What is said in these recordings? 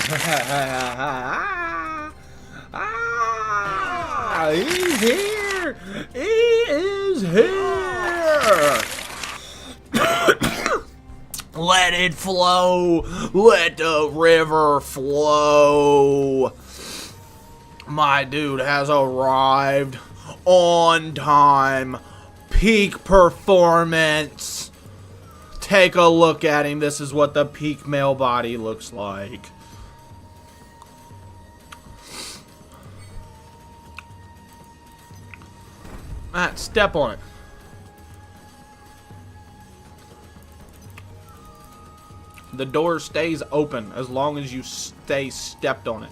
He's here! He is here! Let it flow! Let the river flow! My dude has arrived on time. Peak performance. Take a look at him. This is what the peak male body looks like. Matt, step on it. The door stays open as long as you stay stepped on it.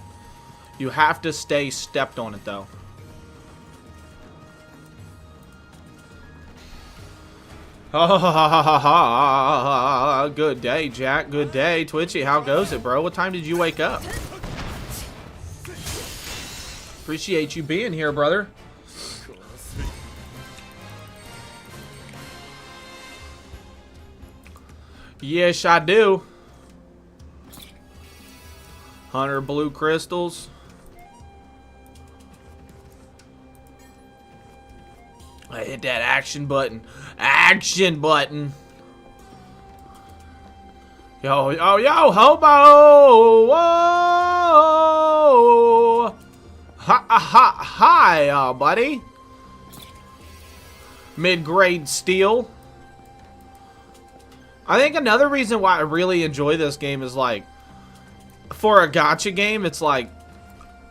You have to stay stepped on it, though. Ha. Good day, Jack. Good day. Twitchy, how goes it, bro? What time did you wake up? Appreciate you being here, brother. Yes, I do. 100 blue crystals. I hit that action button. Action button. Yo, hobo. Whoa. Hi, buddy. Mid-grade steel. I think another reason why I really enjoy this game is, like, for a gacha game, it's like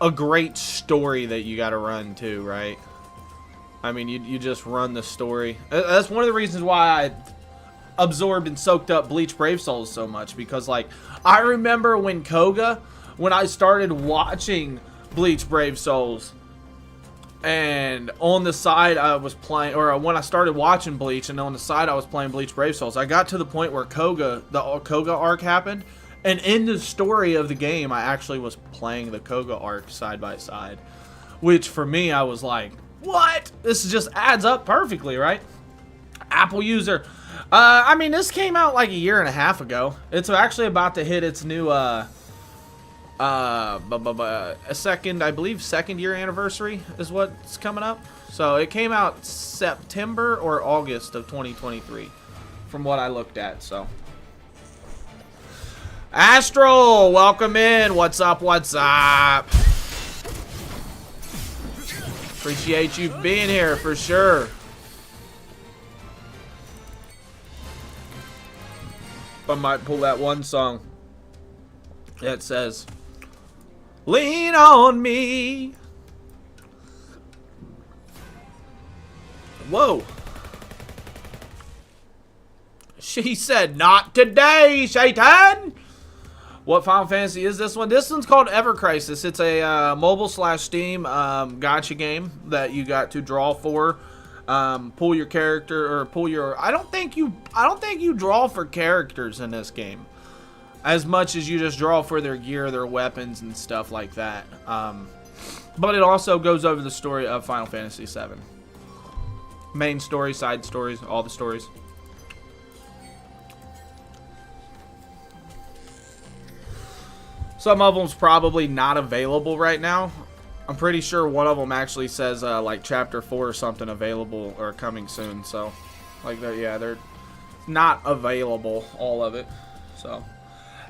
a great story that you gotta run too, right? I mean, you just run the story. That's one of the reasons why I absorbed and soaked up Bleach Brave Souls so much, because, like, I remember when I started watching Bleach Brave Souls, and on the side I was playing, or when I started watching Bleach, and on the side I was playing Bleach Brave Souls, I got to the point where the Koga arc happened, and in the story of the game, I actually was playing the Koga arc side by side, which for me, I was like, what? This just adds up perfectly, right? Apple user. I mean, this came out like a year and a half ago. It's actually about to hit its new, second year anniversary is what's coming up. So it came out September or August of 2023 from what I looked at. So Astral, welcome in. What's up? Appreciate you being here for sure. I might pull that one song that says lean on me. Whoa. She said, not today, Satan. What Final Fantasy is this one? This one's called Ever Crisis. It's a mobile/Steam gacha game that you got to draw for. Pull your character, or pull your... I don't think you draw for characters in this game as much as you just draw for their gear, their weapons, and stuff like that. But it also goes over the story of Final Fantasy VII. Main story, side stories, all the stories. Some of them's probably not available right now. I'm pretty sure one of them actually says like chapter 4 or something available or coming soon. So, like, they're not available, all of it. So,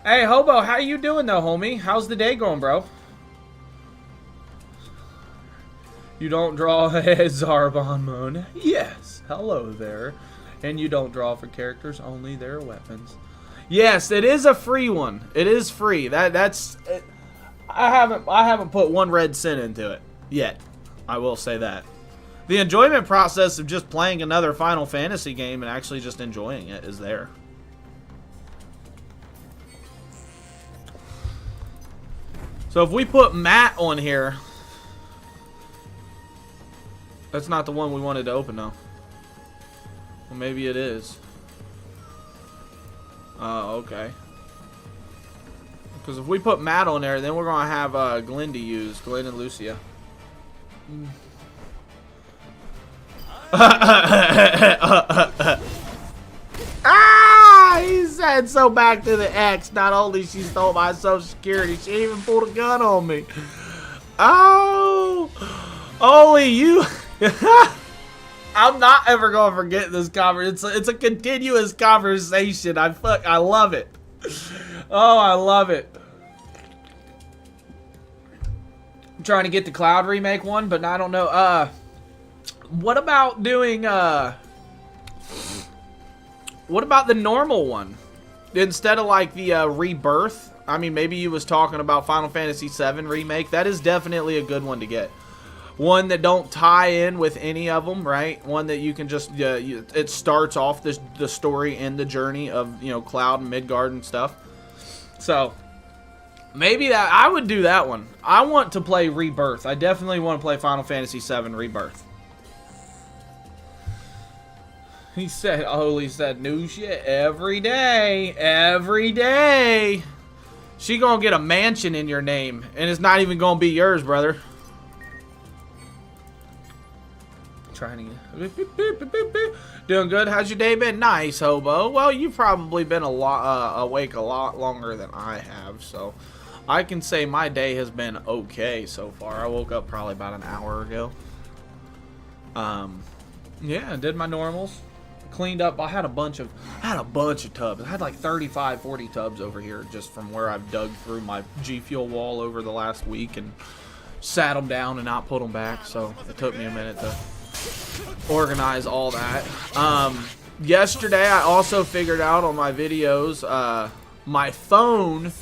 hey, Hobo, how you doing though, homie? How's the day going, bro? You don't draw a Zarbon Moon? Yes. Hello there. And you don't draw for characters, only their weapons. Yes, it is a free one. It is free. That's it. I haven't put one red cent into it yet. I will say that. The enjoyment process of just playing another Final Fantasy game and actually just enjoying it is there. So if we put Matt on here, that's not the one we wanted to open though. Well, maybe it is. Okay. Because if we put Matt on there, then we're going to have Glenn to use. Glenn and Lucia. Ah! He said And so back to the X. Not only she stole my Social Security, she even pulled a gun on me. Oh, only you. I'm not ever gonna forget this conversation. It's a continuous conversation. I love it. Oh, I love it. I'm trying to get the Cloud remake one, but I don't know. What about doing what about the normal one instead of like the Rebirth? I mean, maybe you was talking about Final Fantasy VII remake. That is definitely a good one to get. One that don't tie in with any of them, right? One that you can just, it starts off the story and the journey of, you know, Cloud and Midgard and stuff. So, maybe that, I would do that one. I want to play Rebirth. I definitely want to play Final Fantasy VII Rebirth. He said, Holy said, new shit every day. Every day. She gonna get a mansion in your name, and it's not even gonna be yours, brother. Trying to doing good. How's your day been? Nice, hobo. Well, you've probably been awake a lot longer than I have, so I can say my day has been okay so far. I woke up probably about an hour ago. Yeah, did my normals. Cleaned up. I had a bunch of tubs. I had like 35, 40 tubs over here just from where I've dug through my G Fuel wall over the last week and sat them down and not put them back. So it took me a minute to organize all that. Yesterday I also figured out on my videos my phone.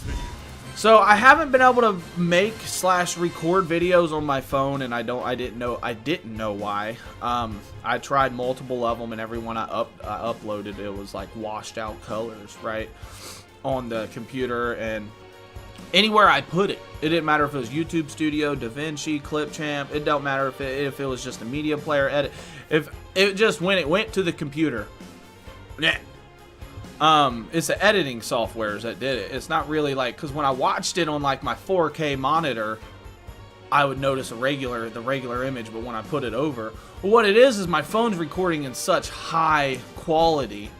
So I haven't been able to make / record videos on my phone, and I didn't know why. I tried multiple of them, and every one I uploaded, it was like washed out colors, right, on the computer, and anywhere I put it, it didn't matter if it was YouTube Studio, DaVinci, Clipchamp. It don't matter if it was just a media player edit. If it just when it went to the computer, yeah. It's the editing softwares that did it. It's not really like, because when I watched it on like my 4K monitor, I would notice the regular image, but when I put it over, well, what it is my phone's recording in such high quality.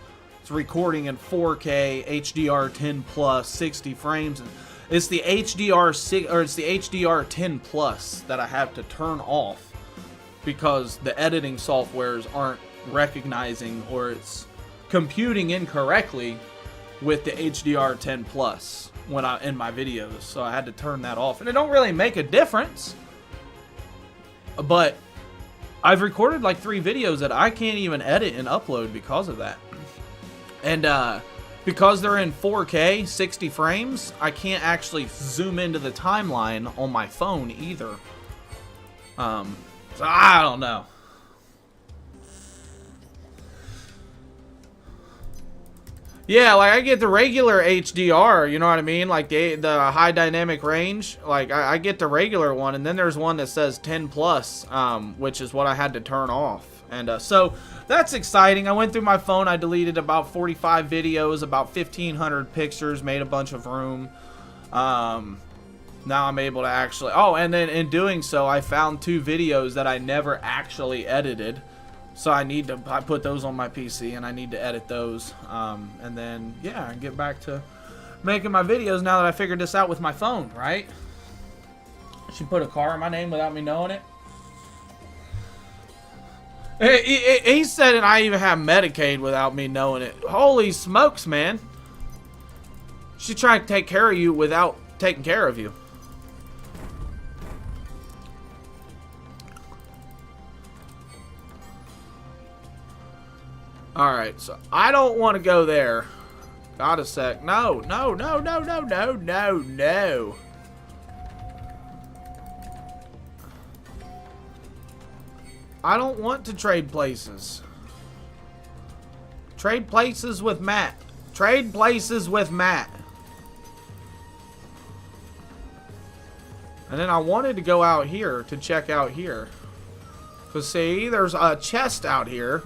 It's recording in 4K, HDR 10 plus, 60 frames. And it's the HDR 10 plus that I have to turn off because the editing softwares aren't recognizing, or it's computing incorrectly with the HDR 10 plus when in my videos, so I had to turn that off, and it don't really make a difference, but I've recorded like 3 videos that I can't even edit and upload because of that, and because they're in 4K 60 frames, I can't actually zoom into the timeline on my phone either. So I don't know. Yeah, like I get the regular HDR, you know what I mean? Like the high dynamic range, like I get the regular one, and then there's one that says 10 plus, which is what I had to turn off. And so that's exciting. I went through my phone, I deleted about 45 videos, about 1,500 pictures, made a bunch of room. Now I'm able to actually, oh, and then in doing so, I found 2 videos that I never actually edited. So I put those on my PC, and I need to edit those, and then yeah, I get back to making my videos now that I figured this out with my phone, right? She put a car in my name without me knowing it. He said, and I even have Medicaid without me knowing it. Holy smokes, man! She tried to take care of you without taking care of you. Alright, so I don't want to go there. Got a sec. No. I don't want to trade places. Trade places with Matt. Trade places with Matt. And then I wanted to go out here to check out here. Because see, there's a chest out here.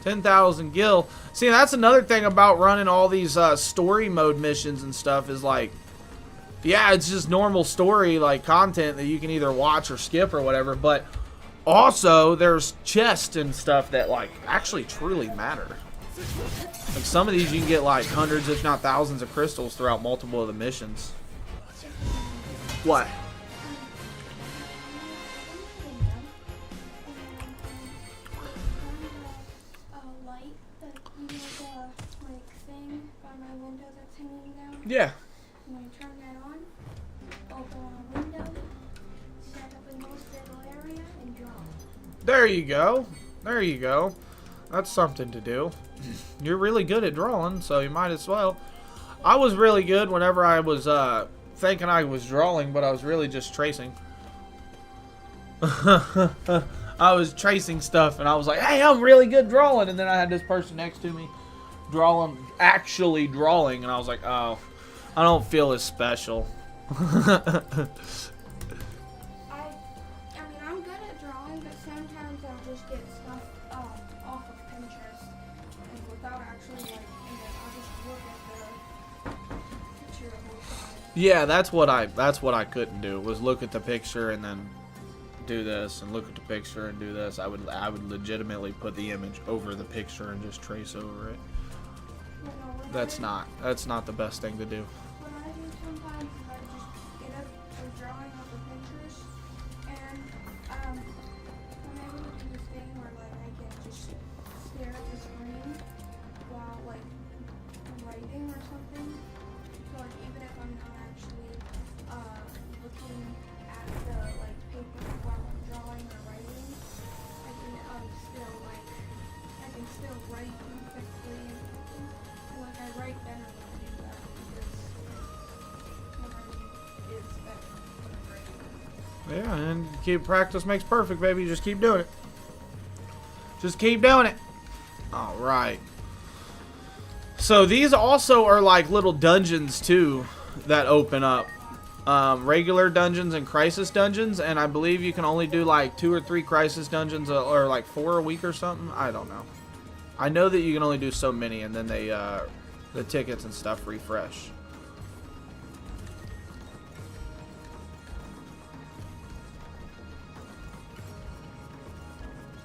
10,000 gil. See, that's another thing about running all these story mode missions and stuff is like, yeah, it's just normal story like content that you can either watch or skip or whatever, but also there's chests and stuff that like actually truly matter. Like some of these you can get like hundreds if not thousands of crystals throughout multiple of the missions. What? Yeah. When you turn that on, open a window, set up a most little area, and draw. There you go. There you go. That's something to do. You're really good at drawing, so you might as well. I was really good whenever I was thinking I was drawing, but I was really just tracing. I was tracing stuff, and I was like, hey, I'm really good drawing. And then I had this person next to me actually drawing, and I was like, oh, I don't feel as special. I mean, I'm good at drawing, but sometimes I'll just get stuff off of Pinterest, and without actually, like, I'll just look at the picture of it. Yeah, that's what I couldn't do, was look at the picture and then do this, and look at the picture and do this. I would legitimately put the image over the picture and just trace over it. That's not the best thing to do. What I do sometimes is I just get a drawing off of Pinterest, and I'm able to do this thing where like I can just stare at the screen while like writing or something. So like even if I'm not actually looking at the like paper while I'm drawing or writing, I can still write perfectly. Like I write better when I do that because my writing is better when I'm writing. Yeah, and keep practice makes perfect, baby. Just keep doing it. Just keep doing it. All right. So these also are like little dungeons too that open up. Regular dungeons and crisis dungeons, and I believe you can only do like 2 or 3 crisis dungeons or like 4 a week or something. I don't know. I know that you can only do so many, and then they the tickets and stuff refresh.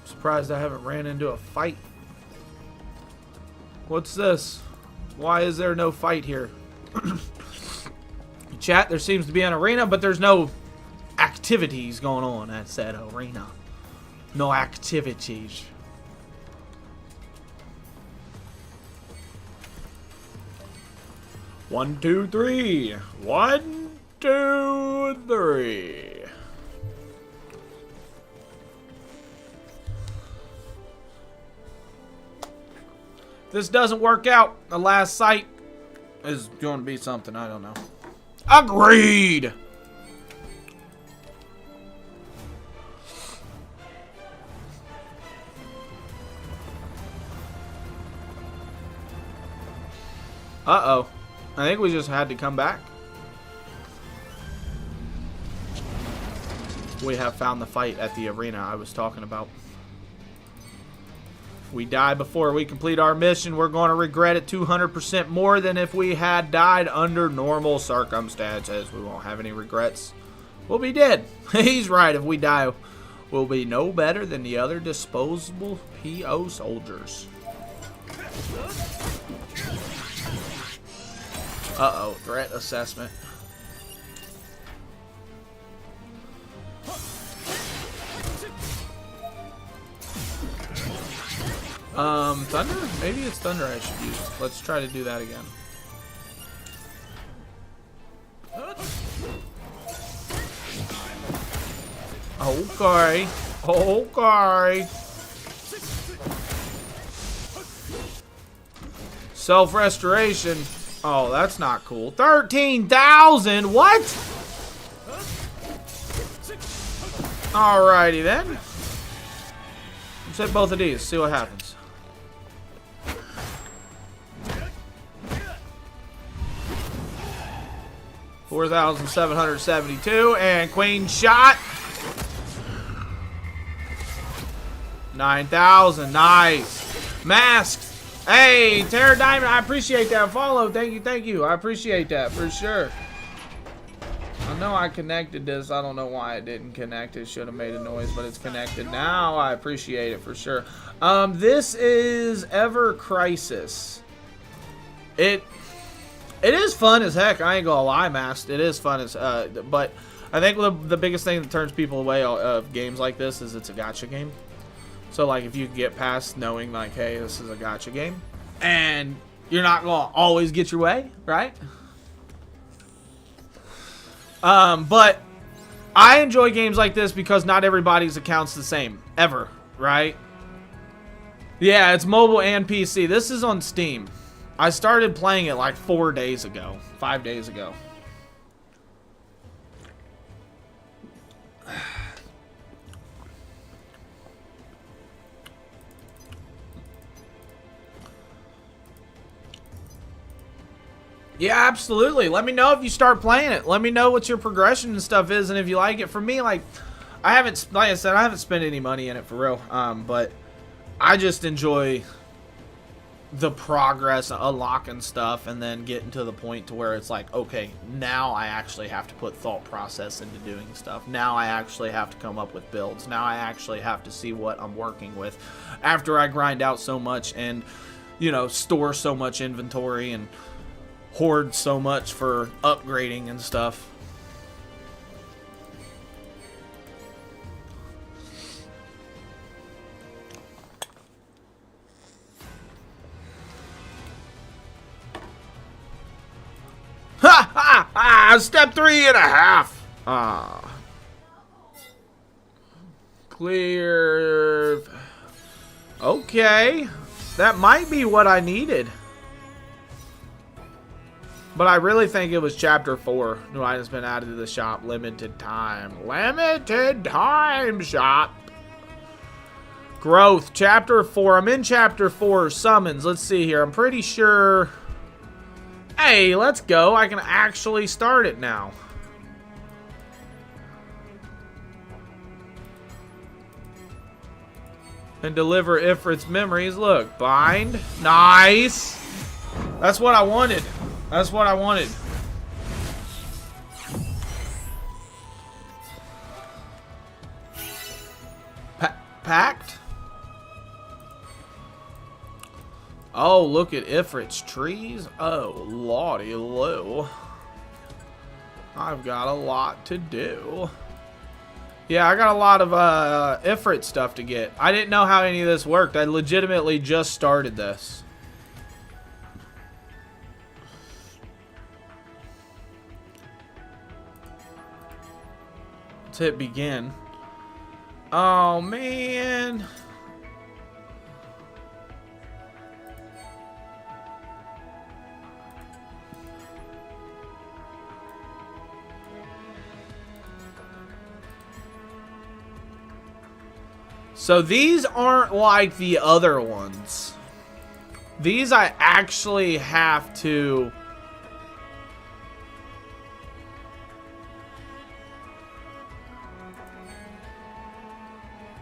Surprised I haven't ran into a fight. What's this? Why is there no fight here? Chat, there seems to be an arena, but there's no activities going on at said arena. No activities. One, two, three. 1, 2, 3. If this doesn't work out, the last site is going to be something. I don't know. Agreed. Uh-oh. I think we just had to come back. We have found the fight at the arena I was talking about. If we die before we complete our mission, we're going to regret it 200% more than if we had died under normal circumstances. We won't have any regrets. We'll be dead. He's right. If we die, we'll be no better than the other disposable PO soldiers. Uh-oh. Threat assessment. Thunder? Maybe it's Thunder I should use. Let's try to do that again. Okay. Okay. Self-restoration. Oh, that's not cool. 13,000? What? Alrighty then. Let's hit both of these. See what happens. $4,772 and queen shot. 9,000. Nice. Masks. Hey, Terra Diamond, I appreciate that follow. Thank you, thank you. I appreciate that for sure. I know I connected this. I don't know why it didn't connect. It should have made a noise, but it's connected now. I appreciate it for sure. This is Ever Crisis. It is fun as heck. I ain't gonna lie, Mast. It is fun as but I think the biggest thing that turns people away of games like this is it's a gacha game. So like if you get past knowing like, hey, this is a gacha game, and you're not gonna always get your way, right? But I enjoy games like this because not everybody's account's the same ever, right? Yeah, it's mobile and PC. This is on Steam. I started playing it like 4 days ago, 5 days ago. Yeah, absolutely. Let me know if you start playing it. Let me know what your progression and stuff is, and if you like it. For me, like I said, I haven't spent any money in it for real. But I just enjoy the progress, unlocking stuff, and then getting to the point to where it's like, okay, now I actually have to put thought process into doing stuff. Now I actually have to come up with builds. Now I actually have to see what I'm working with after I grind out so much and, you know, store so much inventory and hoard so much for upgrading and stuff. Ha ha ha! Step 3.5. Ah. Clear. Okay. That might be what I needed. But I really think it was Chapter 4. New items been added to the shop. Limited time. Limited time shop. Growth. Chapter 4. I'm in Chapter 4. Summons. Let's see here. I'm pretty sure... Hey, let's go. I can actually start it now. And deliver Ifrit's memories. Look. Bind. Nice. That's what I wanted. That's what I wanted. Packed? Oh, look at Ifrit's trees. Oh, lordy loo. I've got a lot to do. Yeah, I got a lot of Ifrit stuff to get. I didn't know how any of this worked. I legitimately just started this. Let's hit begin. Oh, man. So these aren't like the other ones. These I actually have to...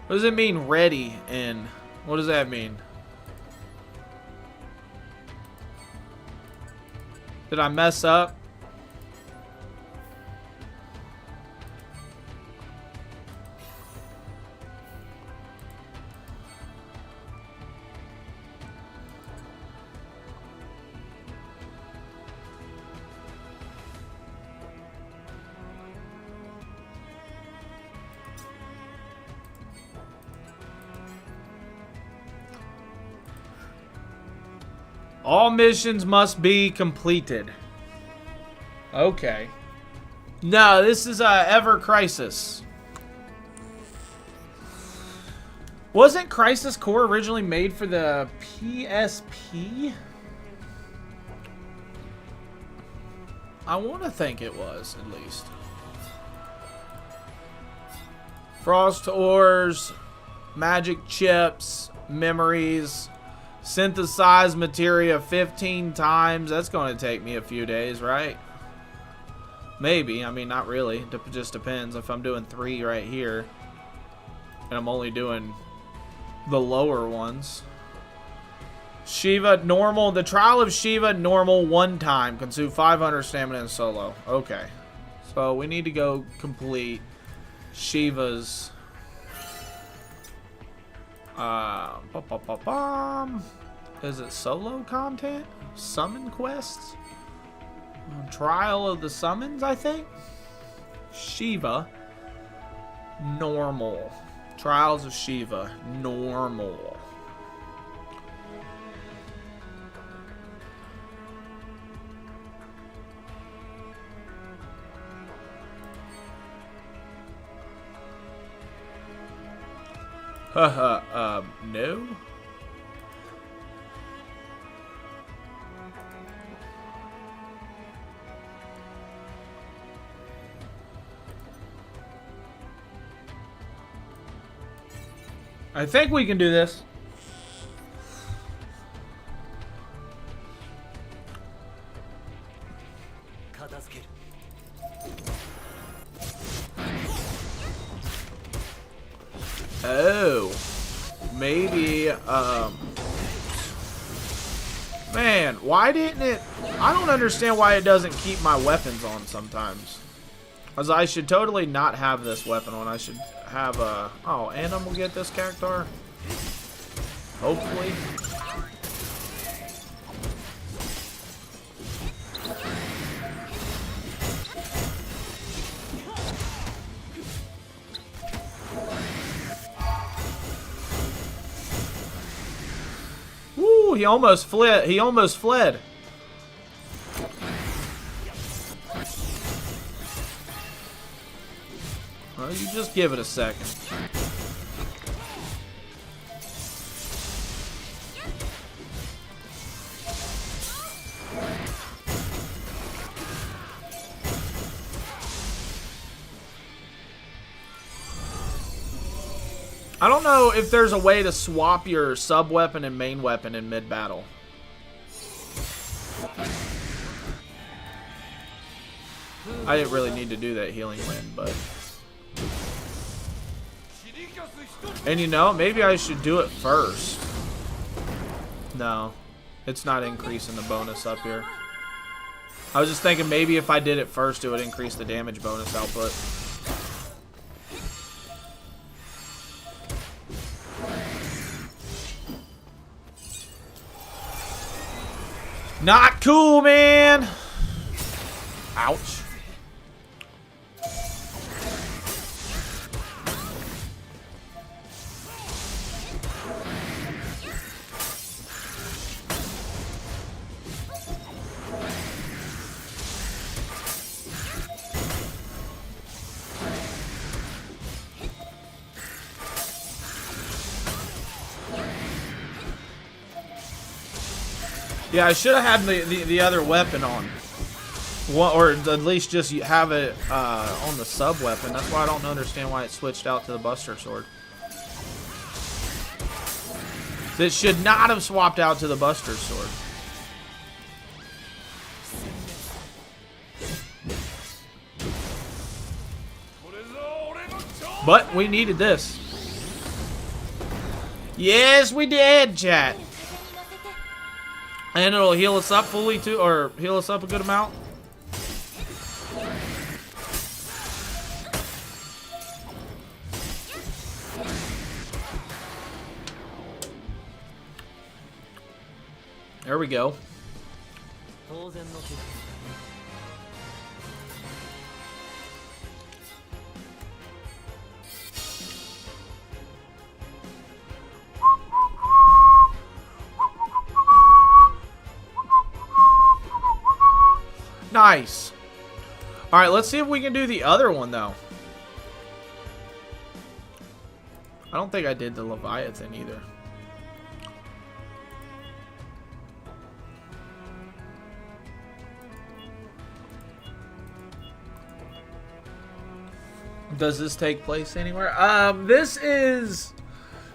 What does it mean, ready in? What does that mean? Did I mess up? All missions must be completed. Okay. No, this is Ever Crisis. Wasn't Crisis Core originally made for the PSP? I want to think it was, at least. Frost ores, magic chips, memories, synthesize materia 15 times. That's going to take me a few days, right? Maybe. I mean, not really. It just depends. If I'm doing 3 right here, and I'm only doing the lower ones. Shiva normal. The trial of Shiva normal 1 time. Consume 500 stamina in solo. Okay. So we need to go complete Shiva's. Is it solo content? Summon quests? Trial of the Summons, I think? Shiva. Normal. Trials of Shiva. Normal. No. I think we can do this. Oh, maybe, man, why didn't it, I don't understand why it doesn't keep my weapons on sometimes. Because I should totally not have this weapon on. I should have a, oh, and I'm gonna get this character. Hopefully. Woo, he almost fled. He almost fled. Well, you just give it a second. I don't know if there's a way to swap your sub-weapon and main weapon in mid-battle. I didn't really need to do that healing wind, but... And you know, maybe I should do it first. No, it's not increasing the bonus up here. I was just thinking maybe if I did it first, it would increase the damage bonus output. Not cool, man. Ouch. Yeah, I should have had the other weapon on. Or at least just have it on the sub weapon. That's why I don't understand why it switched out to the Buster Sword. It should not have swapped out to the Buster Sword. But we needed this. Yes, we did, chat. And it'll heal us up fully too, or heal us up a good amount. There we go. Nice. All right, let's see if we can do the other one, though. I don't think I did the Leviathan either. Does this take place anywhere? This is...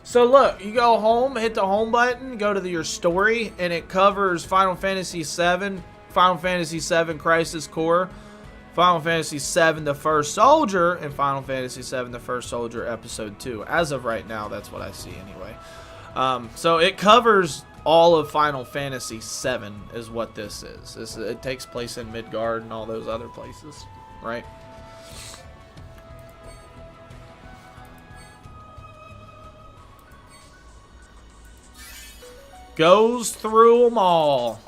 So look, you go home, hit the home button, go to your story, and it covers Final Fantasy VII, Final Fantasy VII Crisis Core, Final Fantasy VII The First Soldier, and Final Fantasy VII The First Soldier Episode 2. As of right now, that's what I see anyway. So it covers all of Final Fantasy VII is what this is. It takes place in Midgard and all those other places, right? Goes through them all.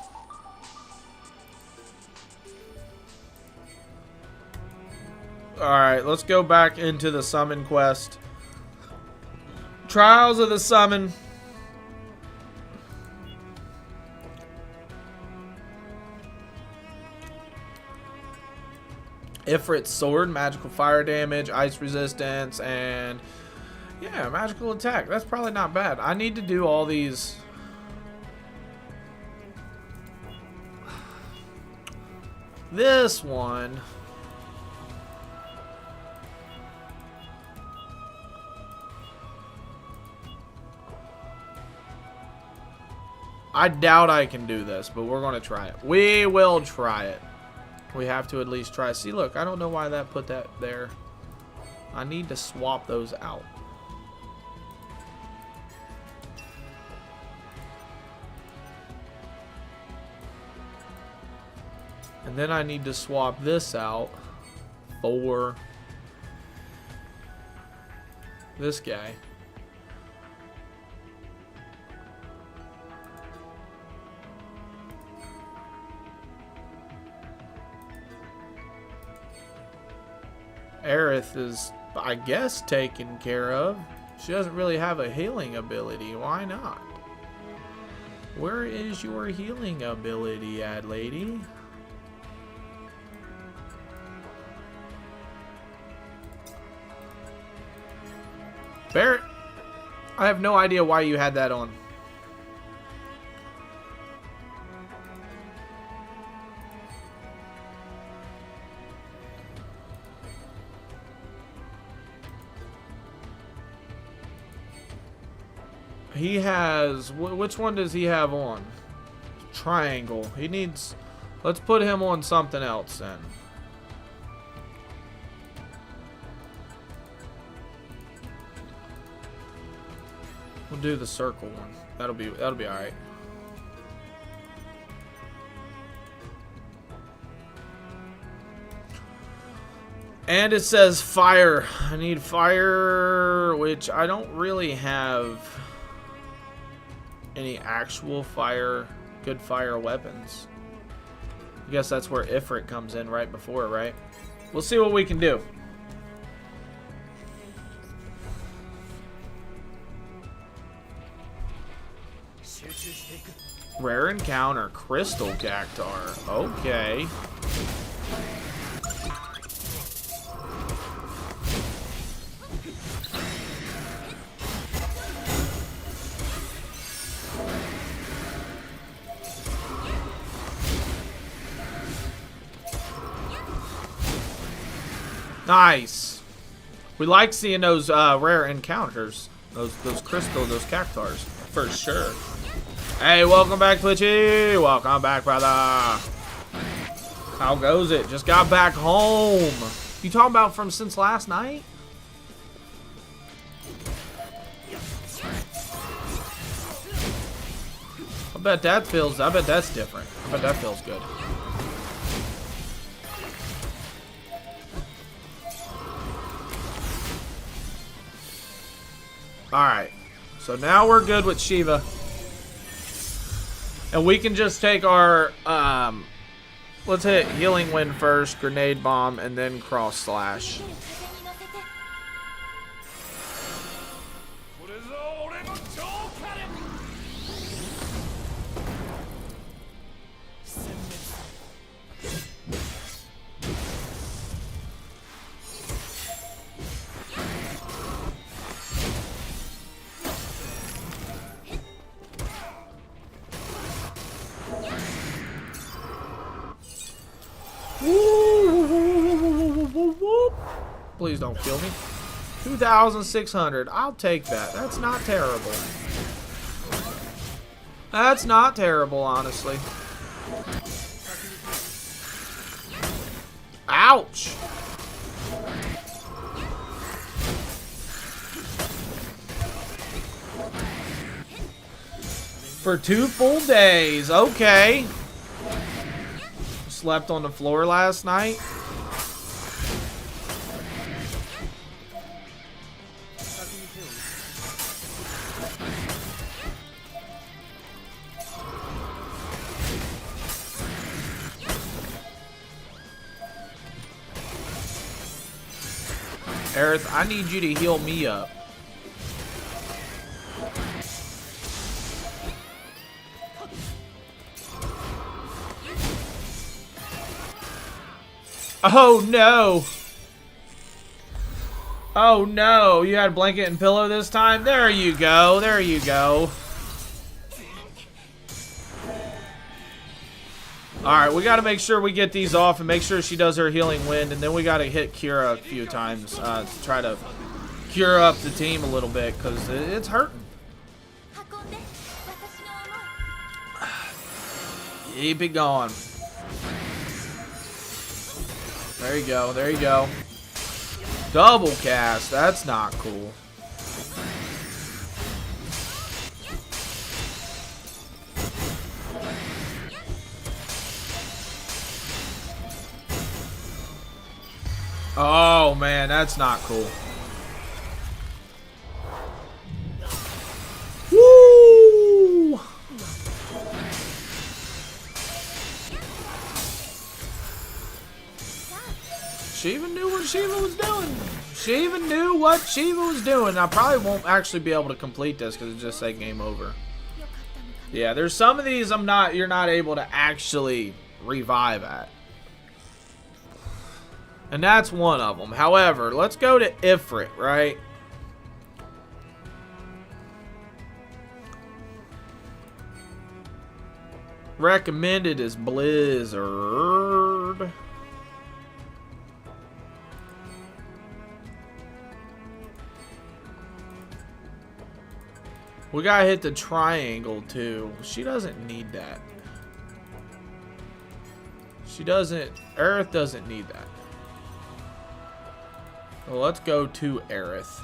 Alright, let's go back into the summon quest. Trials of the Summon. Ifrit's sword, magical fire damage, ice resistance, and yeah, magical attack. That's probably not bad. I need to do all these. This one. I doubt I can do this, but we're going to try it. We will try it. We have to at least try. See, look, I don't know why that put that there. I need to swap those out. And then I need to swap this out for this guy. Aerith is, I guess, taken care of. She doesn't really have a healing ability. Why not? Where is your healing ability at, lady? Barrett, I have no idea why you had that on. He has, which one does he have on? Triangle. He needs, let's put him on something else then. We'll do the circle one. That'll be all right. And it says fire. I need fire, which I don't really have any actual fire, good fire weapons. I guess that's where Ifrit comes in right before, right? We'll see what we can do. Rare encounter, crystal cactar. Okay. Nice. We like seeing those rare encounters. Those cactars. For sure. Hey, welcome back, Twitchy. Welcome back, brother. How goes it? Just got back home. You talking about from since last night? I bet that's different. I bet that feels good. Alright, so now we're good with Shiva. And we can just take our, let's hit Healing Wind first, Grenade Bomb, and then Cross Slash. Please don't kill me. 2,600. I'll take that. That's not terrible. That's not terrible, honestly. Ouch! For 2 full days. Okay. Slept on the floor last night. Aerith, I need you to heal me up. Oh no! Oh no, you had blanket and pillow this time? There you go, there you go. Alright, we gotta make sure we get these off and make sure she does her healing wind, and then we gotta hit Kira a few times to try to cure up the team a little bit, because it's hurting. Keep it going. There you go, there you go. Double cast, that's not cool. Oh man, that's not cool. Woo! She even knew what Shiva was doing. She even knew what Shiva was doing. I probably won't actually be able to complete this because it just said game over. Yeah, there's some of these you're not able to actually revive at. And that's one of them. However, let's go to Ifrit, right? Recommended is Blizzard. We gotta hit the triangle too. She doesn't need that. She doesn't. Aerith doesn't need that. Well, let's go to Aerith.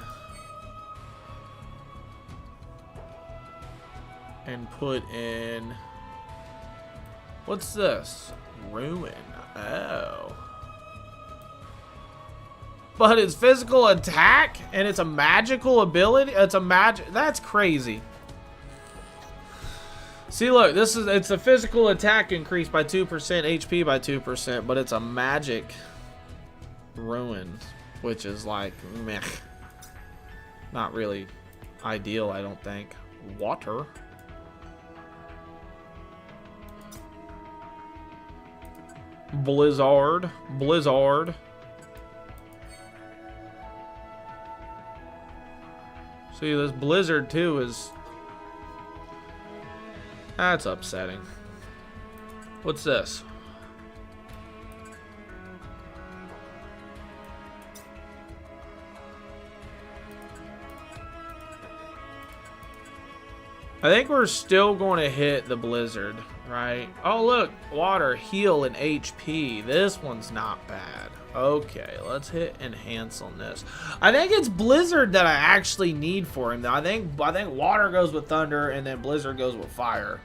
And put in... What's this? Ruin. Oh. But it's physical attack? And it's a magical ability? It's a magic... That's crazy. See, look. It's a physical attack increase by 2%, HP by 2%. But it's a magic ruin. Which is like, meh. Not really ideal, I don't think. Water. Blizzard. Blizzard. See, this Blizzard too is... That's upsetting. What's this? I think we're still going to hit the Blizzard, right? Oh, look. Water, heal, and HP. This one's not bad. Okay, let's hit enhance on this. I think it's Blizzard that I actually need for him. I think water goes with thunder, and then Blizzard goes with fire.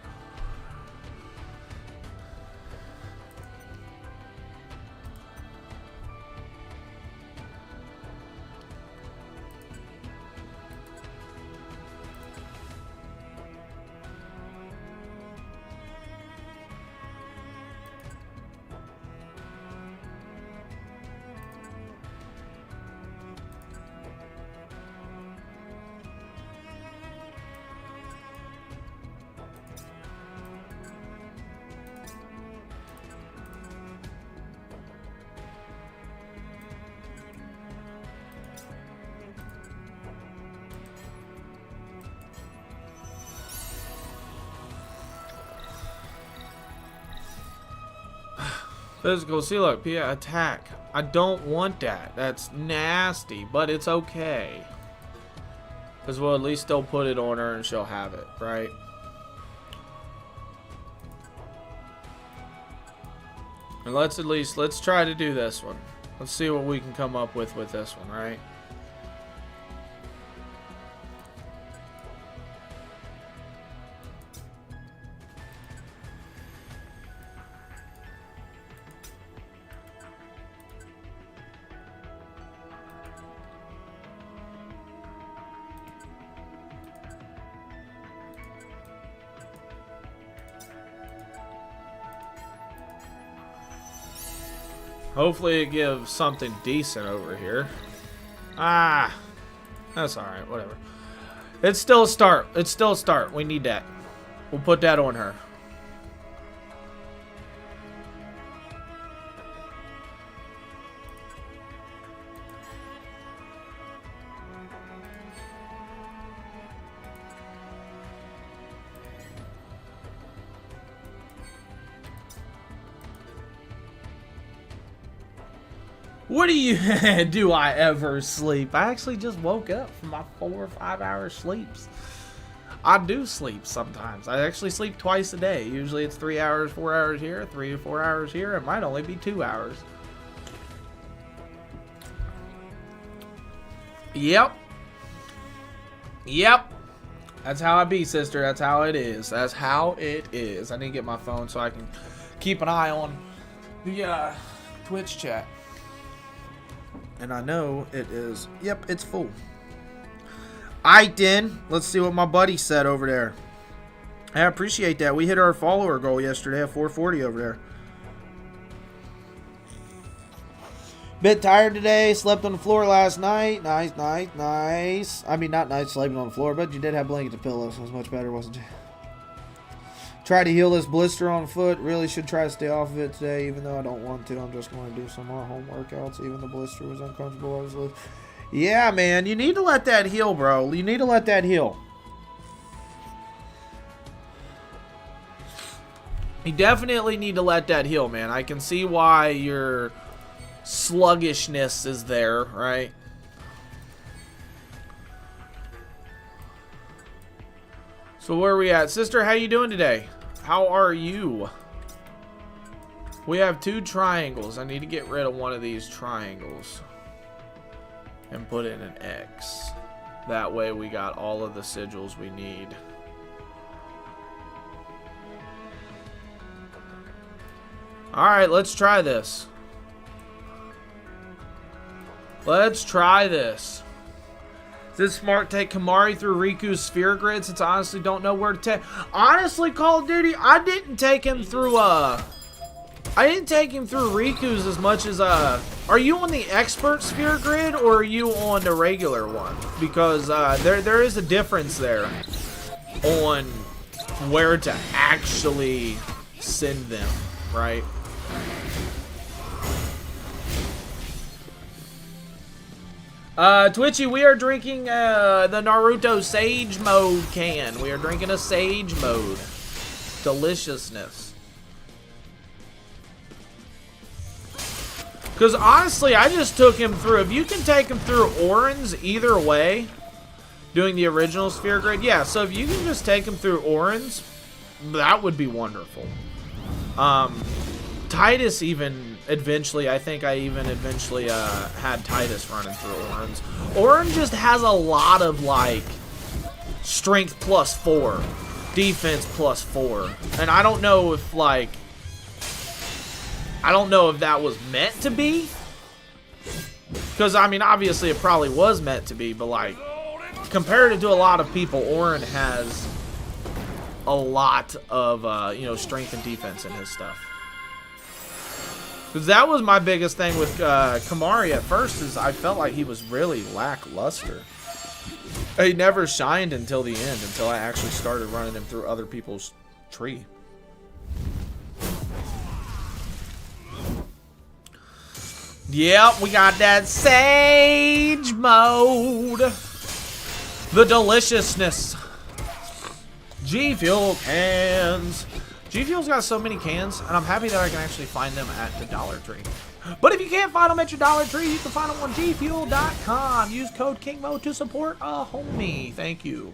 Physical, see, look, Pia, attack. I don't want that. That's nasty, but it's okay. Because we'll at least still put it on her and she'll have it, right? And let's try to do this one. Let's see what we can come up with this one, right? Hopefully it gives something decent over here. Ah, that's alright, whatever. It's still a start. It's still a start. We need that. We'll put that on her. What do you do I ever sleep? I actually just woke up from my 4 or 5 hour sleeps. I do sleep sometimes. I actually sleep twice a day. Usually it's 3 hours, 4 hours here, 3 or 4 hours here. It might only be 2 hours. Yep. Yep. That's how I be, sister. That's how it is. That's how it is. I need to get my phone so I can keep an eye on the Twitch chat. And I know it is. Yep, it's full. Alright then. Let's see what my buddy said over there. I appreciate that. We hit our follower goal yesterday at 440 over there. Bit tired today. Slept on the floor last night. Nice, nice, nice. I mean, not nice sleeping on the floor, but you did have blankets and pillows. So it was much better, wasn't you? Try to heal this blister on the foot. Really should try to stay off of it today, even though I don't want to. I'm just going to do some more home workouts. Even the blister was uncomfortable. Yeah, man. You need to let that heal, bro. You need to let that heal. You definitely need to let that heal, man. I can see why your sluggishness is there, right? So where are we at? Sister, how you doing today? How are you? We have 2 triangles. I need to get rid of one of these triangles and put in an X. That way we got all of the sigils we need. Alright, let's try this. Let's try this. Is it smart to take Kamari through Riku's sphere grid since I honestly don't know where to take? Honestly, Call of Duty, I didn't take him through Riku's as much as are you on the expert sphere grid or are you on the regular one? Because there is a difference there on where to actually send them, right? Twitchy, we are drinking the Naruto Sage Mode can. We are drinking a Sage Mode. Deliciousness. Because honestly, I just took him through. If you can take him through Orange either way, doing the original sphere grid, yeah. So if you can just take him through Orange, that would be wonderful. Titus even eventually, I think I even eventually had Titus running through Orange. Orange just has a lot of like strength +4, defense +4, and I don't know if like that was meant to be, because I mean obviously it probably was meant to be, but like compared to a lot of people, Orange has a lot of you know, strength and defense in his stuff. Because that was my biggest thing with Kamari at first, is I felt like he was really lackluster. He never shined until the end, until I actually started running him through other people's tree. Yep, we got that Sage Mode. The deliciousness. G Fuel cans. G Fuel's got so many cans, and I'm happy that I can actually find them at the Dollar Tree. But if you can't find them at your Dollar Tree, you can find them on gfuel.com. Use code KingMo to support a homie. Thank you.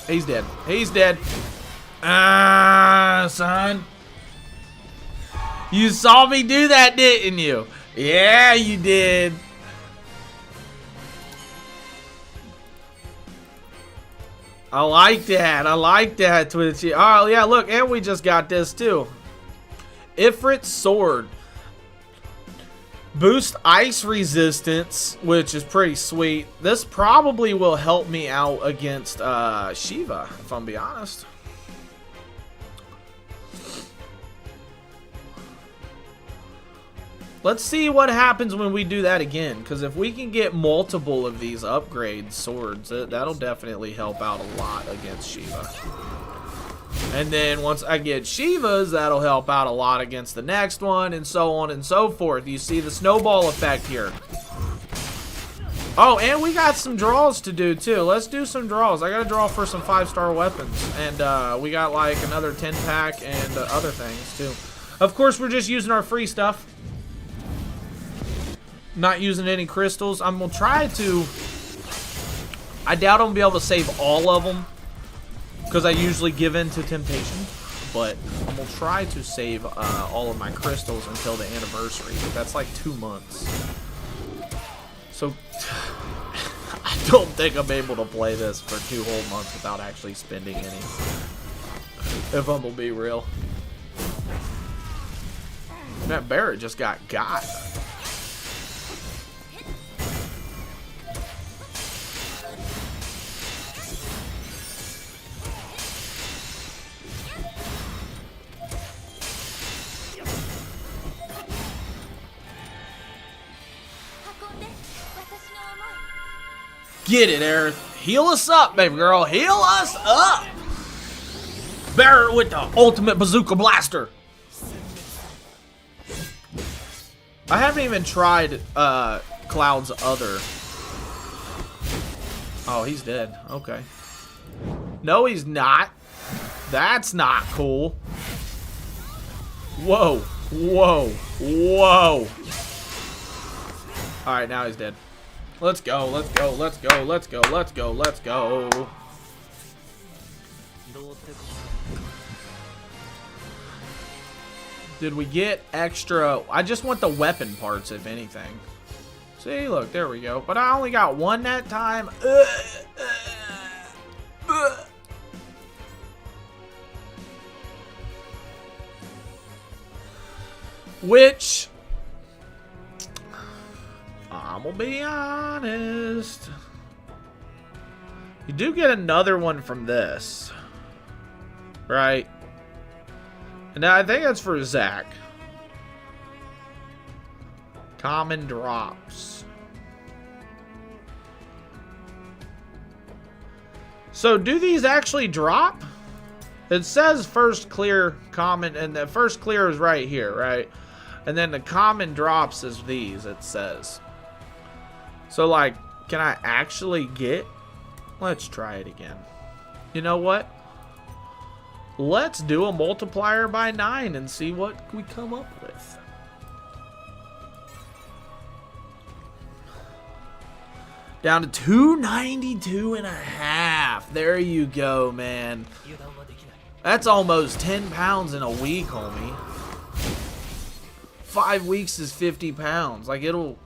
He's dead. He's dead. Ah, son. You saw me do that, didn't you? Yeah, you did. I like that. I like that, Twitchy. Oh, yeah, look. And we just got this, too. Ifrit's Sword. Boost ice resistance, which is pretty sweet. This probably will help me out against Shiva, if I'm being honest. Let's see what happens when we do that again, because if we can get multiple of these upgrade swords, that'll definitely help out a lot against Shiva. And then once I get Shiva's, that'll help out a lot against the next one, and so on and so forth. You see the snowball effect here. Oh, and we got some draws to do too. Let's do some draws. I gotta draw for some 5-star weapons. And we got like another 10-pack and other things too. Of course, we're just using our free stuff. Not using any crystals. I'm gonna try to... I doubt I'm gonna be able to save all of them, because I usually give in to temptation, but I'm going to try to save all of my crystals until the anniversary, but that's like 2 months. So, I don't think I'm able to play this for 2 whole months without actually spending any, if I'm going to be real. That Barrett just got. Get it, Aerith. Heal us up, baby girl. Heal us up. Barrett with the ultimate bazooka blaster. I haven't even tried Cloud's other. Oh, he's dead. Okay. No, he's not. That's not cool. Whoa. Whoa. Whoa. Alright, now he's dead. Let's go, let's go, let's go, let's go, let's go, let's go. Did we get extra? I just want the weapon parts, if anything. See, look, there we go. But I only got one that time. Which... I'm gonna be honest. You do get another one from this, right? And I think that's for Zach. Common drops. So do these actually drop? It says first clear common, and the first clear is right here, right? And then the common drops is these, it says. So, like, can I actually get... Let's try it again. You know what? Let's do a multiplier by 9 and see what we come up with. Down to 292 and a half. There you go, man. That's almost 10 pounds in a week, homie. 5 weeks is 50 pounds. Like, it'll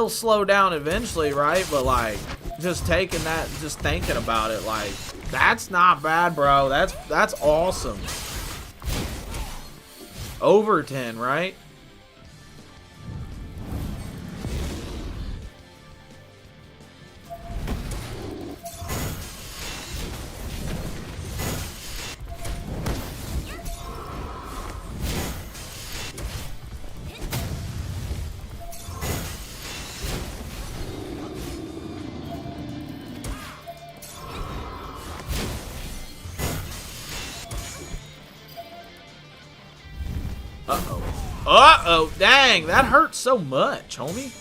slow down eventually, right? But like, just taking that, just thinking about it, like, that's not bad, bro. That's awesome. Over 10, right? Uh-oh, dang, that hurts so much, homie.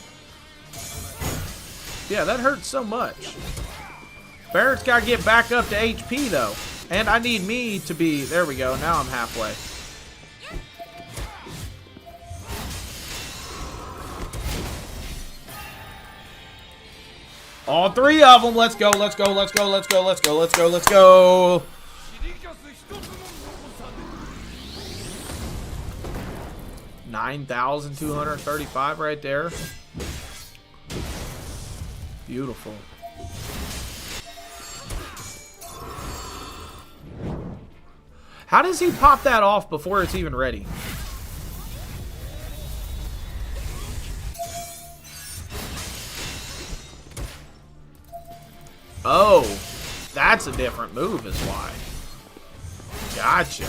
Yeah, that hurts so much. Barrett's got to get back up to HP, though. And I need me to be... There we go, now I'm halfway. All 3 of them, let's go, let's go, let's go, let's go, let's go, let's go, let's go. 9,235 right there. Beautiful. How does he pop that off before it's even ready? Oh, that's a different move is why. Gotcha.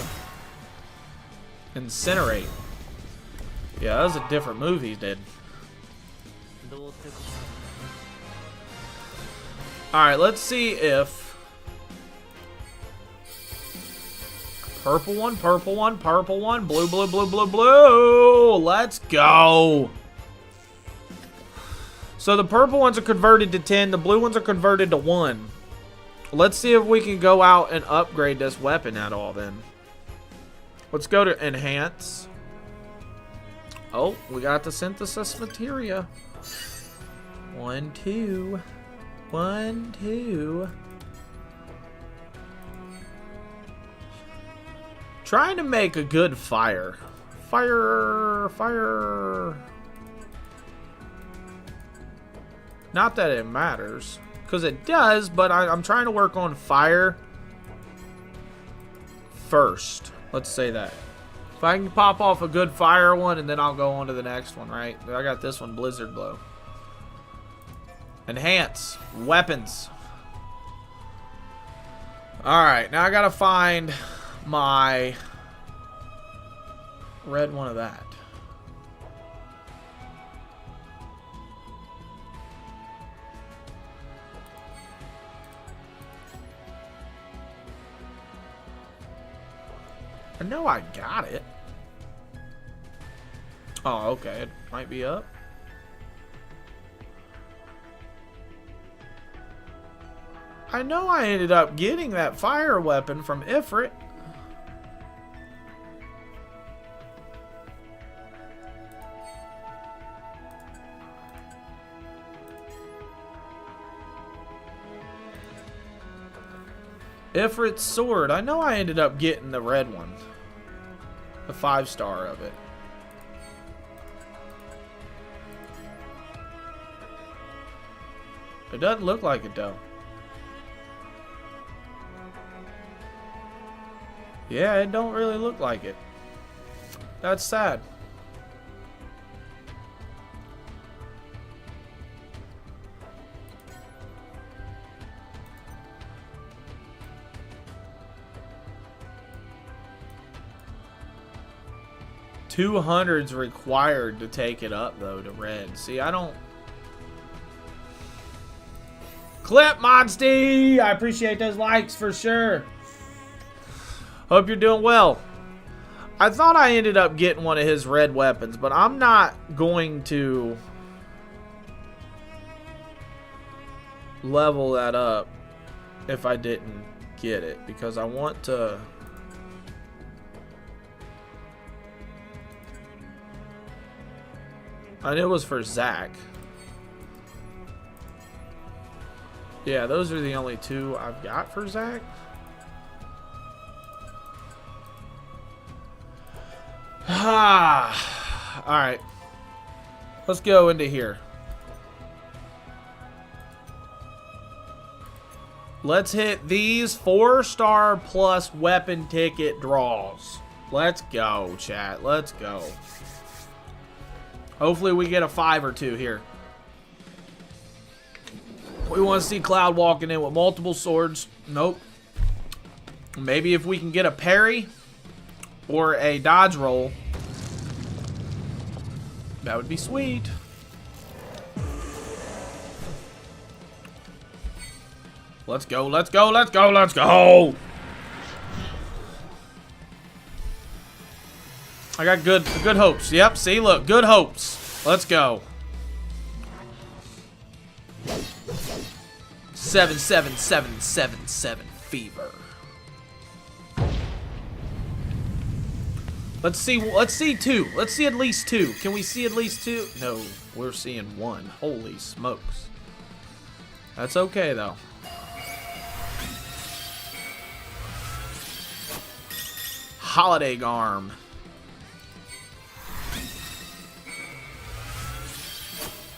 Incinerate. Yeah, that was a different move he did. Alright, let's see if... Purple one, purple one, purple one, blue, blue, blue, blue, blue. Let's go. So the purple ones are converted to 10. The blue ones are converted to 1. Let's see if we can go out and upgrade this weapon at all then. Let's go to enhance. Oh, we got the synthesis materia. 1, 2. 1, 2. Trying to make a good fire. Fire. Not that it matters, because it does, but I'm trying to work on fire first. Let's say that. If I can pop off a good fire one, and then I'll go on to the next one, right? I got this one, Blizzard Blow. Enhance. Weapons. Alright, now I gotta find my red one of that. I know I got it. Oh, okay. It might be up. I know I ended up getting that fire weapon from Ifrit. Ifrit's sword. I know I ended up getting the red one. The 5-star of it. It doesn't look like it though. Yeah, it don't really look like it. That's sad. $200's required to take it up though to red. See, I don't. Clip Monsty! I appreciate those likes for sure. Hope you're doing well. I thought I ended up getting one of his red weapons, but I'm not going to level that up if I didn't get it, because I want to. I knew it was for Zach. Yeah, those are the only two I've got for Zach. Alright. Let's go into here. Let's hit these 4-star plus weapon ticket draws. Let's go, chat. Let's go. Hopefully we get a 5 or 2 here. We want to see Cloud walking in with multiple swords. Nope. Maybe if we can get a parry or a dodge roll, that would be sweet. Let's go, let's go, let's go, let's go! I got good hopes. Yep, see, look, good hopes. Let's go. 77777 fever. Let's see 2. Let's see at least 2. Can we see at least 2? No, we're seeing 1. Holy smokes. That's okay though. Holiday Garm.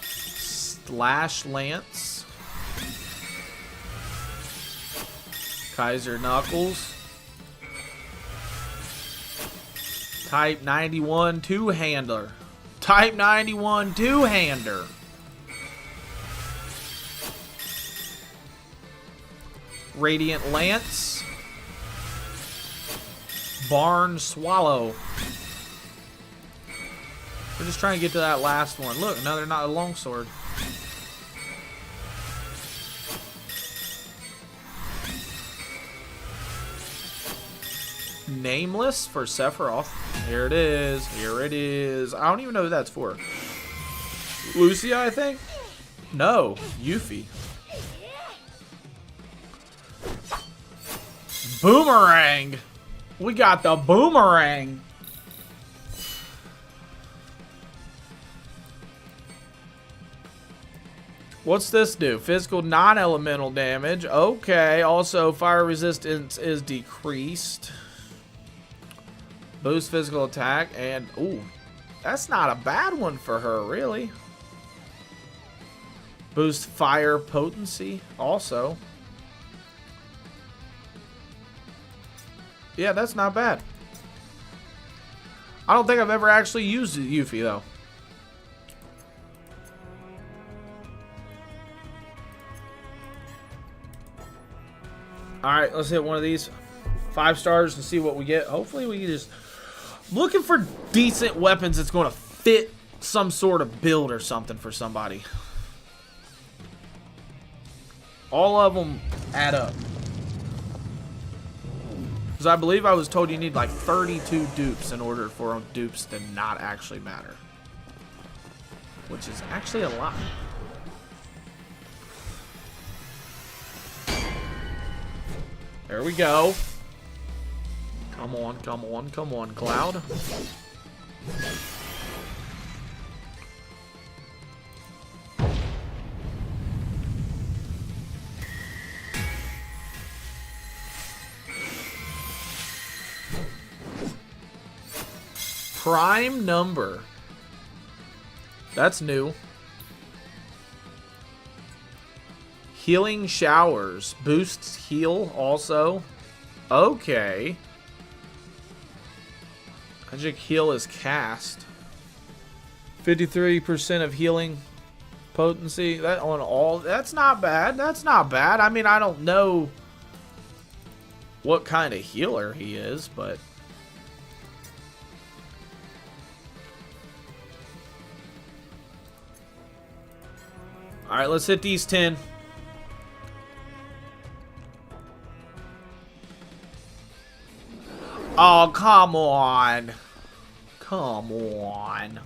Slash Lance. Kaiser Knuckles. Type 91 two-hander. Type 91 two-hander. Radiant Lance. Barn Swallow. We're just trying to get to that last one. Look, no, they're not a longsword. Nameless for Sephiroth. Here it is. Here it is. I don't even know who that's for. Lucia, I think? No, Yuffie. Boomerang. We got the boomerang. What's this do? Physical non-elemental damage. Okay. Also, fire resistance is decreased. Boost physical attack. And, ooh, that's not a bad one for her, really. Boost fire potency also. Yeah, that's not bad. I don't think I've ever actually used Yuffie, though. Alright, let's hit one of these 5 stars and see what we get. Hopefully we can just... I'm looking for decent weapons that's going to fit some sort of build or something for somebody. All of them add up. Because I believe I was told you need like 32 dupes in order for dupes to not actually matter. Which is actually a lot. There we go. Come on, come on, come on, Cloud. Prime number. That's new. Healing showers. Boosts heal also. Okay. Magic heal is cast. 53% of healing potency. That on all. That's not bad. That's not bad. I mean, I don't know what kind of healer he is, but... Alright, let's hit these 10. Oh, come on. Come on.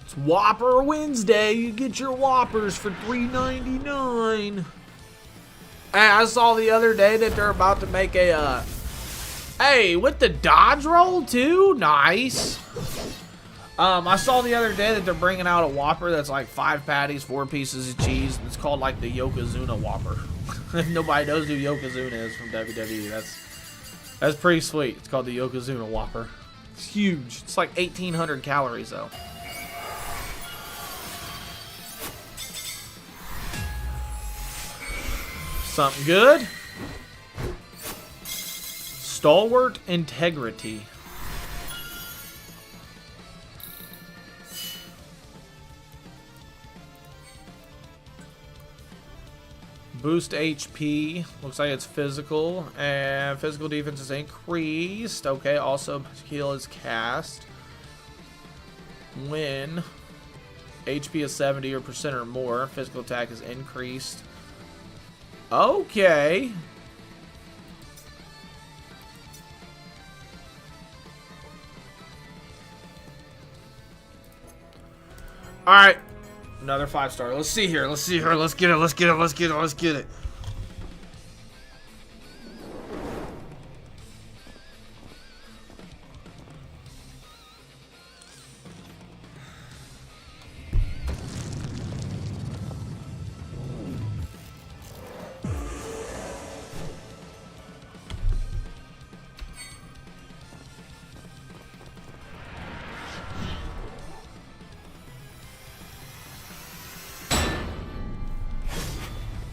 It's Whopper Wednesday. You get your Whoppers for $3.99. Hey, I saw the other day that they're about to make a, hey, with the dodge roll too? Nice. I saw the other day that they're bringing out a Whopper that's like 5 patties, 4 pieces of cheese. And it's called like the Yokozuna Whopper. Nobody knows who Yokozuna is from WWE. That's pretty sweet. It's called the Yokozuna Whopper. It's huge. It's like 1,800 calories though. Something good. Stalwart integrity. Boost HP. Looks like it's physical. And physical defense is increased. Okay, also heal is cast. When HP is 70% or more, physical attack is increased. Okay. Alright. Another 5-star. Let's see here. Let's see here. Let's get it. Let's get it. Let's get it. Let's get it.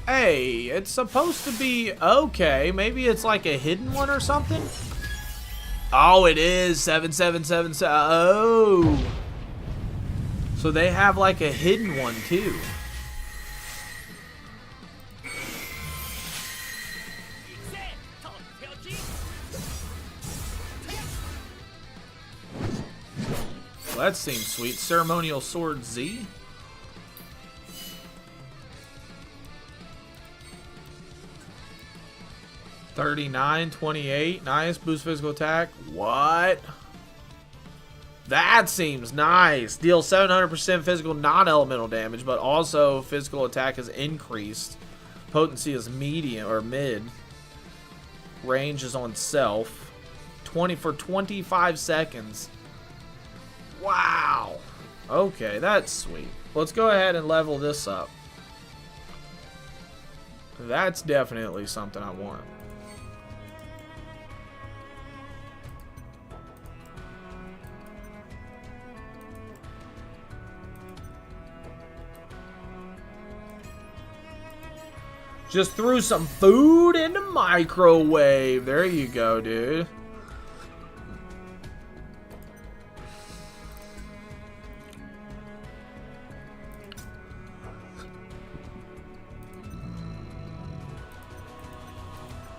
Hey, it's supposed to be okay. Maybe it's like a hidden one or something. Oh, it is 7777. Oh. So they have like a hidden one too. Well, that seems sweet. Ceremonial Sword Z. $39.28. Nice. Boost physical attack. What? That seems nice. Deals 700% physical non-elemental damage, but also physical attack is increased. Potency is medium or mid. Range is on self. 20 for 25 seconds. Wow. Okay, that's sweet. Let's go ahead and level this up. That's definitely something I want. Just threw some food in the microwave. There you go, dude.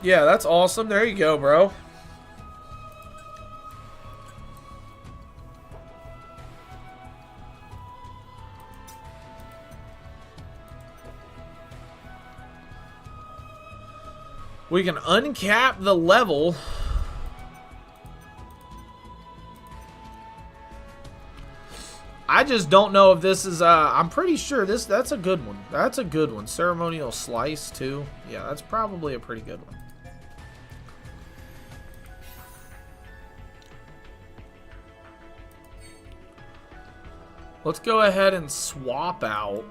Yeah, that's awesome. There you go, bro. We can uncap the level. I just don't know if this is I'm pretty sure that's a good one. That's a good one. Ceremonial Slice too. Yeah, that's probably a pretty good one. Let's go ahead and swap out.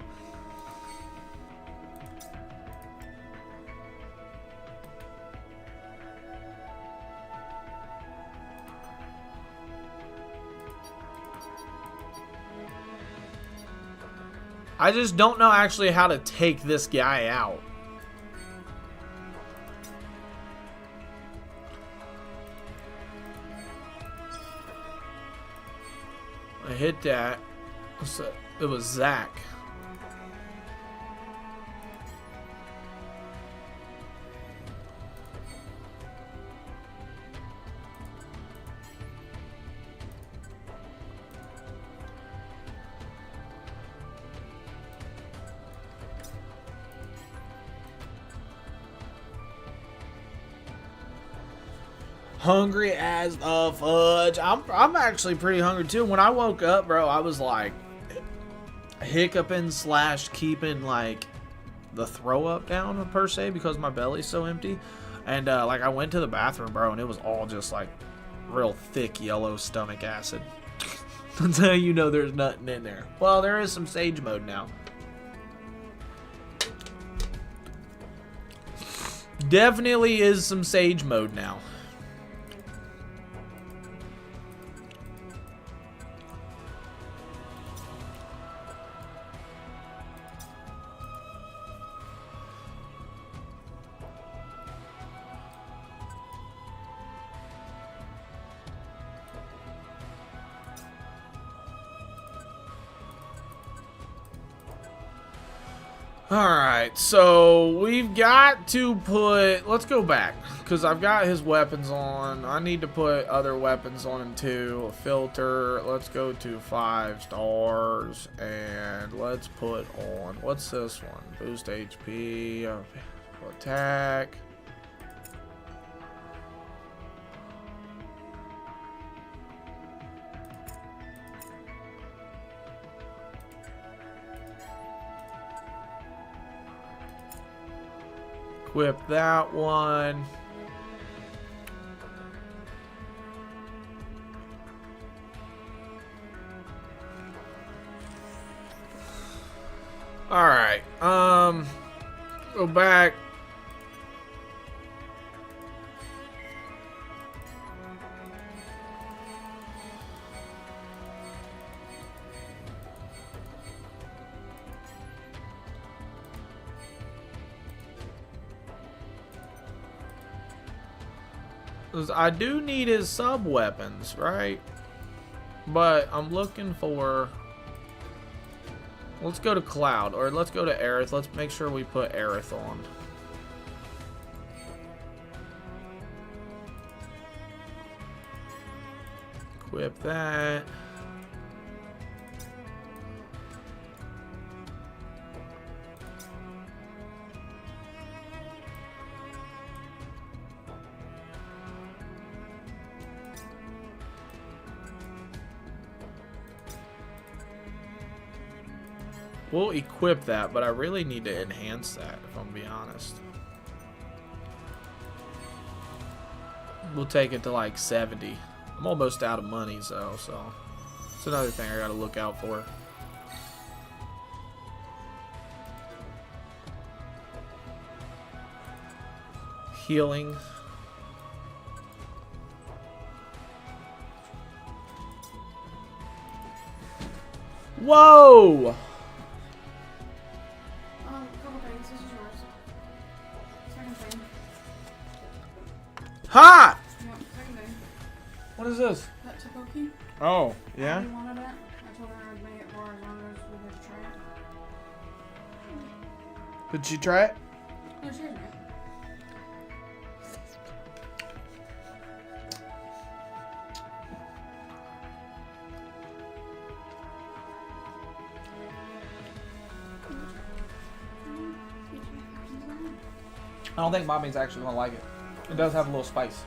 I just don't know actually how to take this guy out. I hit that. So it was Zach. Hungry as a fudge. I'm actually pretty hungry too. When I woke up, bro, I was like hiccuping slash keeping like the throw up down per se because my belly's so empty. And like I went to the bathroom, bro, and it was all just like real thick yellow stomach acid. That's how you know there's nothing in there. Well, there is some sage mode now. Definitely is some sage mode now. Alright, so we've got to put... Let's go back, because I've got his weapons on. I need to put other weapons on him too. A filter. Let's go to 5 stars, and let's put on... What's this one? Boost HP, attack. Equip that one. All right. Go back. 'Cause I do need his sub weapons, right? But I'm looking for... Let's go to Cloud, or let's go to Aerith. Let's make sure we put Aerith on. Equip that. We'll equip that, but I really need to enhance that, if I'm being honest. We'll take it to like 70. I'm almost out of money, so it's another thing I gotta look out for. Healing. Whoa! Couple things. This is yours. Second thing. Ha! Yep, second thing. What is this? That Takoki. Oh, I yeah? really wanted it. I told her I'd make it for as long as we could try it. Did she try it? No, she didn't. I don't think Mommy's actually gonna like it. It does have a little spice.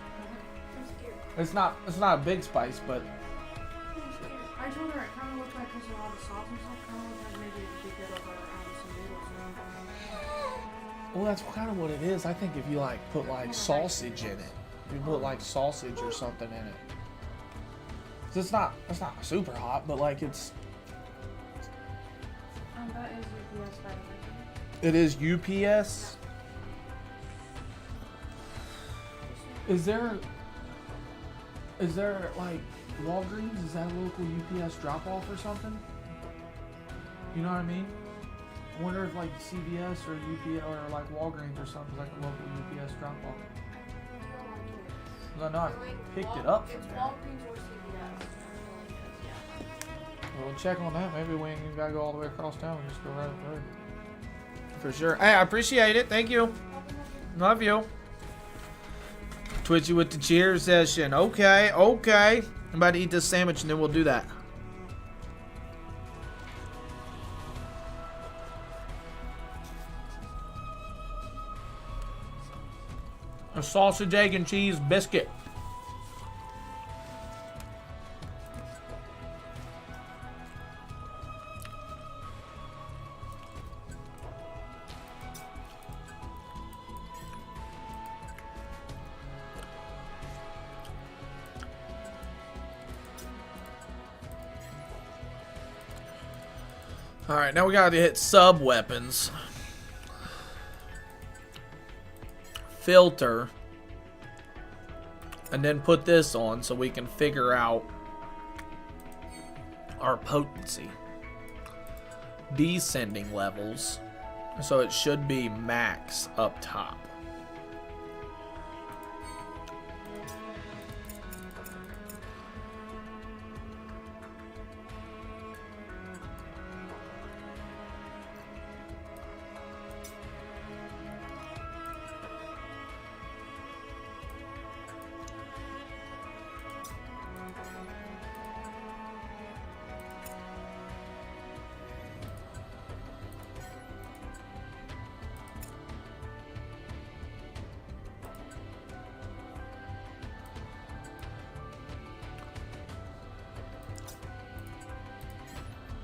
I'm scared. It's not a big spice, but I'm scared. I told her it kind of looked like, because of all the sauce and stuff, kind of looked like maybe it would be good over some noodles and well, that's kind of what it is. I think if you like put like sausage in it, if you put like sausage or something in it, 'cause it's not super hot, but like it's. that is UPS by the way. It is UPS. Is there like Walgreens? Is that a local UPS drop off or something? You know what I mean? I wonder if like CVS or UPS or like Walgreens or something is like a local UPS drop off. No, I picked it up from It's there. Walgreens or CVS. Yeah. Well, check on that. Maybe we ain't gotta go all the way across town. We just go right up the road. For sure. Hey, I appreciate it. Thank you. Love you. Twitchy with the cheer session. Okay. I'm about to eat this sandwich and then we'll do that. A sausage, egg, and cheese biscuit. Alright, now we gotta hit sub weapons. Filter. And then put this on so we can figure out our potency. Descending levels. So it should be max up top.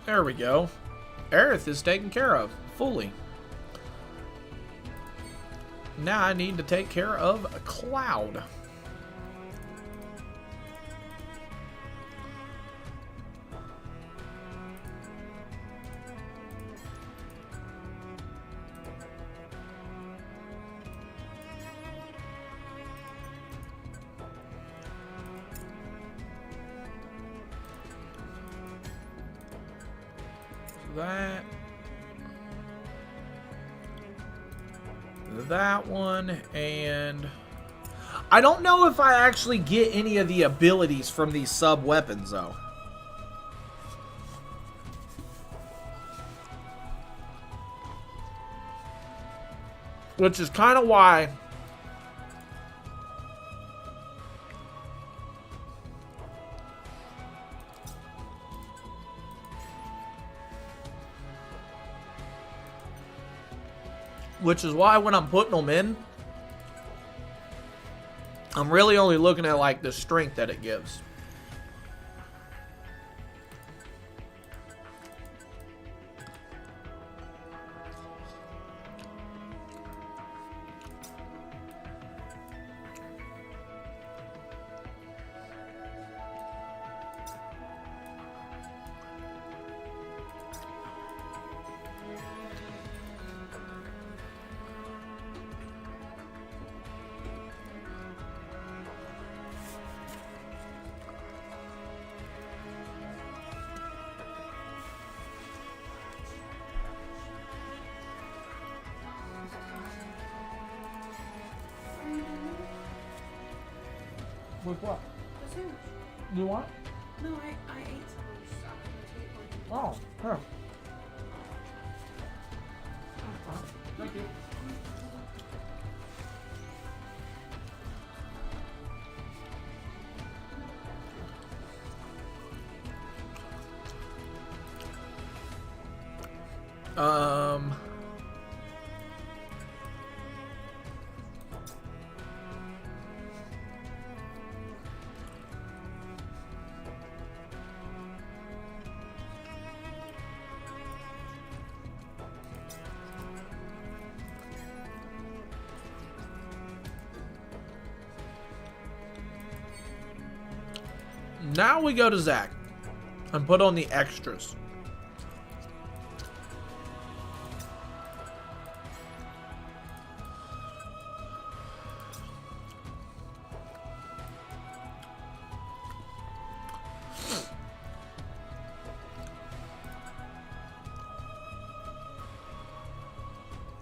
There we go. Aerith is taken care of fully. Now I need to take care of Cloud. That one, and I don't know if I actually get any of the abilities from these sub-weapons, though. Which is kind of why... Which is why when I'm putting them in, I'm really only looking at like the strength that it gives. With what? The sandwich. You want? No, I ate some. Oh, here. Thank you. Now we go to Zach and put on the extras.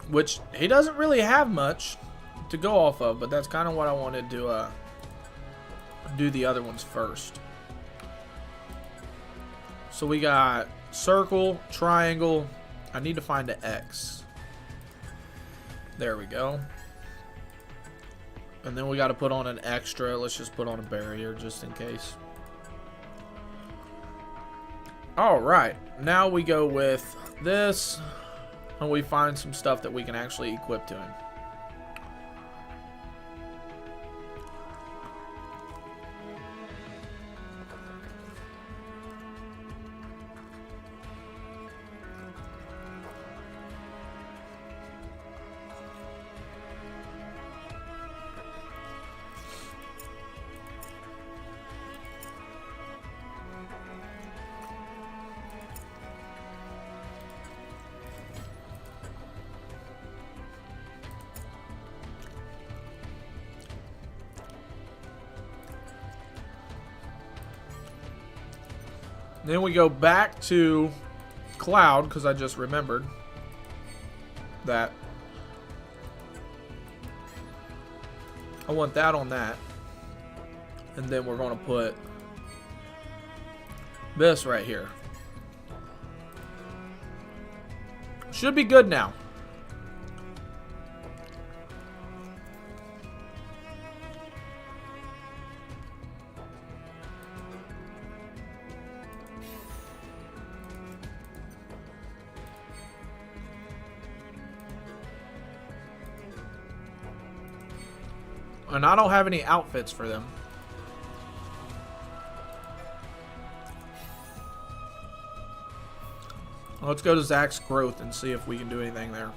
Which he doesn't really have much to go off of, but that's kind of what I wanted to do the other ones first. So we got circle, triangle. I need to find an X. There we go. And then we got to put on an extra. Let's just put on a barrier just in case. All right. Now we go with this. And we find some stuff that we can actually equip to him. Then we go back to Cloud, because I just remembered that I want that on that. And then we're going to put this right here. Should be good now. And I don't have any outfits for them. Let's go to Zach's growth and see if we can do anything there.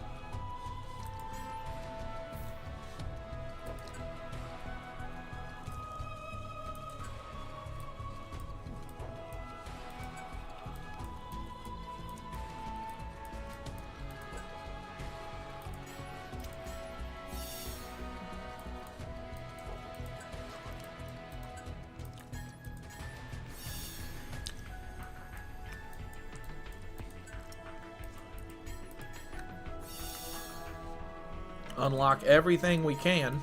Unlock everything we can.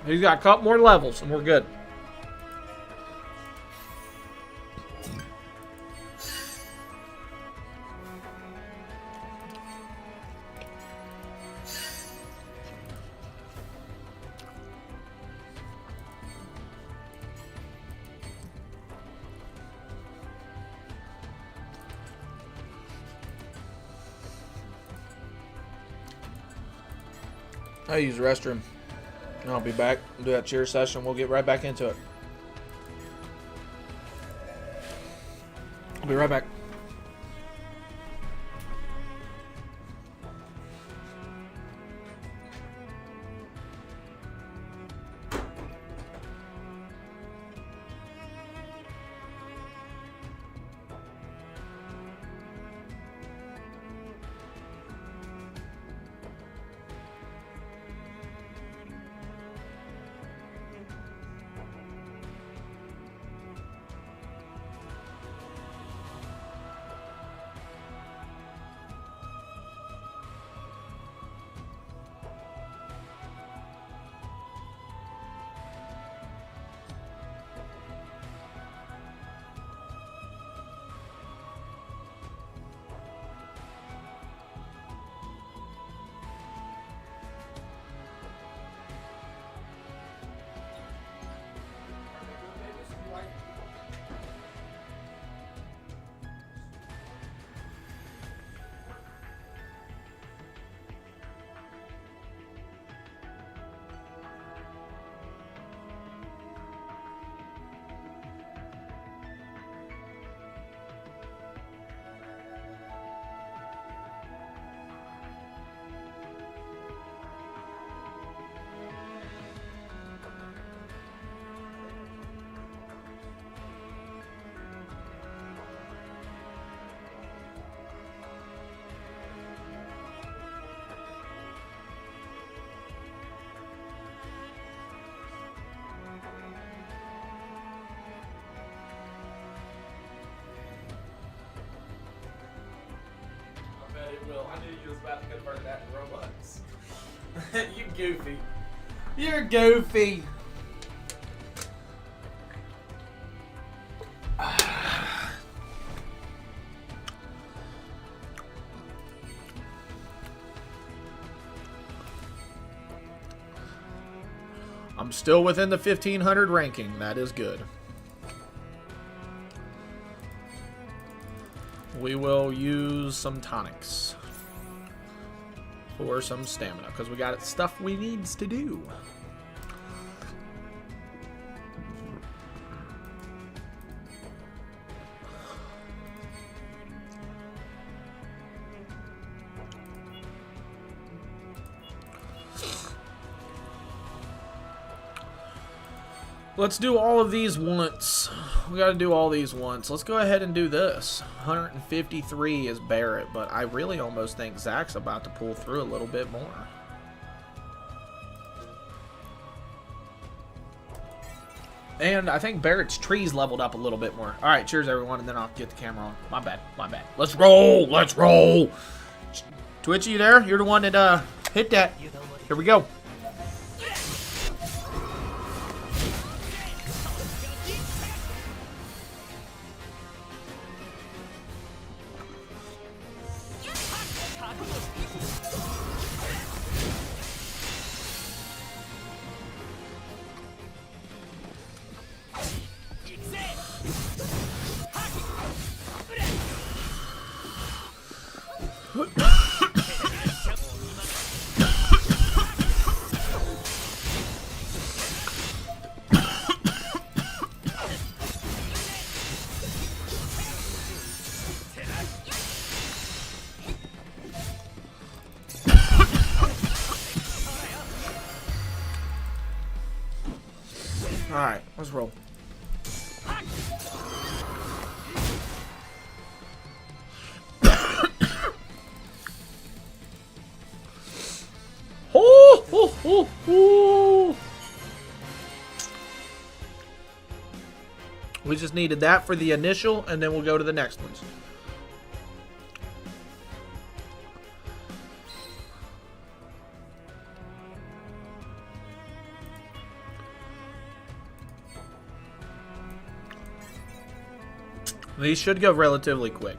He's got a couple more levels, and we're good. I use the restroom. I'll be back. Do that cheer session. We'll get right back into it. I'll be right back. Will. I knew you was about to convert that to Robux. You goofy. You're goofy. I'm still within the 1500 ranking. That is good. We will use some tonics for some stamina because we got stuff we needs to do. Let's do all of these once. We got to do all these once. Let's go ahead and do this. 153 is Barrett, but I really almost think Zach's about to pull through a little bit more. And I think Barrett's trees leveled up a little bit more. All right, cheers, everyone, and then I'll get the camera on. My bad, my bad. Let's roll, let's roll. Twitch, you there? You're the one that hit that. Here we go. Alright, let's roll. Oh, oh, oh, oh. We just needed that for the initial, and then we'll go to the next ones. These should go relatively quick.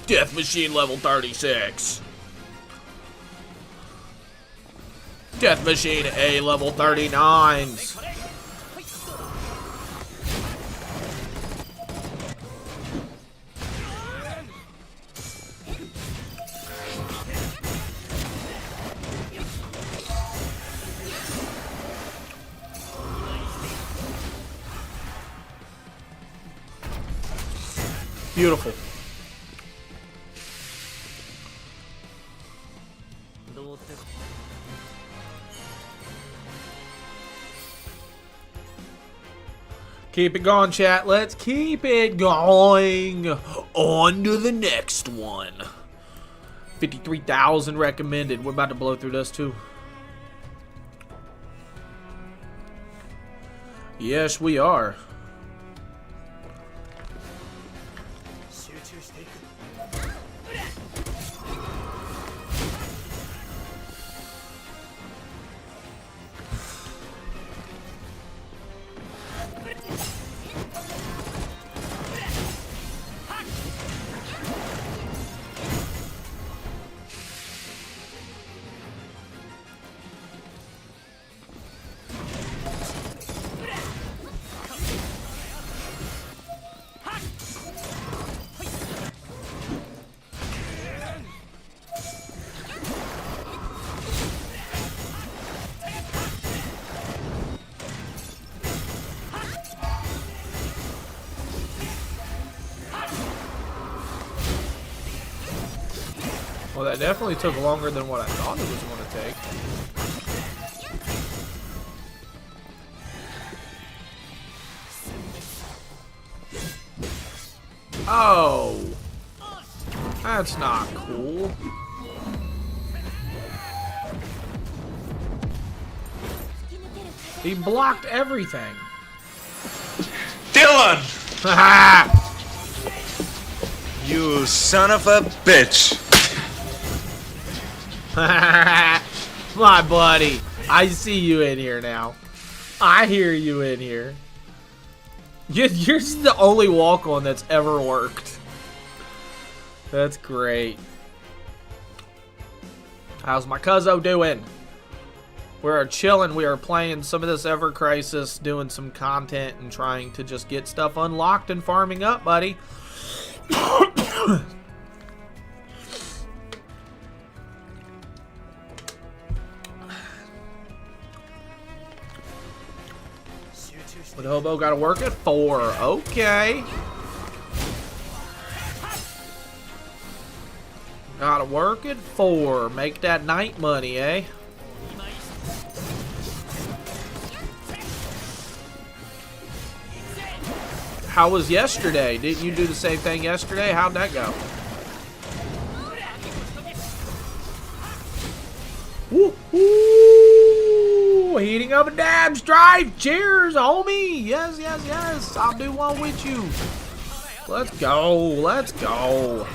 Death Machine level 36. Death Machine A level 39s. Beautiful. Keep it going, chat. Let's keep it going. On to the next one. 53,000 recommended. We're about to blow through this too. Yes, we are. Well, that definitely took longer than what I thought it was going to take. Oh, that's not cool. He blocked everything. Dylan! Haha! You son of a bitch! My buddy, I see you in here now. I hear you in here. You're the only walk-on that's ever worked. That's great. How's my cuzzo doing? We're chilling. We are playing some of this Ever Crisis, doing some content and trying to just get stuff unlocked and farming up, buddy. But Hobo gotta work at 4. Okay. Gotta work at 4. Make that night money, eh? How was yesterday? Didn't you do the same thing yesterday? How'd that go? Woo-hoo! Heating up a dabs drive. Cheers, homie. Yes, yes, yes. I'll do one with you. Let's go. Let's go.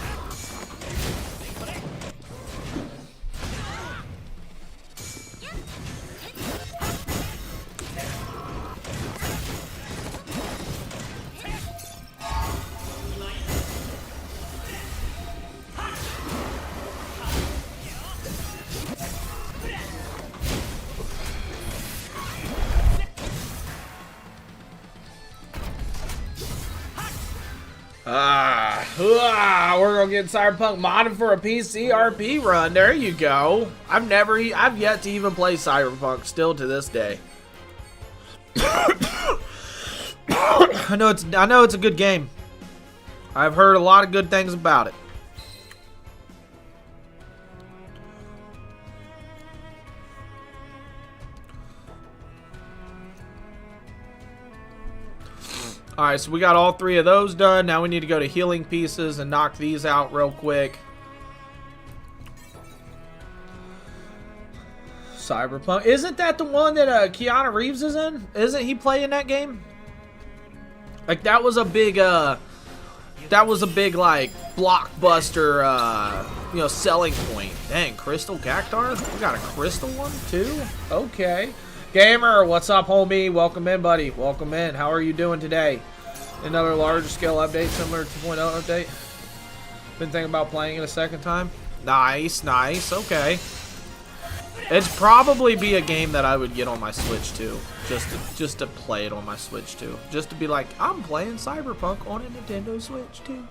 We're gonna get Cyberpunk modded for a PC RP run. There you go. I've yet to even play Cyberpunk still to this day. I know it's a good game. I've heard a lot of good things about it. Alright, so we got all 3 of those done. Now we need to go to healing pieces and knock these out real quick. Cyberpunk. Isn't that the one that Keanu Reeves is in? Isn't he playing that game? Like that was a big like blockbuster you know, selling point. Dang, Crystal Cactar? We got a crystal one too? Okay. Gamer, what's up, homie? Welcome in, buddy. Welcome in. How are you doing today? Another large scale update similar to 2.0 update. Been thinking about playing it a second time. Nice, nice. Okay. It'd probably be a game that I would get on my Switch too. Just to play it on my Switch too. Just to be like, I'm playing Cyberpunk on a Nintendo Switch too.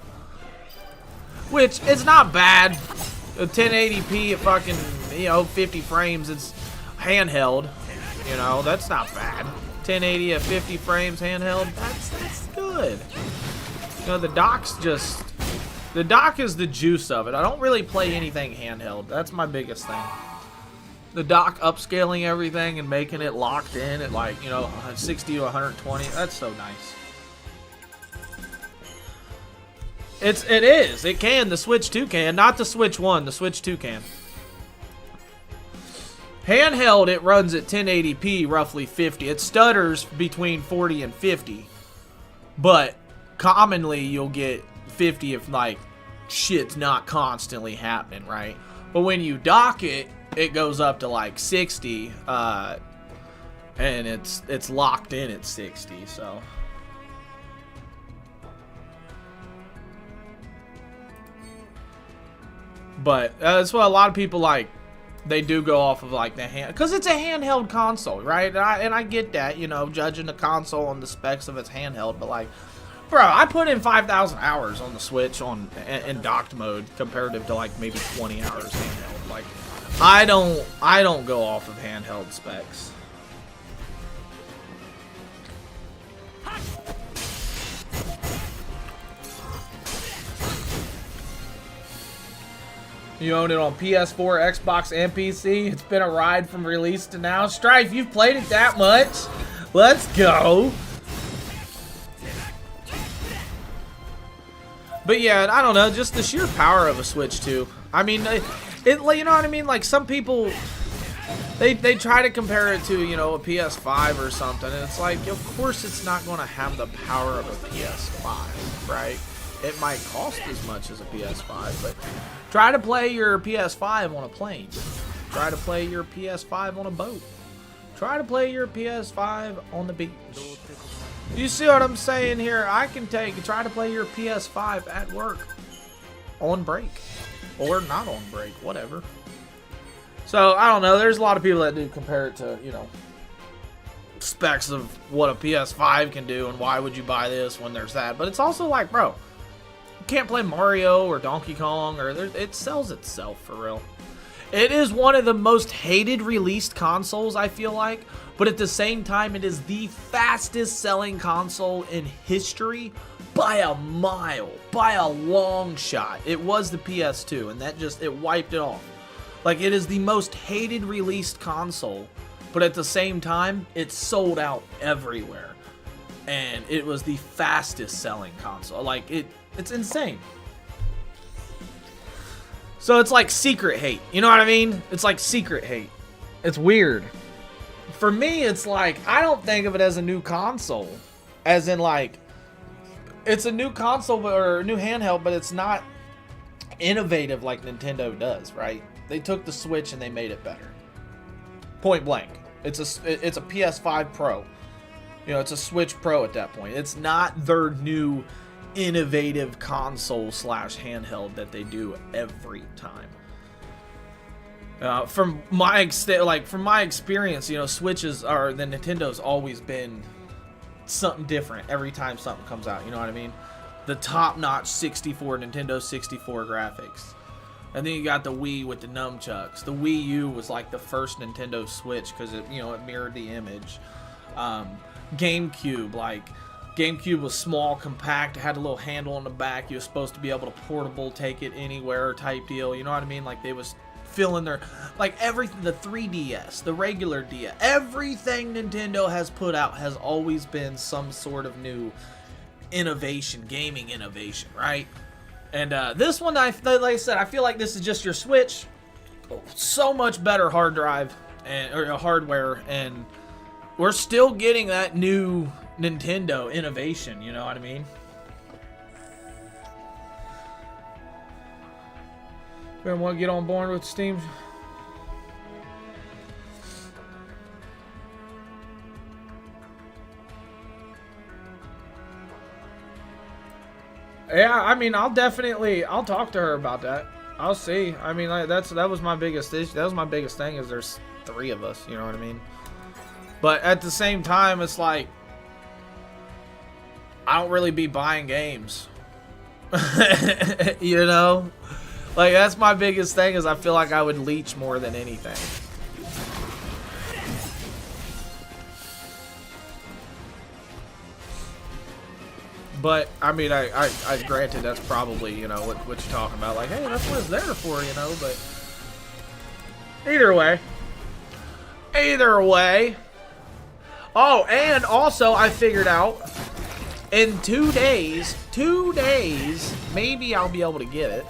Which, it's not bad. 1080p at fucking, you know, 50 frames. It's handheld. You know, that's not bad. 1080 at 50 frames handheld. That's good. You know, the dock is the juice of it. I don't really play anything handheld. That's my biggest thing. The dock upscaling everything and making it locked in at like, you know, 60 to 120. That's so nice. It can. The Switch 2 can. Not the Switch 1. The Switch 2 can. Handheld, it runs at 1080p, roughly 50. It stutters between 40 and 50. But commonly, you'll get 50 if, like, shit's not constantly happening, right? But when you dock it, it goes up to, like, 60. And it's locked in at 60, so... But that's what a lot of people like. They do go off of like the hand, because it's a handheld console, right? And I get that, you know, judging the console on the specs of its handheld. But like, bro, I put in 5,000 hours on the Switch in docked mode comparative to like maybe 20 hours handheld. Like, I don't go off of handheld specs. You own it on PS4, Xbox, and PC. It's been a ride from release to now. Strife, you've played it that much. Let's go. But yeah, I don't know, just the sheer power of a Switch 2. I mean, you know what I mean? Like some people, they try to compare it to, you know, a PS5 or something. And it's like, of course it's not going to have the power of a PS5, right? It might cost as much as a PS5, but try to play your PS5 on a plane. Try to play your PS5 on a boat. Try to play your PS5 on the beach. You see what I'm saying here? I can try to play your PS5 at work. On break. Or not on break, whatever. So, I don't know. There's a lot of people that do compare it to, you know, specs of what a PS5 can do and why would you buy this when there's that. But it's also like, bro, you can't play Mario or Donkey Kong, or it sells itself for real. It is one of the most hated released consoles, I feel like, but at the same time, it is the fastest selling console in history by a mile, by a long shot. It was the PS2, and it wiped it off. Like, it is the most hated released console, but at the same time, it sold out everywhere. And it was the fastest selling console. Like, it's insane. So it's like secret hate. You know what I mean? It's like secret hate. It's weird. For me, it's like, I don't think of it as a new console. As in like, it's a new console or a new handheld, but it's not innovative like Nintendo does, right? They took the Switch and they made it better. Point blank. It's a PS5 Pro. You know, it's a Switch Pro at that point. It's not their new innovative console / handheld that they do every time. From my experience, you know, Switches or the Nintendo's always been something different every time something comes out. You know what I mean? The top-notch Nintendo 64 graphics. And then you got the Wii with the nunchucks. The Wii U was like the first Nintendo Switch because it mirrored the image. GameCube was small, compact, had a little handle on the back. You were supposed to be able to portable, take it anywhere type deal. You know what I mean? Like they was filling their, like everything, the 3DS, the regular DS, everything Nintendo has put out has always been some sort of new innovation, gaming innovation, right? And this one, like I said, I feel like this is just your Switch. So much better hard drive, or hardware, and we're still getting that new Nintendo innovation. You know what I mean? You want to get on board with Steam? Yeah, I mean, I'll talk to her about that. I'll see. I mean, like, that was my biggest issue. That was my biggest thing, is there's 3 of us, you know what I mean? But at the same time, it's like, I don't really be buying games. You know? Like, that's my biggest thing, is I feel like I would leech more than anything. But, I mean, I granted, that's probably, you know, what you're talking about. Like, hey, that's what it's there for, you know, but... Either way. Either way. Oh, and also, I figured out, in 2 days, maybe I'll be able to get it.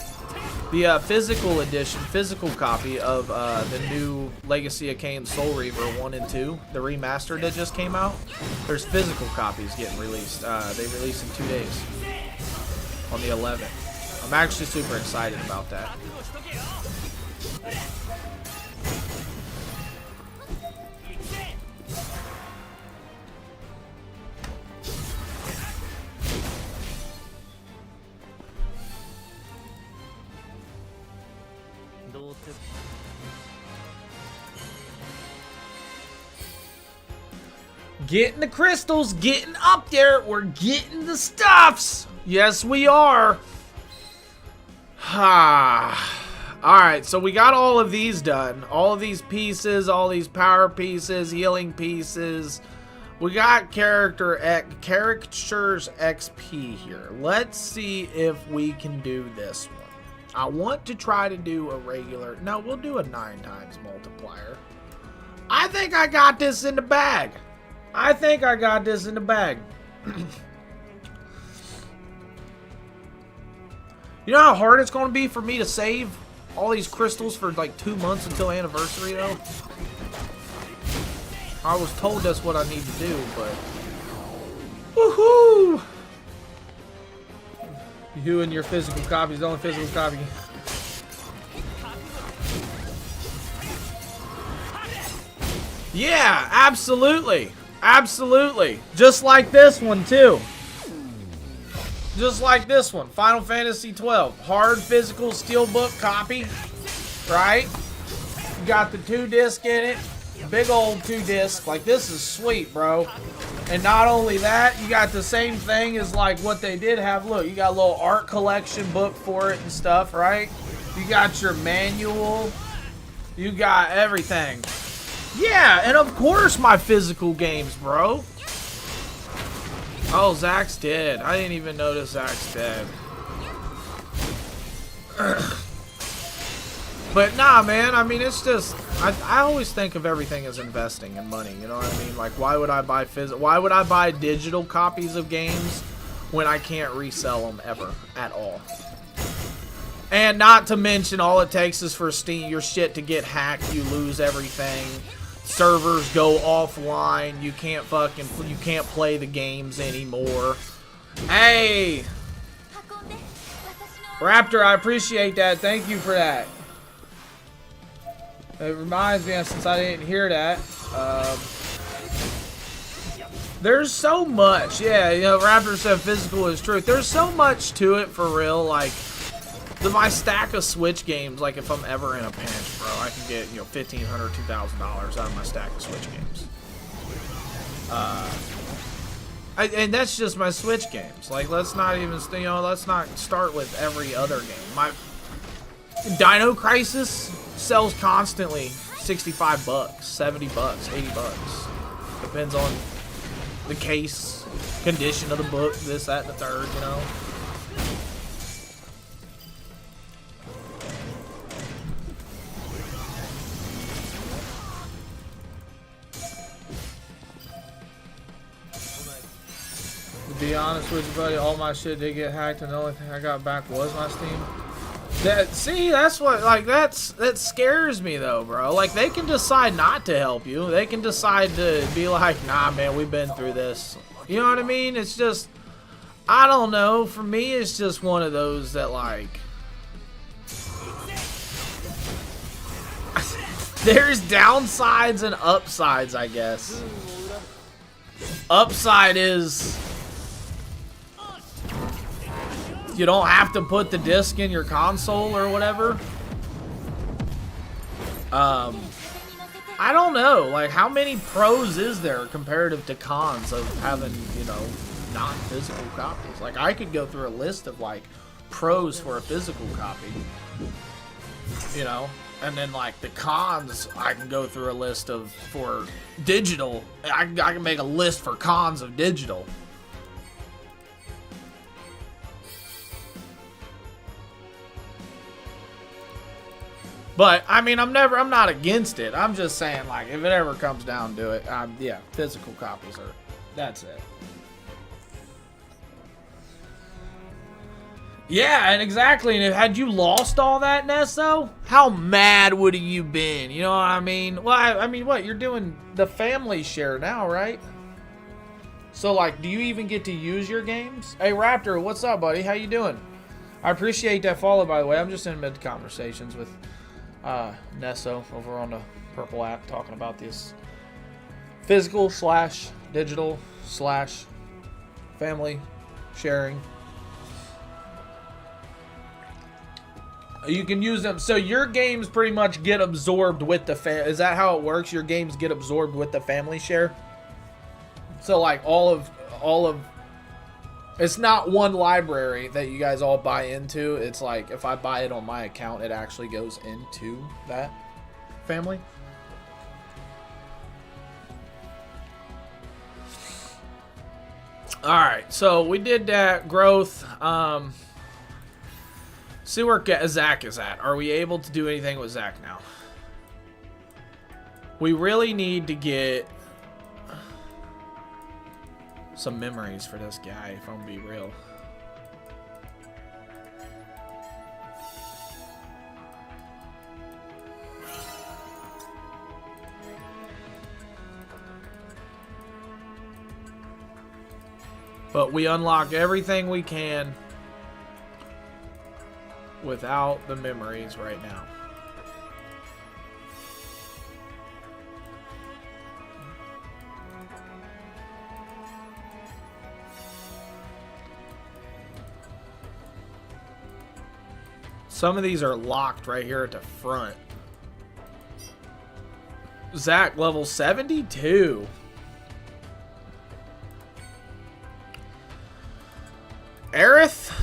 The physical edition, physical copy of the new Legacy of Kain Soul Reaver 1 and 2, the remaster that just came out. There's physical copies getting released. They release in 2 days, on the 11th. I'm actually super excited about that. Getting the crystals, getting up there. We're getting the stuffs. Yes, we are. Alright, so we got all of these done. All of these pieces, all these power pieces, healing pieces. We got characters XP here. Let's see if we can do this one. I want to try to do a regular... No, we'll do a 9 times multiplier. I think I got this in the bag. I think I got this in the bag. You know how hard it's going to be for me to save all these crystals for like 2 months until anniversary, though? I was told that's what I need to do, but... Woohoo! You and your physical copies, the only physical copy. Yeah, absolutely. Absolutely. Just like this one, too. Just like this one. Final Fantasy 12. Hard physical steelbook copy. Right? You got the 2-disc in it. Big old 2-disc. Like, this is sweet, bro. And not only that, you got the same thing as, like, what they did have. Look, you got a little art collection book for it and stuff, right? You got your manual. You got everything. Yeah, and of course my physical games, bro. Oh, Zach's dead. I didn't even notice Zach's dead. But nah, man, I mean, it's just... I always think of everything as investing in money, you know what I mean? Like, why would I buy digital copies of games when I can't resell them ever at all? And not to mention, all it takes is for Steam, your shit to get hacked, you lose everything. Servers go offline. You can't play the games anymore. Hey! Raptor, I appreciate that. Thank you for that. It reminds me, since I didn't hear that, there's so much. Yeah, you know, Raptor said physical is truth. There's so much to it, for real. Like, my stack of Switch games, like, if I'm ever in a pinch, bro, I can get, you know, $1,500, $2,000 out of my stack of Switch games. And that's just my Switch games. Like, let's not even, you know, let's not start with every other game. My Dino Crisis sells constantly $65, $70, $80. Depends on the case, condition of the book, this, that, and the third, you know. To be honest with you, buddy, all my shit did get hacked, and the only thing I got back was my Steam. See, that's what, like, that scares me though, bro. Like, they can decide not to help you. They can decide to be like, nah, man, we've been through this. You know what I mean? It's just, I don't know. For me, it's just one of those that, like, there's downsides and upsides, I guess. Upside is you don't have to put the disc in your console or whatever. I don't know, like, how many pros is there comparative to cons of having, you know, non-physical copies? Like, I could go through a list of, like, pros for a physical copy, you know, and then, like, the cons, I can go through a list of for digital. I can make a list for cons of digital. But, I mean, I'm not against it. I'm just saying, like, if it ever comes down to it, yeah, physical copies are, that's it. Yeah, and exactly, and had you lost all that, Nesso, how mad would have you been? You know what I mean? Well, I mean, what, you're doing the family share now, right? So, like, do you even get to use your games? Hey, Raptor, what's up, buddy? How you doing? I appreciate that follow, by the way. I'm just in mid-conversations with Nesso over on the Purple app talking about this physical / digital / family sharing. You can use them, so your games pretty much get absorbed with the is that how it works? Your games get absorbed with the family share? So, like, all of it's not one library that you guys all buy into. It's like, if I buy it on my account, it actually goes into that family. Alright, so we did that growth. See where Zach is at. Are we able to do anything with Zach now? We really need to get some memories for this guy, if I'm gonna be real. But we unlock everything we can without the memories right now. Some of these are locked right here at the front. Zach, level 72. Aerith?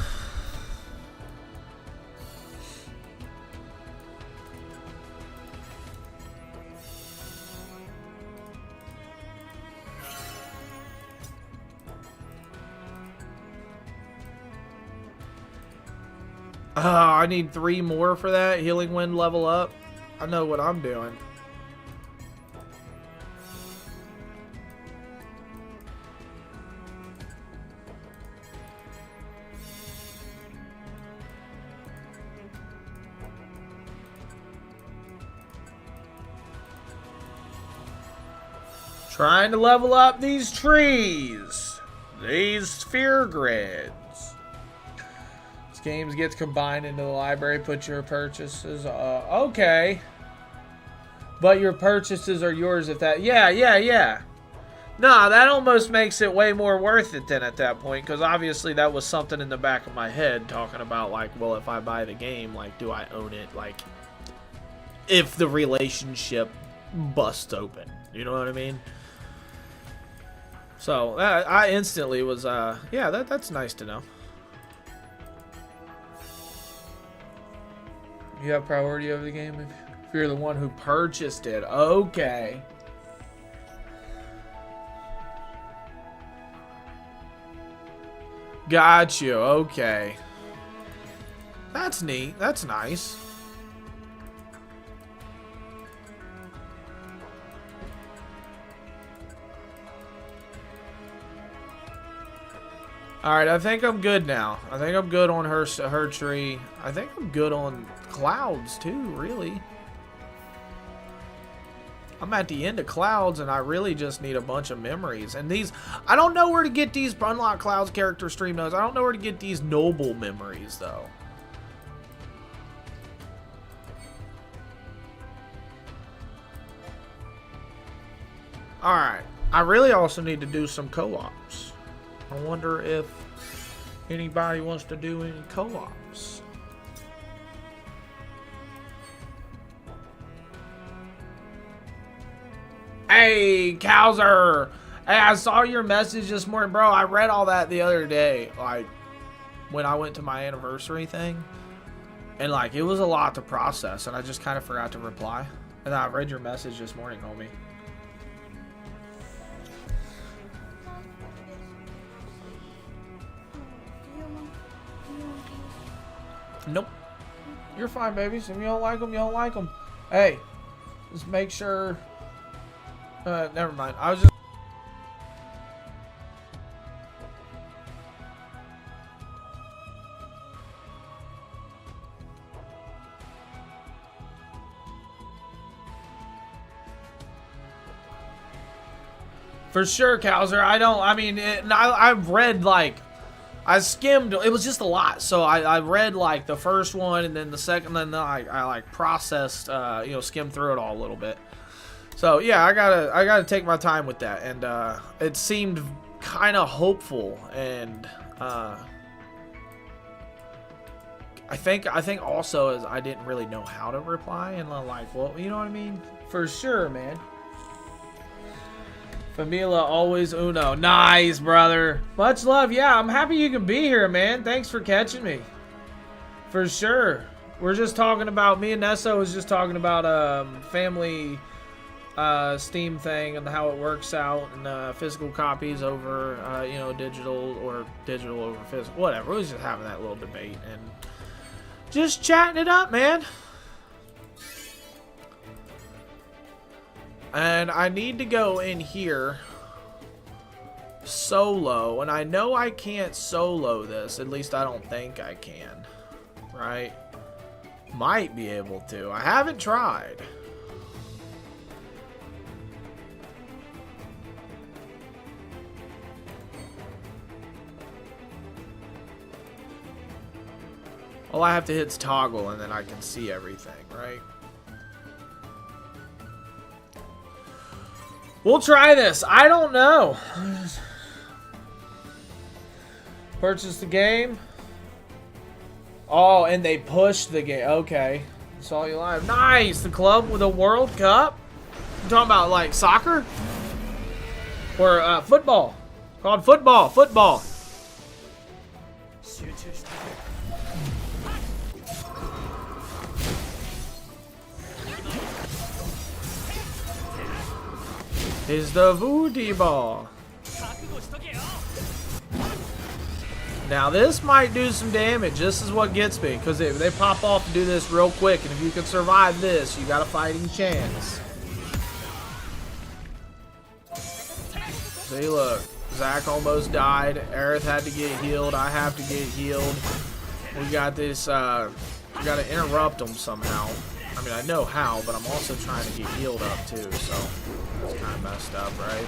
Oh, I need 3 more for that. Healing Wind level up. I know what I'm doing. Trying to level up these trees. These sphere grids. Games gets combined into the library. Put your purchases. Okay. But your purchases are yours if that. Yeah. Nah, that almost makes it way more worth it then at that point. Because obviously that was something in the back of my head talking about, like, well, if I buy the game, like, do I own it? Like, if the relationship busts open. You know what I mean? So, I instantly was, yeah, that's nice to know. You have priority over the game if you're the one who purchased it. Okay. Got you. Okay. That's neat. That's nice. Alright, I think I'm good now. I think I'm good on her tree. I think I'm good on clouds too, really. I'm at the end of clouds and I really just need a bunch of memories. And these, I don't know where to get these unlock clouds character stream notes. I don't know where to get these noble memories though. Alright, I really also need to do some co-ops. I wonder if anybody wants to do any co-ops. Hey, Kowser! Hey, I saw your message this morning, bro. I read all that the other day, like, when I went to my anniversary thing. And, like, it was a lot to process, and I just kind of forgot to reply. And I read your message this morning, homie. Nope. You're fine, babies. If you don't like them, you don't like them. Hey, just make sure... never mind. I was just... For sure, Kowser. I've read, like... I skimmed, it was just a lot, so I read like the first one and then the second, and then I like processed, skimmed through it all a little bit. So yeah, I gotta take my time with that, and it seemed kind of hopeful, and I think also is I didn't really know how to reply, and I'm like, well, you know what I mean? For sure, man. Famila, always uno. Nice, brother. Much love. Yeah, I'm happy you can be here, man. Thanks for catching me. For sure. We're just talking about, me and Nessa was just talking about family Steam thing and how it works out, and physical copies over, digital, or digital over physical. Whatever. We was just having that little debate and just chatting it up, man. And I need to go in here solo, and I know I can't solo this, at least I don't think I can, right? Might be able to. I haven't tried. All I have to hit is toggle, and then I can see everything, right? We'll try this. I don't know. Purchase the game. Oh, and they pushed the game. Okay. Saw you live. Nice. The club with a World Cup. You talking about like soccer? Or football. Called football. Football. Is the voodoo ball. Now this might do some damage. This is what gets me, because they pop off and do this real quick, and if you can survive this, you got a fighting chance. See, look, Zach almost died. Aerith had to get healed. I have to get healed. We got this. We got to interrupt them somehow. I mean, I know how, but I'm also trying to get healed up too, so it's kind of messed up, right?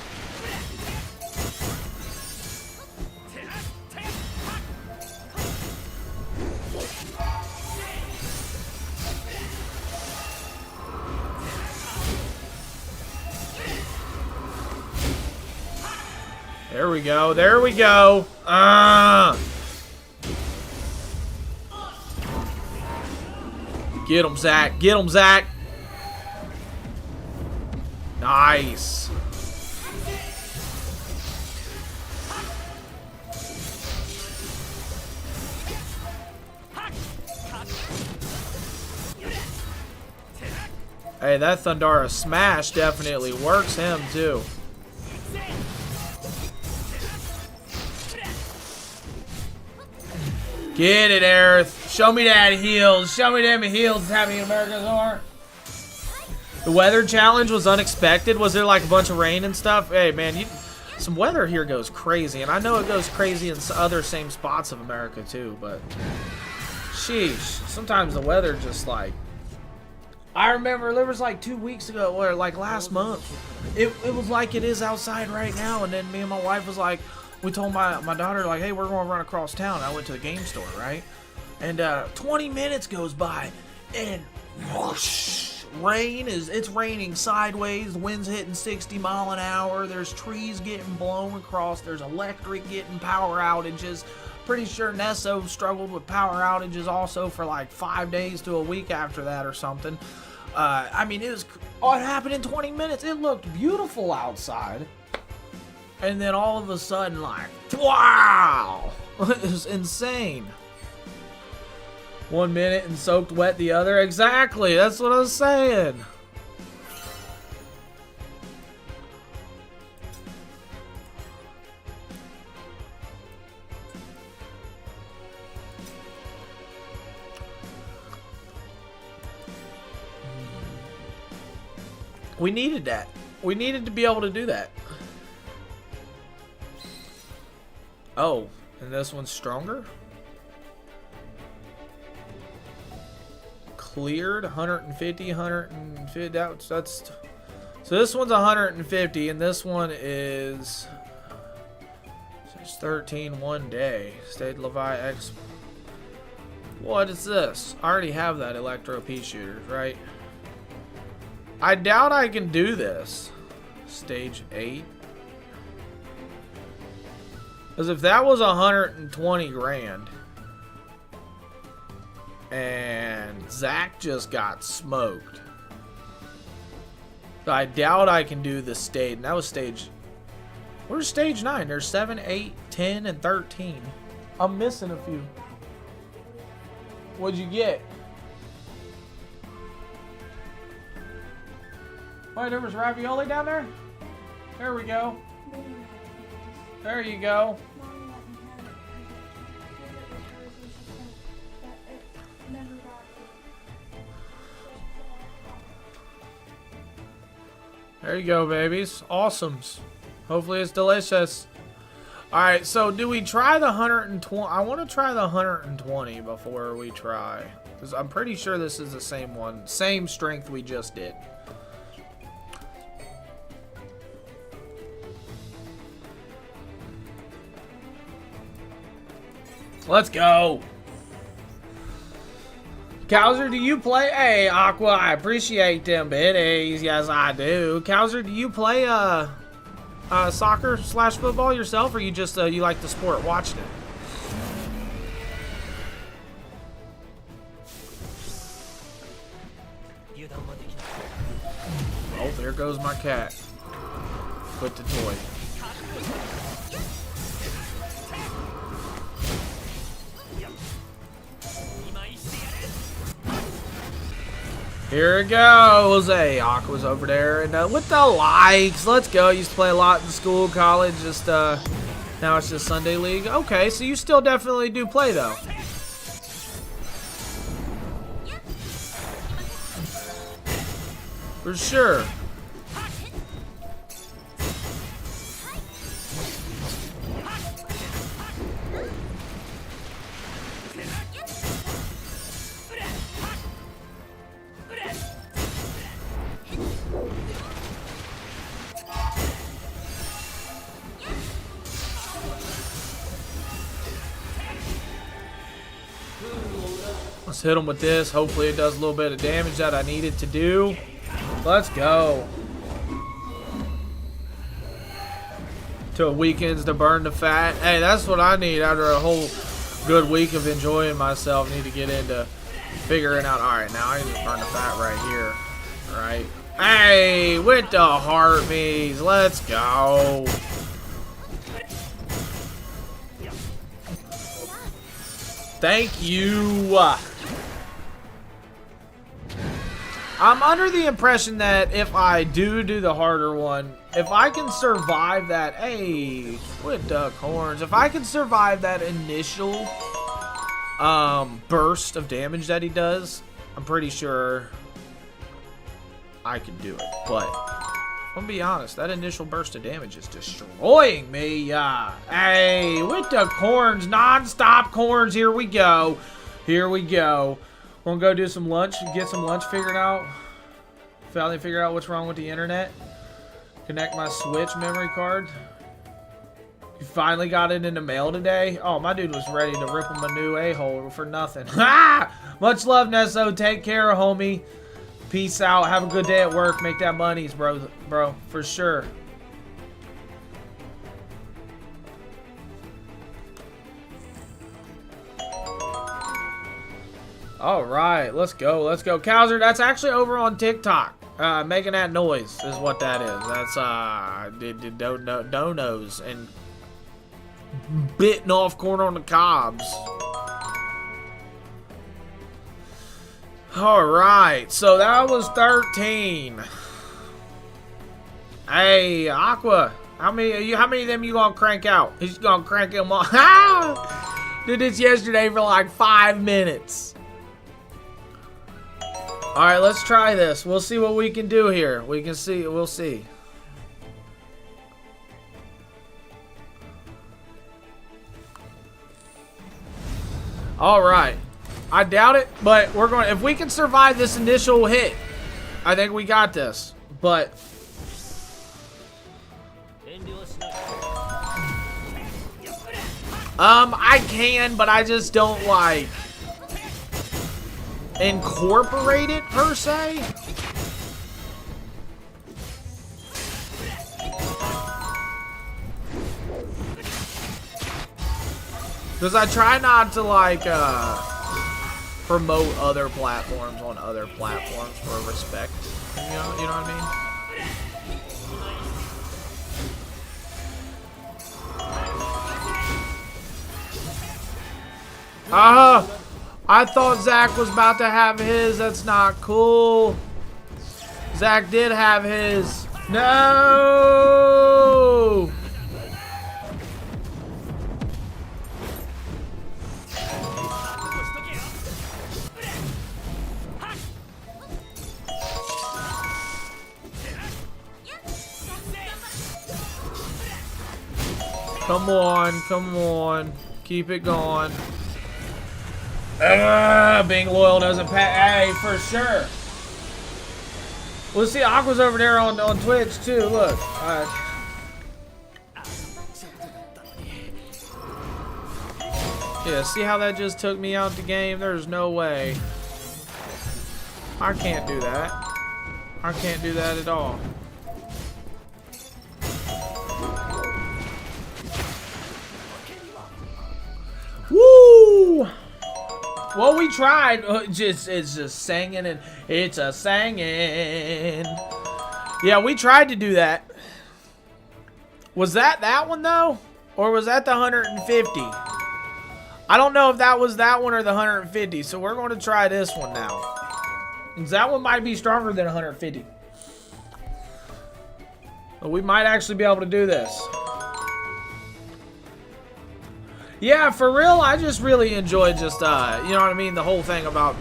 There we go. There we go. Get him, Zach. Get him, Zach. Nice. Hey, that Thundara smash definitely works him, too. Get it, Aerith. Show me that heals. Show me them heals. Having America's heart. The weather challenge was unexpected. Was there like a bunch of rain and stuff? Hey, man, Some weather here goes crazy, and I know it goes crazy in other same spots of America too, but sheesh, sometimes the weather just like, I remember there was like 2 weeks ago, or like last month, it was like it is outside right now, and then me and my wife was like, we told my daughter like, hey, we're going to run across town. I went to the game store, right? And 20 minutes goes by, and whoosh, it's raining sideways, the wind's hitting 60 mile an hour, there's trees getting blown across, there's electric getting power outages. Pretty sure Nesso struggled with power outages also for like 5 days to a week after that or something. I mean, it happened in 20 minutes. It looked beautiful outside. And then all of a sudden, like, wow! It was insane. 1 minute and soaked wet the other. Exactly, that's what I was saying. We needed that. We needed to be able to do that. Oh, and this one's stronger? Cleared 150, 150. That's so this one's 150, and this one is 13 one day. State Levi X. What is this? I already have that Electro Pea shooters, right? I doubt I can do this. Stage 8. Because if that was 120 grand and Zach just got smoked, I doubt I can do the stage. And that was stage. Where's stage 9? There's 7, 8, 10, and 13. I'm missing a few. What'd you get? Wait, there was ravioli down there? There we go. There you go. There you go, babies. Awesomes. Hopefully it's delicious. Alright, so do we try the 120? I want to try the 120 before we try. Because I'm pretty sure this is the same one. Same strength we just did. Let's go. Cowser, do you play? Hey, Aqua, I appreciate them biddies. Yes, I do. Cowser, do you play soccer / football yourself, or you just you like the sport watching it? Oh, there goes my cat. Quit the toy. Here it goes. Hey, Aqua's over there, and with the likes, let's go. Used to play a lot in school, college. Just now it's just Sunday league. Okay, so you still definitely do play though. For sure. Let's hit him with this. Hopefully it does a little bit of damage that I needed to do. Let's go. Till weekends to burn the fat. Hey, that's what I need after a whole good week of enjoying myself. Need to get into figuring out. All right, now I need to burn the fat right here. All right. Hey, with the heartbeats. Let's go. Thank you. I'm under the impression that if I do the harder one, if I can survive that, hey, with duck horns, if I can survive that initial burst of damage that he does, I'm pretty sure I can do it. But I'm gonna be honest, that initial burst of damage is destroying me. Hey, with the corns, non-stop corns. Here we go. Here we go. We're gonna go do some lunch, get some lunch figured out. Finally figure out what's wrong with the internet. Connect my Switch memory card. You finally got it in the mail today? Oh, my dude was ready to rip him a new a-hole for nothing. Ha! Much love, Nesso. Take care, homie. Peace out. Have a good day at work. Make that monies, bro. Bro, for sure. All right, let's go. Let's go. Kowser, that's actually over on TikTok. Making that noise is what that is. That's donos and bitten off corn on the cobs. All right, so that was 13. Hey, Aqua, how many of them you gonna crank out? He's gonna crank them all. Did this yesterday for like 5 minutes. All right, let's try this. We'll see what we can do here. We can see. We'll see. All right. I doubt it, but we're going. If we can survive this initial hit, I think we got this. But I can, but I just don't like incorporate it per se. Because I try not to like promote other platforms on other platforms for respect. You know what I mean? I thought Zach was about to have his. That's not cool. Zach did have his. No! Come on, come on. Keep it going. Being loyal doesn't pay. Hey, for sure. Well, see, Aqua's over there on Twitch, too. Look. Yeah, see how that just took me out the game? There's no way. I can't do that. I can't do that at all. Woo! Well, we tried. It's just singing and it's a singing. Yeah, we tried to do that. Was that one though, or was that the 150? I don't know if that was that one or the 150. So we're going to try this one now. 'Cause that one might be stronger than 150. But we might actually be able to do this. Yeah, for real, I just really enjoy just, you know what I mean? The whole thing about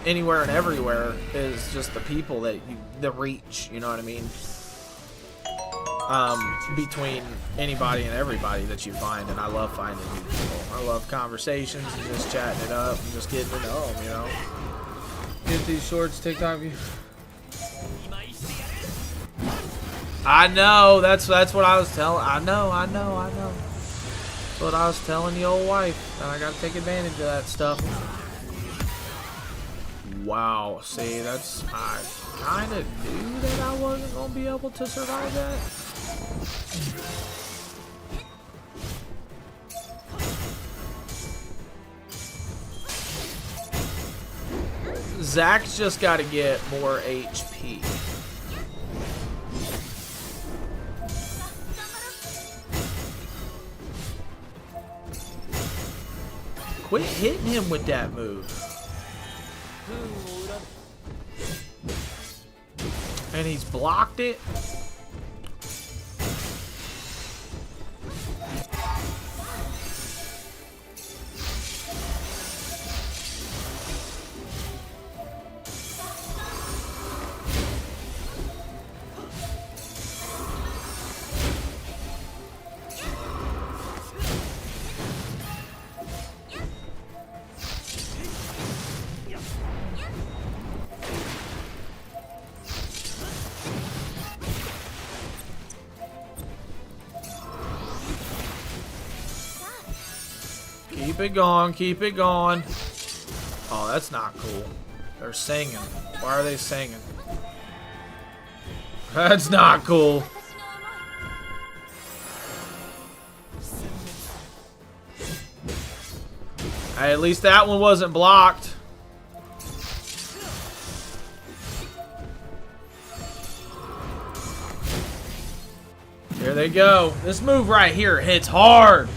anywhere and everywhere is just the people that the reach, you know what I mean? Between anybody and everybody that you find, and I love finding new people. I love conversations and just chatting it up and just getting to know them, you know? Get these shorts, TikTok view. I know, that's what I was telling. I know. That's what I was telling the old wife. And I gotta take advantage of that stuff. Wow, see, that's, I kind of knew that I wasn't gonna be able to survive that. Zach's just gotta get more HP. Quit hitting him with that move. And he's blocked it. Keep it going. Keep it going. Oh, that's not cool. They're singing. Why are they singing? That's not cool. Hey, at least that one wasn't blocked. Here they go. This move right here hits hard.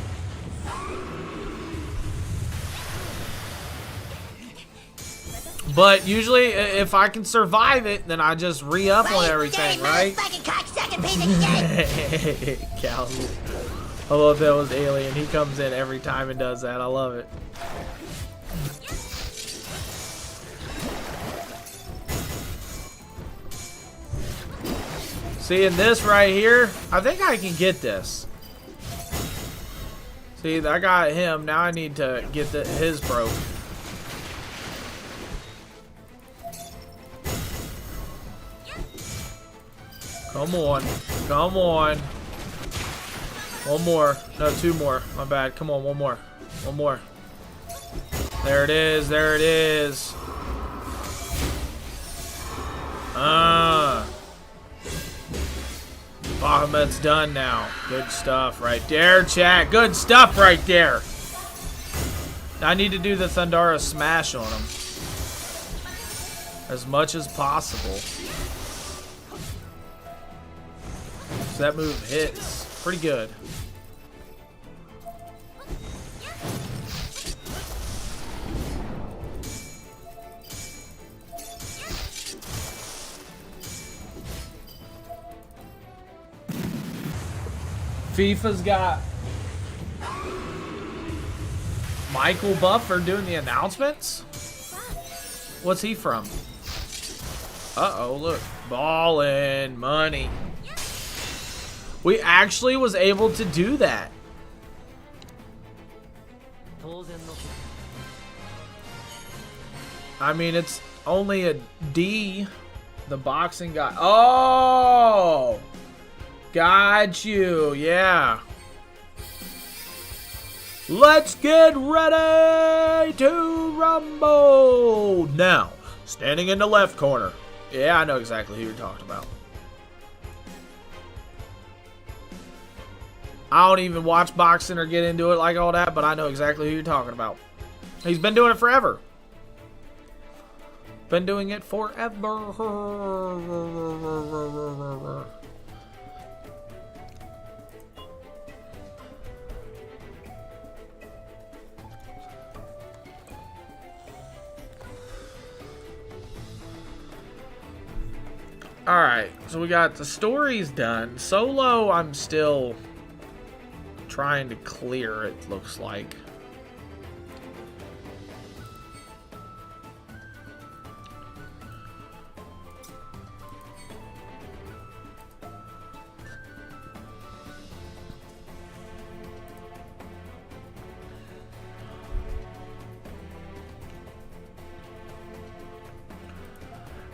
But usually, if I can survive it, then I just re-up on everything, right? Cal. I love that was Alien. He comes in every time and does that. I love it. Seeing this right here, I think I can get this. See, I got him. Now I need to get his broke. Come on. Come on. One more. No, two more. My bad. Come on, one more. One more. There it is. There it is. Bahamut's done now. Good stuff right there, chat. Good stuff right there. I need to do the Thundara smash on him. As much as possible. So that move hits pretty good. FIFA's got Michael Buffer doing the announcements? What's he from? Uh-oh, look. Ballin' money. We actually was able to do that. I mean, it's only a D. The boxing guy. Oh! Got you. Yeah. Let's get ready to rumble. Now, standing in the left corner. Yeah, I know exactly who you're talking about. I don't even watch boxing or get into it like all that, but I know exactly who you're talking about. He's been doing it forever. Been doing it forever. Alright, so we got the stories done. Solo, I'm still trying to clear, it looks like.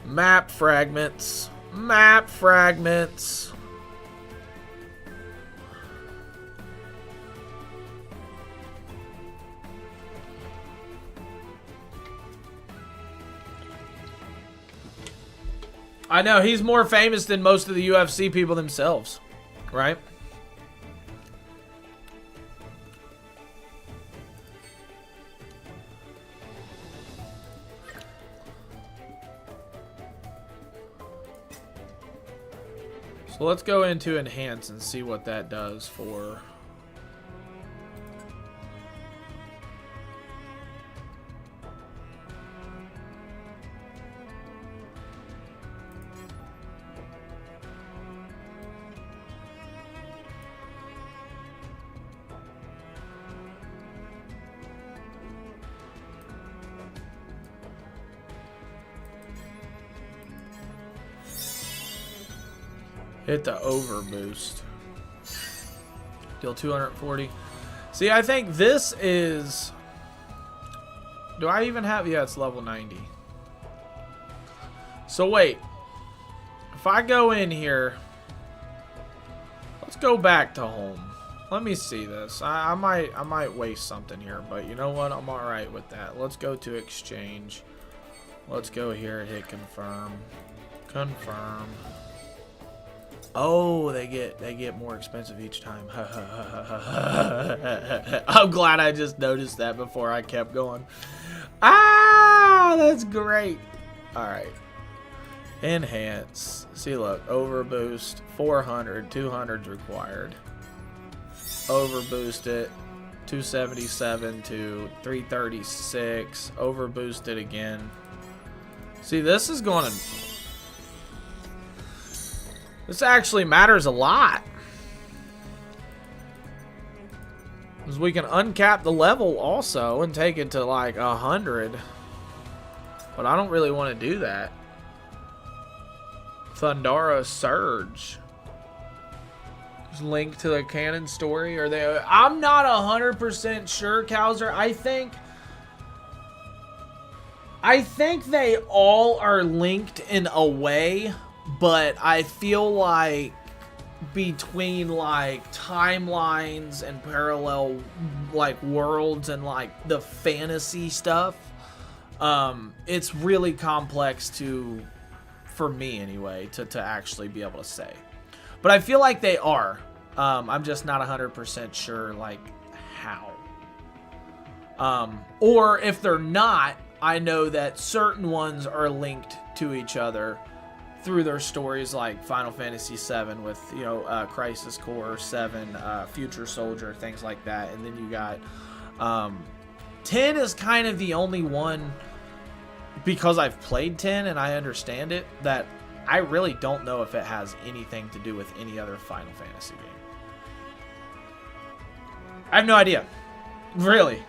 Map fragments. Map fragments. I know, he's more famous than most of the UFC people themselves, right? So let's go into enhance and see what that does for... Hit the over boost. Deal 240. See, I think this is... Do I even have... Yeah, it's level 90. So wait. If I go in here... Let's go back to home. Let me see this. I might waste something here, but you know what? I'm all right with that. Let's go to exchange. Let's go here and hit confirm. Confirm. Oh, they get more expensive each time. I'm glad I just noticed that before I kept going. Ah, that's great. All right. Enhance. See, look, overboost 400, 200's required. Overboost it 277 to 336. Overboost it again. See, this is going to... This actually matters a lot. Because we can uncap the level also and take it to like 100. But I don't really want to do that. Thundara Surge. Link to the canon story, or they... I'm not 100% sure, Kowser. I think they all are linked in a way, but I feel like between like timelines and parallel like worlds and like the fantasy stuff, it's really complex for me anyway, to actually be able to say. But I feel like they are. I'm just not 100% sure, like, how. Or if they're not, I know that certain ones are linked to each other through their stories, like Final Fantasy VII with, you know, Crisis Core 7, Future Soldier, things like that. And then you got 10 is kind of the only one, because I've played 10 and I understand it, that I really don't know if it has anything to do with any other Final Fantasy game. I have no idea. Really.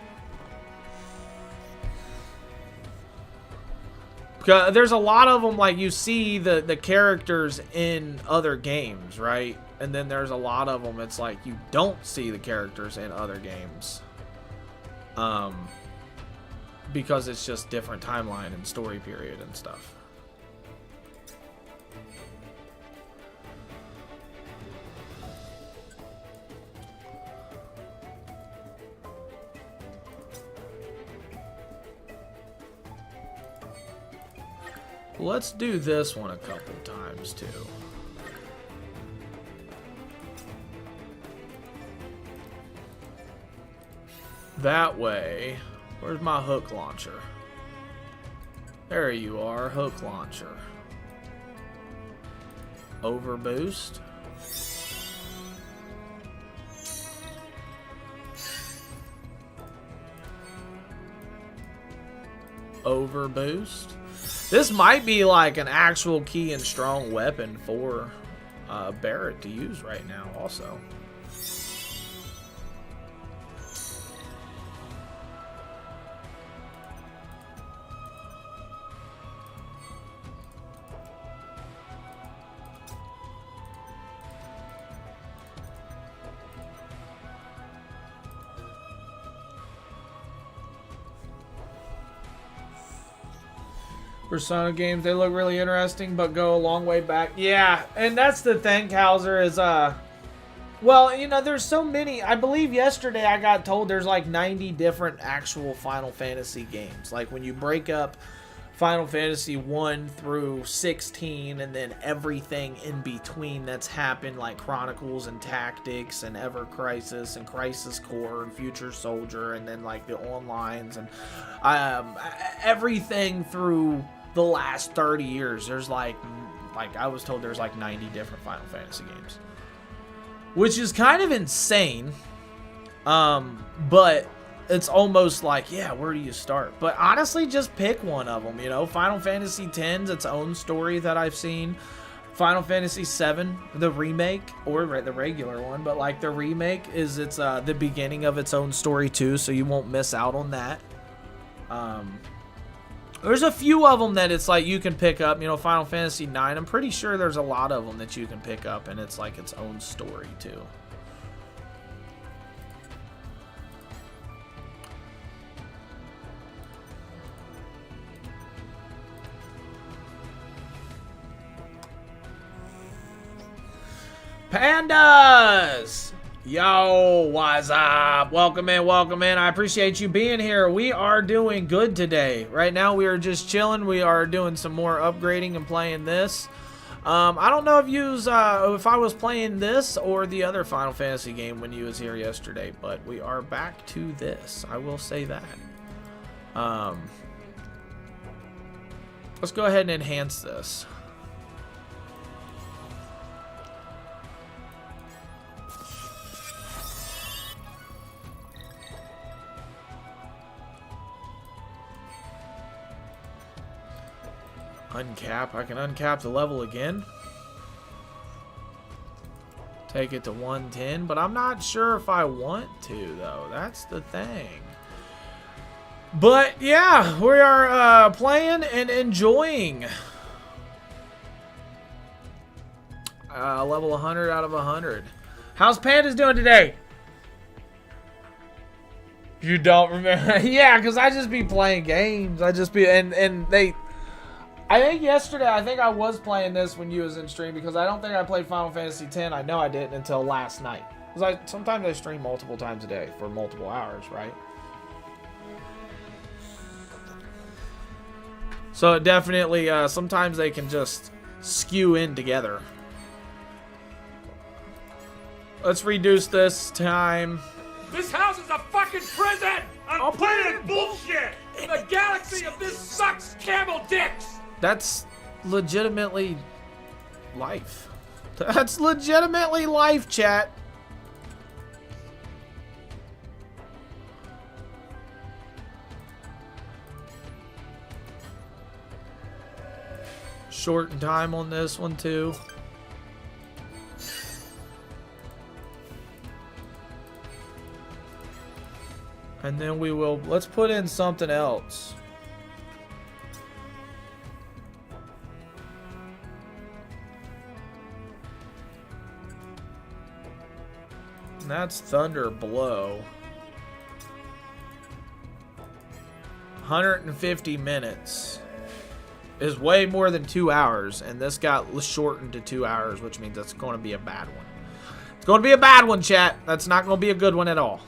Because there's a lot of them, like, you see the characters in other games, right? And then there's a lot of them, it's like you don't see the characters in other games. Because it's just different timeline and story period and stuff. Let's do this one a couple times too. That way, where's my hook launcher? There you are, hook launcher. Overboost. Overboost. This might be like an actual key and strong weapon for Barrett to use right now also. Persona games, they look really interesting, but go a long way back. Yeah, and that's the thing, Kowser, is, well, you know, there's so many. I believe yesterday I got told there's like 90 different actual Final Fantasy games. Like, when you break up Final Fantasy 1 through 16, and then everything in between that's happened, like Chronicles and Tactics and Ever Crisis and Crisis Core and Future Soldier, and then like the onlines and everything through the last 30 years. There's like I was told there's like 90 different Final Fantasy games, which is kind of insane. But it's almost like, yeah, where do you start? But honestly, just pick one of them, you know. Final Fantasy X's its own story that I've seen. Final Fantasy VII, the remake, or the regular one, but like the remake is the beginning of its own story too, so you won't miss out on that. There's a few of them that it's like you can pick up, you know. Final Fantasy IX, I'm pretty sure there's a lot of them that you can pick up, and it's like its own story too. Pandas! Yo, what's up? Welcome in, welcome in. I appreciate you being here. We are doing good today. Right now, we are just chilling. We are doing some more upgrading and playing this. I don't know if I was playing this or the other Final Fantasy game when you was here yesterday, but we are back to this. I will say that. Let's go ahead and enhance this. Uncap. I can uncap the level again. Take it to 110, but I'm not sure if I want to, though. That's the thing. But, yeah, we are playing and enjoying. Level 100 out of 100. How's Pandas doing today? You don't remember? Yeah, because I just be playing games. I just be, and they... I think yesterday, I was playing this when you was in stream because I don't think I played Final Fantasy X. I know I didn't until last night. Because sometimes I stream multiple times a day for multiple hours, right? So it definitely, sometimes they can just skew in together. Let's reduce this time. This house is a fucking prison! I'm playing bullshit! The galaxy of this sucks camel dicks! That's legitimately life. That's legitimately life, chat. Shorten time on this one too. And then let's put in something else. And that's Thunder Blow. 150 minutes is way more than 2 hours, and this got shortened to 2 hours, which means that's going to be a bad one. It's going to be a bad one, chat. That's not going to be a good one at all.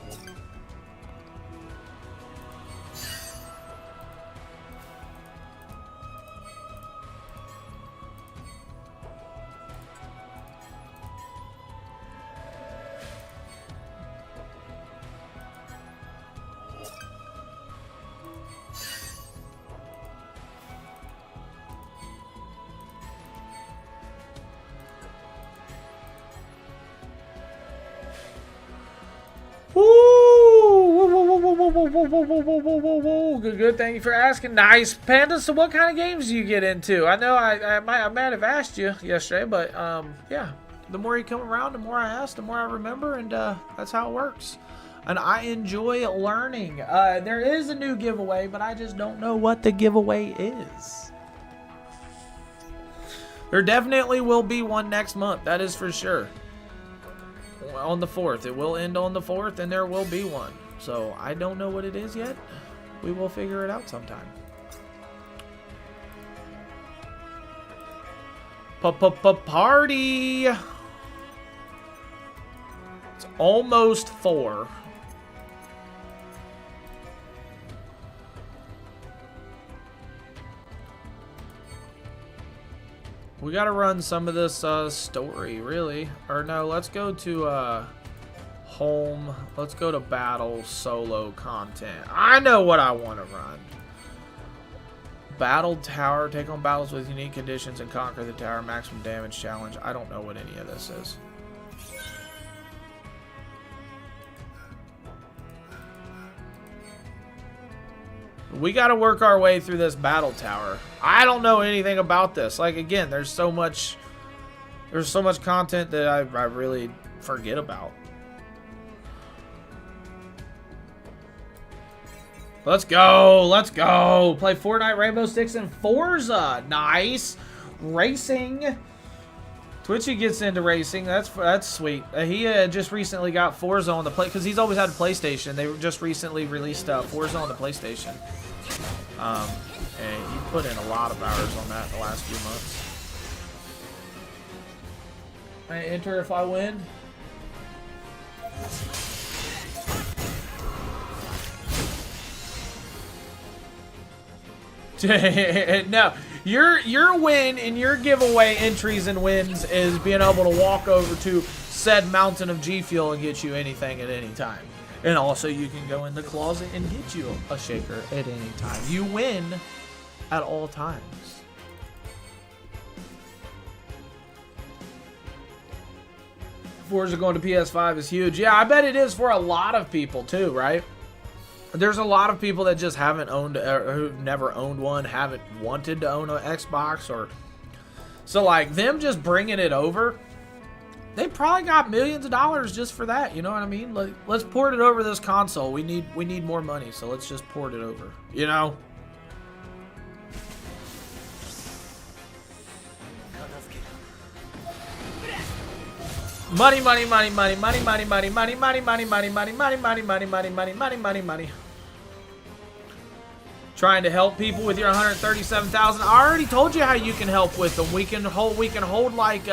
Good. Thank you for asking. Nice, Panda. So, what kind of games do you get into? I know I might have asked you yesterday, but yeah. The more you come around, the more I ask, the more I remember, and that's how it works. And I enjoy learning. There is a new giveaway, but I just don't know what the giveaway is. There definitely will be one next month. That is for sure. On the 4th. It will end on the 4th, and there will be one. So, I don't know what it is yet. We will figure it out sometime. Party! It's almost 4. We gotta run some of this story, really. Or no, let's go to home. Let's go to battle solo content. I know what I want to run. Battle tower. Take on battles with unique conditions and conquer the tower. Maximum damage challenge. I don't know what any of this is. We got to work our way through this battle tower. I don't know anything about this. Like, again, there's so much content that I really forget about. Let's go. Let's go. Play Fortnite, Rainbow Six, and Forza. Nice. Racing. Twitchy gets into racing. That's sweet. He just recently got Forza on the play because he's always had a PlayStation. They just recently released Forza on the PlayStation. And he put in a lot of hours on that in the last few months. I enter if I win. No, your win in your giveaway entries and wins is being able to walk over to said mountain of G Fuel and get you anything at any time. And also you can go in the closet and get you a shaker at any time. You win at all times. Forza going to PS5 is huge. Yeah, I bet it is for a lot of people too, right? There's a lot of people that just haven't owned, who've never owned one, haven't wanted to own an Xbox, or so like them just bringing it over. They probably got millions of dollars just for that. You know what I mean? Like, let's port it over this console. We need more money, so let's just port it over. You know? Money, money, money, money, money, money, money, money, money, money, money, money, money, money, money, money, money, money, money, money. Trying to help people with your 137,000. I already told you how you can help with them. We can hold like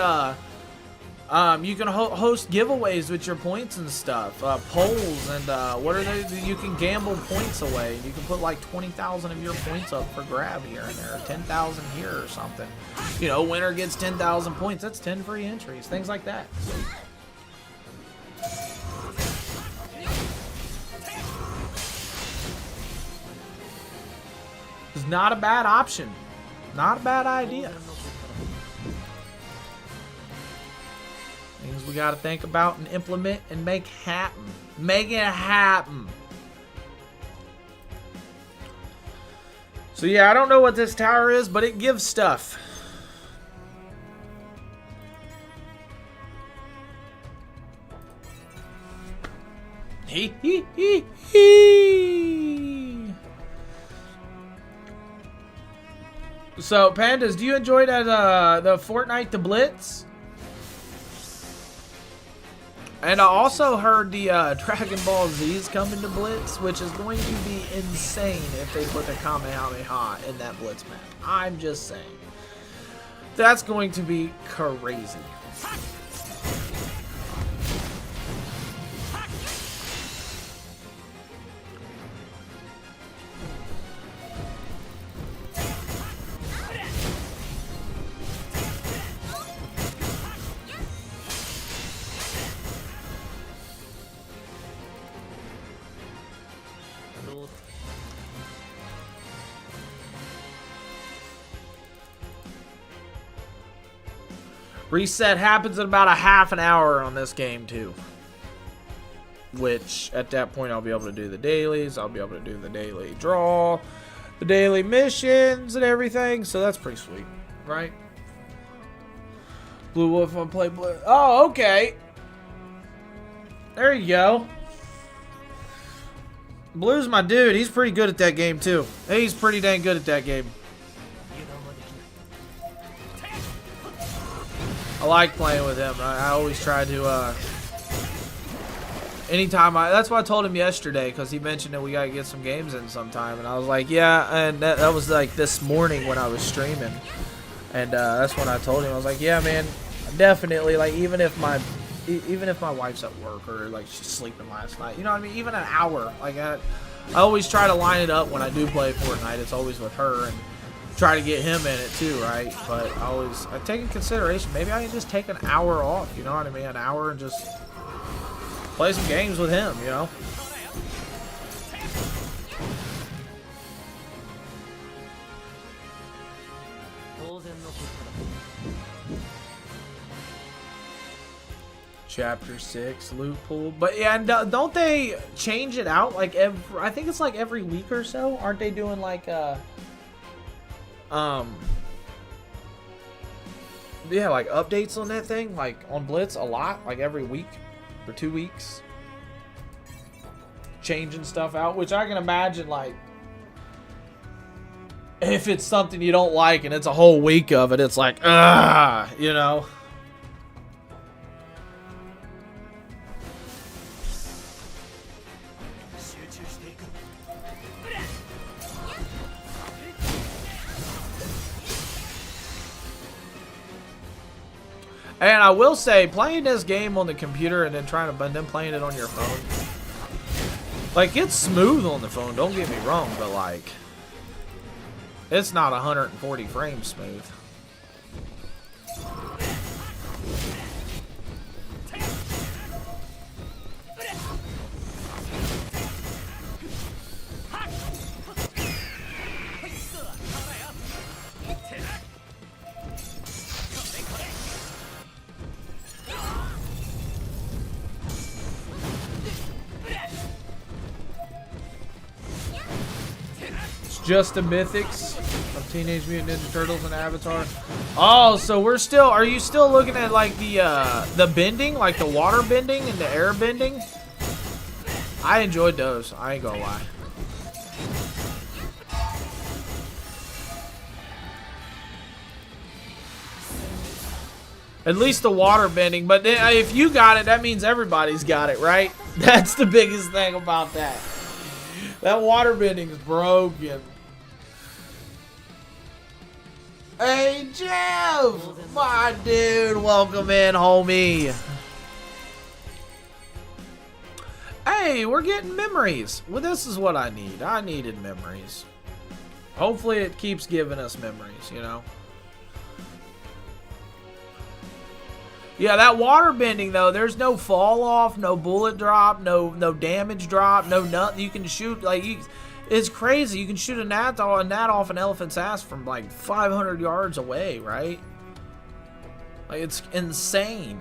you can host giveaways with your points and stuff, polls, and what are they? You can gamble points away. You can put like 20,000 of your points up for grab here and there, 10,000 here or something. You know, winner gets 10,000 points. That's 10 free entries, things like that. It's not a bad option, not a bad idea. Things we got to think about and implement and make happen. Make it happen. So yeah, I don't know what this tower is, but it gives stuff. Hee hee hee hee. So Pandas, do you enjoy that the Fortnite the Blitz? And I also heard the Dragon Ball Z is coming to Blitz, which is going to be insane if they put the Kamehameha in that Blitz map. I'm just saying. That's going to be crazy. Reset happens in about a half an hour on this game too. Which at that point I'll be able to do the dailies, I'll be able to do the daily draw, the daily missions and everything. So that's pretty sweet, right? Blue Wolf on play Blue. Oh, okay. There you go. Blue's my dude. He's pretty good at that game too. He's pretty dang good at that game. I like playing with him. I always try to, anytime that's why I told him yesterday, because he mentioned that we got to get some games in sometime. And I was like, yeah, and that was like this morning when I was streaming. And that's when I told him, I was like, yeah, man, definitely, like, even if my wife's at work or like she's sleeping last night, you know what I mean? Even an hour, like I always try to line it up when I do play Fortnite. It's always with her and try to get him in it too, right? But I take in consideration, maybe I can just take an hour off, you know what I mean? An hour and just play some games with him, you know? Chapter 6 loot pool, but yeah, and don't they change it out like I think it's like every week or so? Aren't they doing like yeah, like updates on that thing, like on Blitz a lot, like every week or 2 weeks, changing stuff out, which I can imagine, like, if it's something you don't like and it's a whole week of it, it's like, you know. And I will say, playing this game on the computer and then playing it on your phone, like, it's smooth on the phone, don't get me wrong, but like, it's not 140 frames smooth. Just the mythics of Teenage Mutant Ninja Turtles and Avatar. Oh, so are you still looking at like the bending, like the water bending and the air bending? I enjoyed those, I ain't gonna lie. At least the water bending, but then, if you got it, that means everybody's got it, right? That's the biggest thing about that. That water bending's broken. Hey, Jeff! My dude, welcome in, homie. Hey, we're getting memories. Well, this is what I need. I needed memories. Hopefully it keeps giving us memories, you know? Yeah, that water bending, though, there's no fall off, no bullet drop, no damage drop, no nothing. You can shoot, like, it's crazy. You can shoot a gnat off an elephant's ass from like 500 yards away, right? Like, it's insane.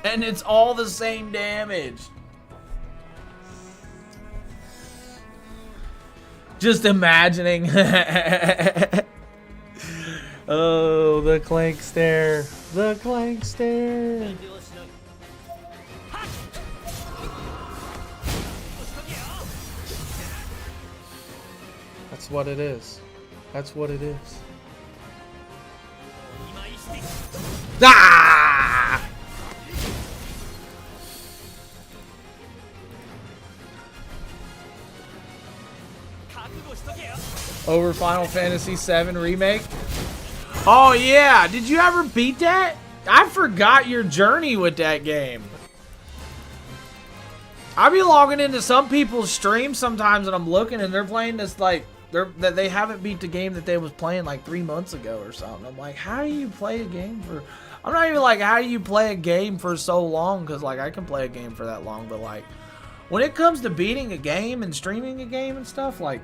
And it's all the same damage. Just imagining. Oh, the clank stare. The clank stare. That's what it is. That's what it is. Ah! Over Final Fantasy VII Remake? Oh yeah, did you ever beat that? I forgot your journey with that game. I be logging into some people's streams sometimes and I'm looking and they're playing this like they haven't beat the game that they was playing like 3 months ago or something. I'm like, how do you play a game for... I'm not even like, how do you play a game for so long? Because like, I can play a game for that long, but like, when it comes to beating a game and streaming a game and stuff, like,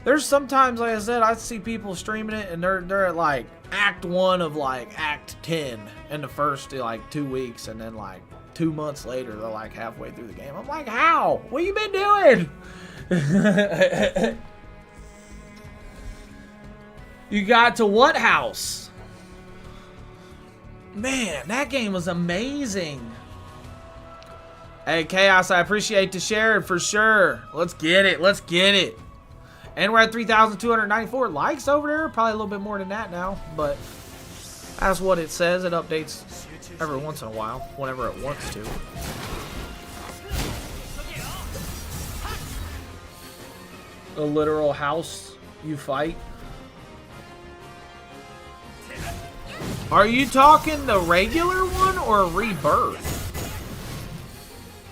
there's sometimes, like I said, I see people streaming it and they're at like Act 1 of like Act 10 in the first like 2 weeks, and then like 2 months later they're like halfway through the game. I'm like, how? What you been doing? You got to what house? Man, that game was amazing. Hey, Chaos, I appreciate the share for sure. Let's get it. Let's get it. And we're at 3,294 likes over there. Probably a little bit more than that now, but that's what it says. It updates every once in a while, whenever it wants to. The literal house you fight. Are you talking the regular one or Rebirth?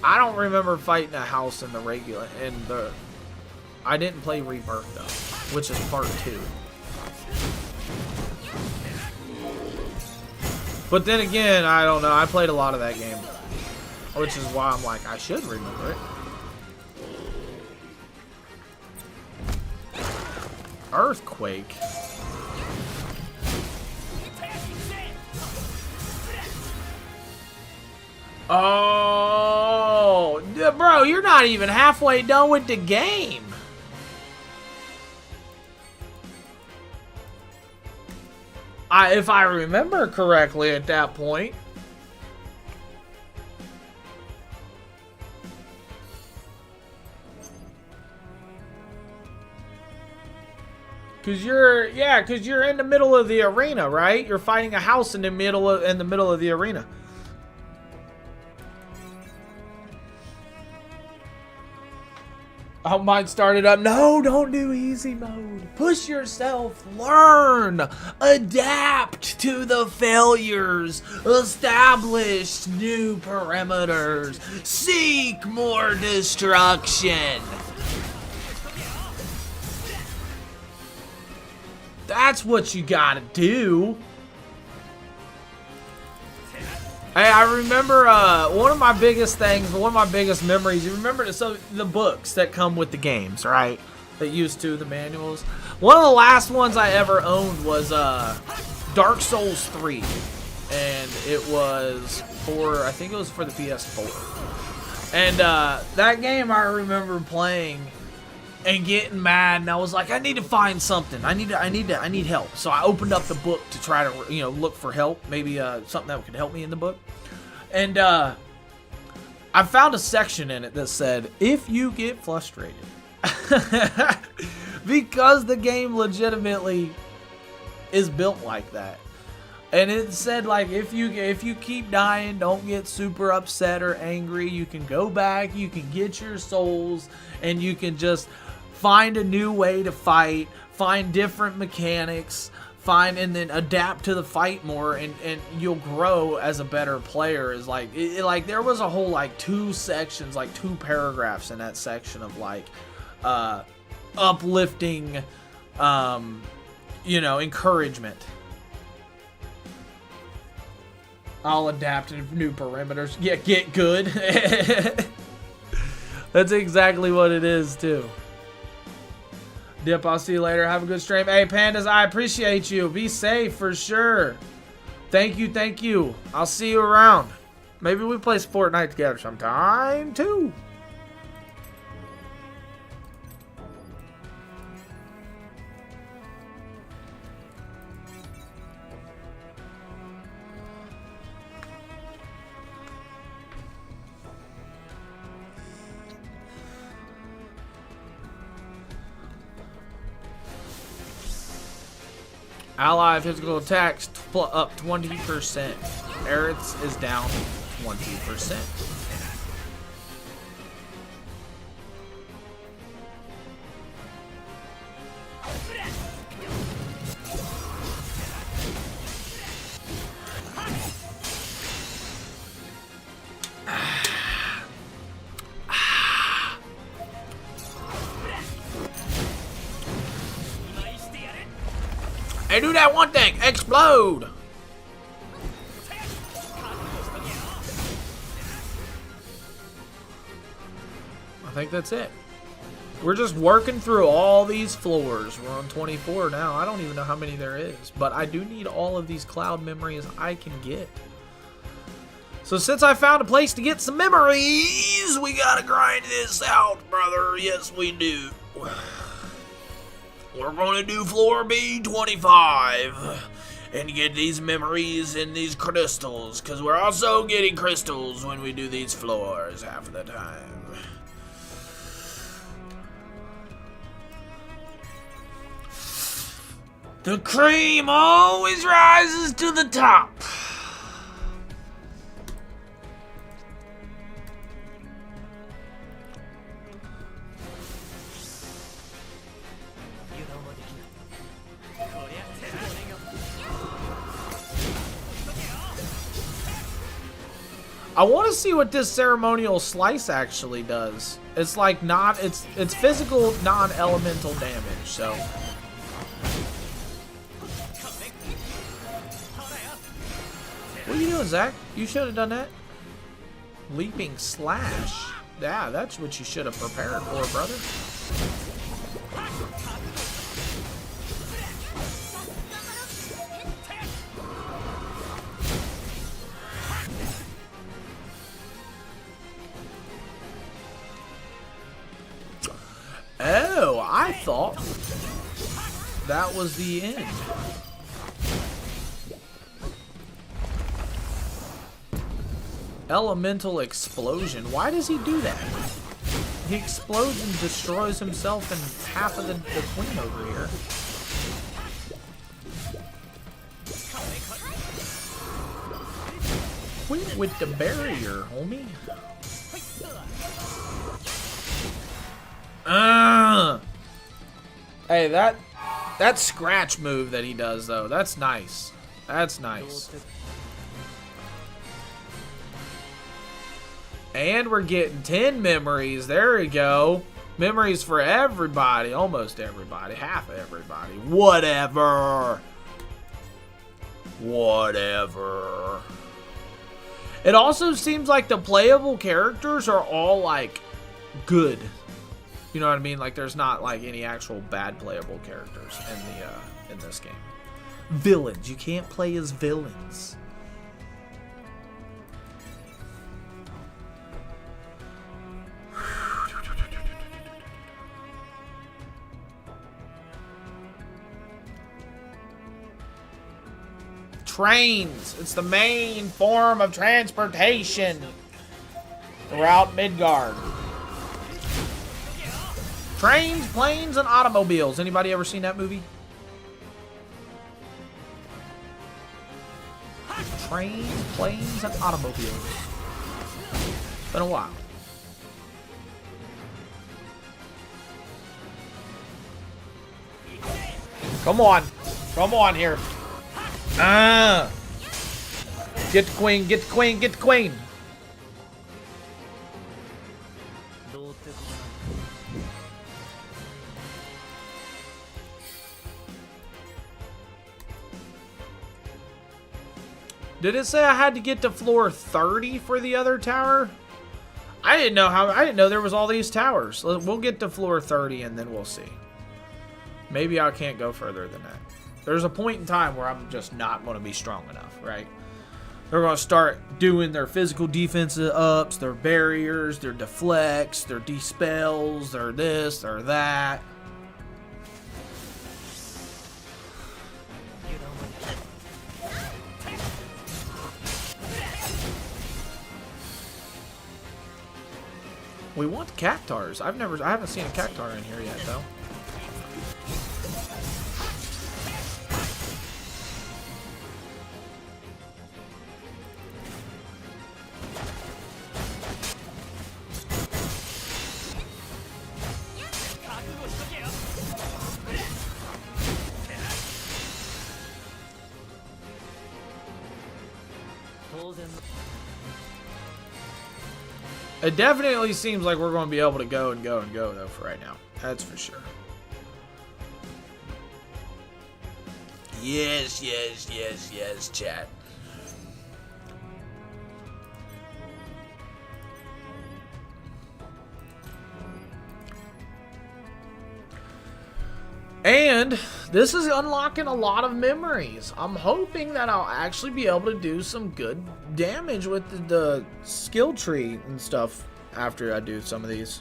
I don't remember fighting a house in the regular, I didn't play Rebirth though, which is part 2. But then again, I don't know. I played a lot of that game, which is why I'm like, I should remember it. Earthquake. Oh, bro, you're not even halfway done with the game. If I remember correctly at that point. Cause you're in the middle of the arena, right? You're fighting a house in the middle of the arena. I might start it up. No, don't do easy mode. Push yourself. Learn. Adapt to the failures. Establish new perimeters. Seek more destruction. That's what you gotta do. Hey, I remember one of my biggest things, one of my biggest memories. You remember the books that come with the games, right? That used to, the manuals. One of the last ones I ever owned was Dark Souls 3, and it was I think it was for the PS4. And that game I remember playing and getting mad, and I was like, I need to find something. I need help. So I opened up the book to try to, look for help. Maybe something that could help me in the book. And I found a section in it that said, if you get frustrated, because the game legitimately is built like that. And it said, like, if you keep dying, don't get super upset or angry. You can go back, you can get your souls, and you can just find a new way to fight, find different mechanics, and then adapt to the fight more, and you'll grow as a better player. Is like, there was a whole, like, 2 sections, like 2 paragraphs in that section of, like, uplifting, encouragement. I'll adapt to new perimeters. Yeah, get good. That's exactly what it is, too. Dip, I'll see you later. Have a good stream. Hey, Pandas, I appreciate you. Be safe for sure. Thank you, thank you. I'll see you around. Maybe we play Fortnite together sometime, too. Ally physical attacks up 20%. Aerith's is down 20%. Hey, do that one thing! Explode! I think that's it. We're just working through all these floors. We're on 24 now. I don't even know how many there is. But I do need all of these cloud memories I can get. So since I found a place to get some memories, we gotta grind this out, brother. Yes, we do. We're gonna do floor B25 and get these memories and these crystals, because we're also getting crystals when we do these floors half of the time. The cream always rises to the top. I want to see what this ceremonial slice actually does. It's like it's physical, non-elemental damage, so. What are you doing, Zach? You should have done that. Leaping slash. Yeah, that's what you should have prepared for, brother. Oh, I thought that was the end. Elemental explosion. Why does he do that? He explodes and destroys himself and half of the queen over here. Quit with the barrier, homie. Hey, that scratch move that he does though, that's nice. That's nice. And we're getting 10 memories. There we go. Memories for everybody. Almost everybody. Half everybody. Whatever. Whatever. It also seems like the playable characters are all, like, good. You know what I mean? Like, there's not, like, any actual bad playable characters in this game. Villains. You can't play as villains. Trains. It's the main form of transportation throughout Midgard. Trains, planes, and automobiles. Anybody ever seen that movie? Trains, planes, and automobiles. Been a while. Come on. Come on here. Get the queen, get the queen, get the queen. Did it say I had to get to floor 30 for the other tower? I didn't know there was all these towers. We'll get to floor 30 and then we'll see. Maybe I can't go further than that. There's a point in time where I'm just not going to be strong enough, right? They're going to start doing their physical defense ups, their barriers, their deflects, their dispels, their this, their that. We want cactars. I haven't seen a cactar in here yet, though. It definitely seems like we're going to be able to go and go and go, though, for right now. That's for sure. Yes, yes, yes, yes, chat. And this is unlocking a lot of memories. I'm hoping that I'll actually be able to do some good damage with the skill tree and stuff after I do some of these.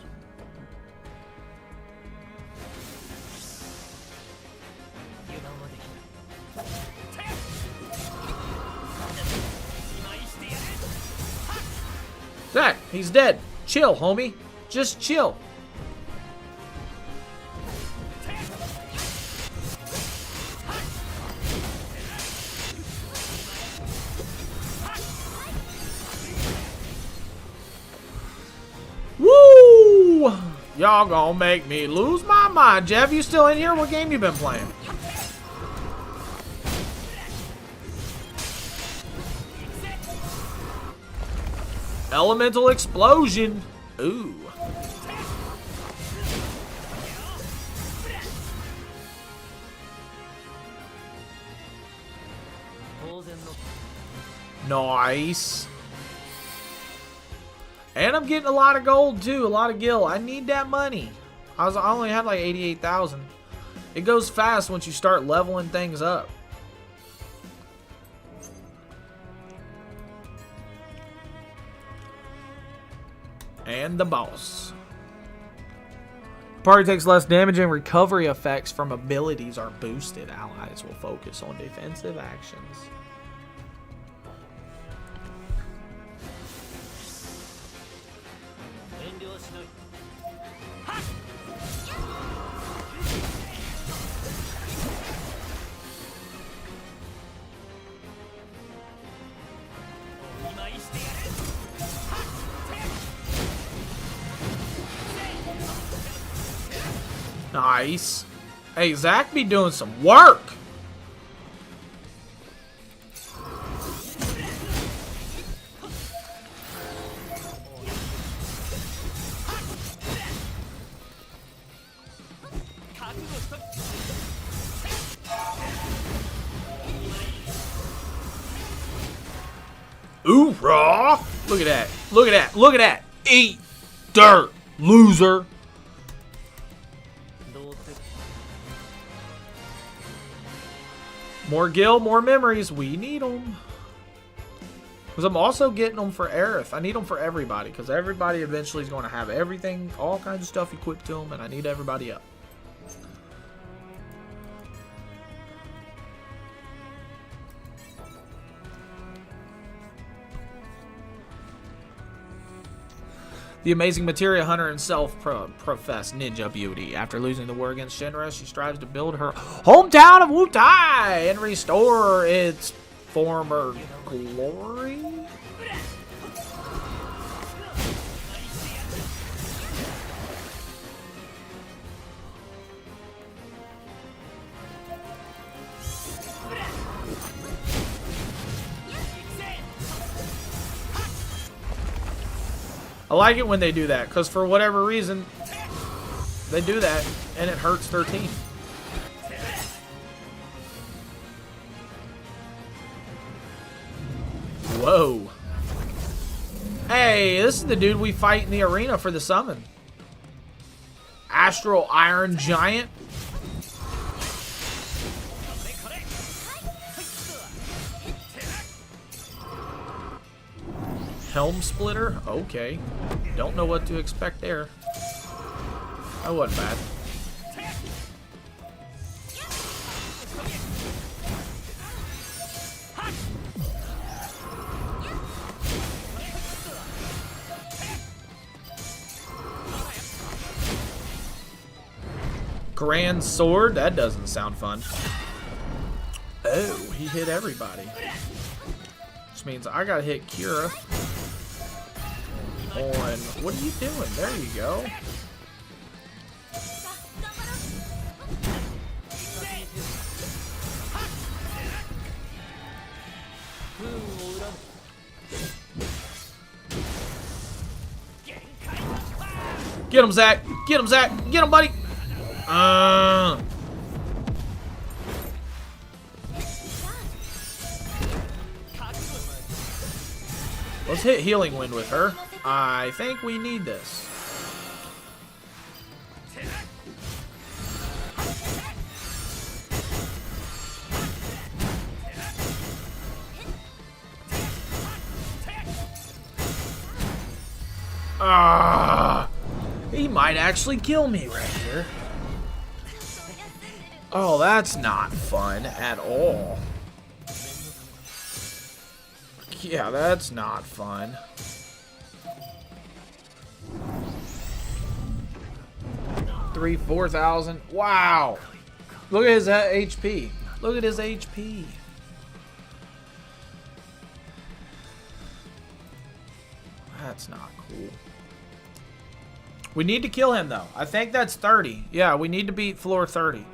Zach, he's dead. Chill, homie. Just chill. Woo! Y'all gonna make me lose my mind. Jeff, you still in here? What game you been playing? Elemental explosion. Ooh. Nice. And I'm getting a lot of gold too, a lot of gil. I need that money. I only had like 88,000. It goes fast once you start leveling things up. And the boss. Party takes less damage and recovery effects from abilities are boosted. Allies will focus on defensive actions. Nice. Hey, Zach be doing some work. Ooh, raw. Look at that. Look at that. Look at that. Eat dirt, loser. More gil, more memories. We need them. Because I'm also getting them for Aerith. I need them for everybody. Because everybody eventually is going to have everything, all kinds of stuff equipped to them. And I need everybody up. The amazing materia hunter himself professed ninja beauty. After losing the war against Shinra, she strives to build her hometown of Wutai and restore its former glory. I like it when they do that, because for whatever reason, they do that, and it hurts their team. Whoa. Hey, this is the dude we fight in the arena for the summon. Astral Iron Giant. Helm Splitter? Okay. Don't know what to expect there. That wasn't bad. Grand Sword? That doesn't sound fun. Oh, he hit everybody. Which means I gotta hit Kira. On what are you doing? There you go. Get him, Zach. Get him, Zach. Get him, buddy. Let's hit Healing Wind with her. I think we need this. He might actually kill me right here. Oh, that's not fun at all. Yeah, that's not fun. Three, 4,000. Wow. Look at his HP. Look at his HP. That's not cool. We need to kill him, though. I think that's 30. Yeah, we need to beat floor 30.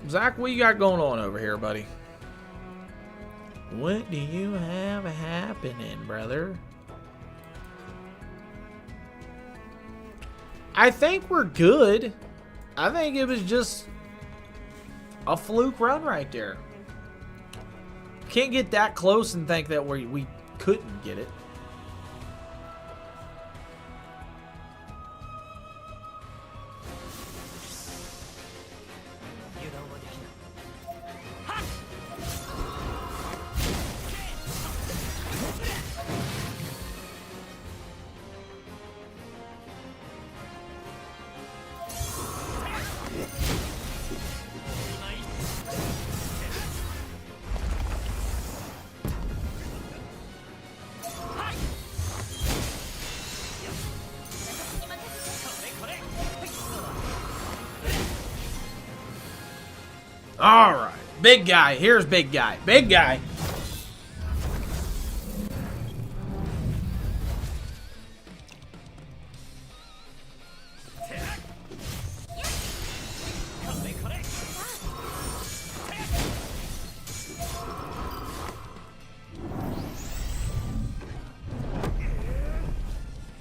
Zach, what you got going on over here, buddy? What do you have happening, brother? I think we're good. I think it was just a fluke run right there. Can't get that close and think that we couldn't get it. All right, big guy. Here's big guy. Big guy.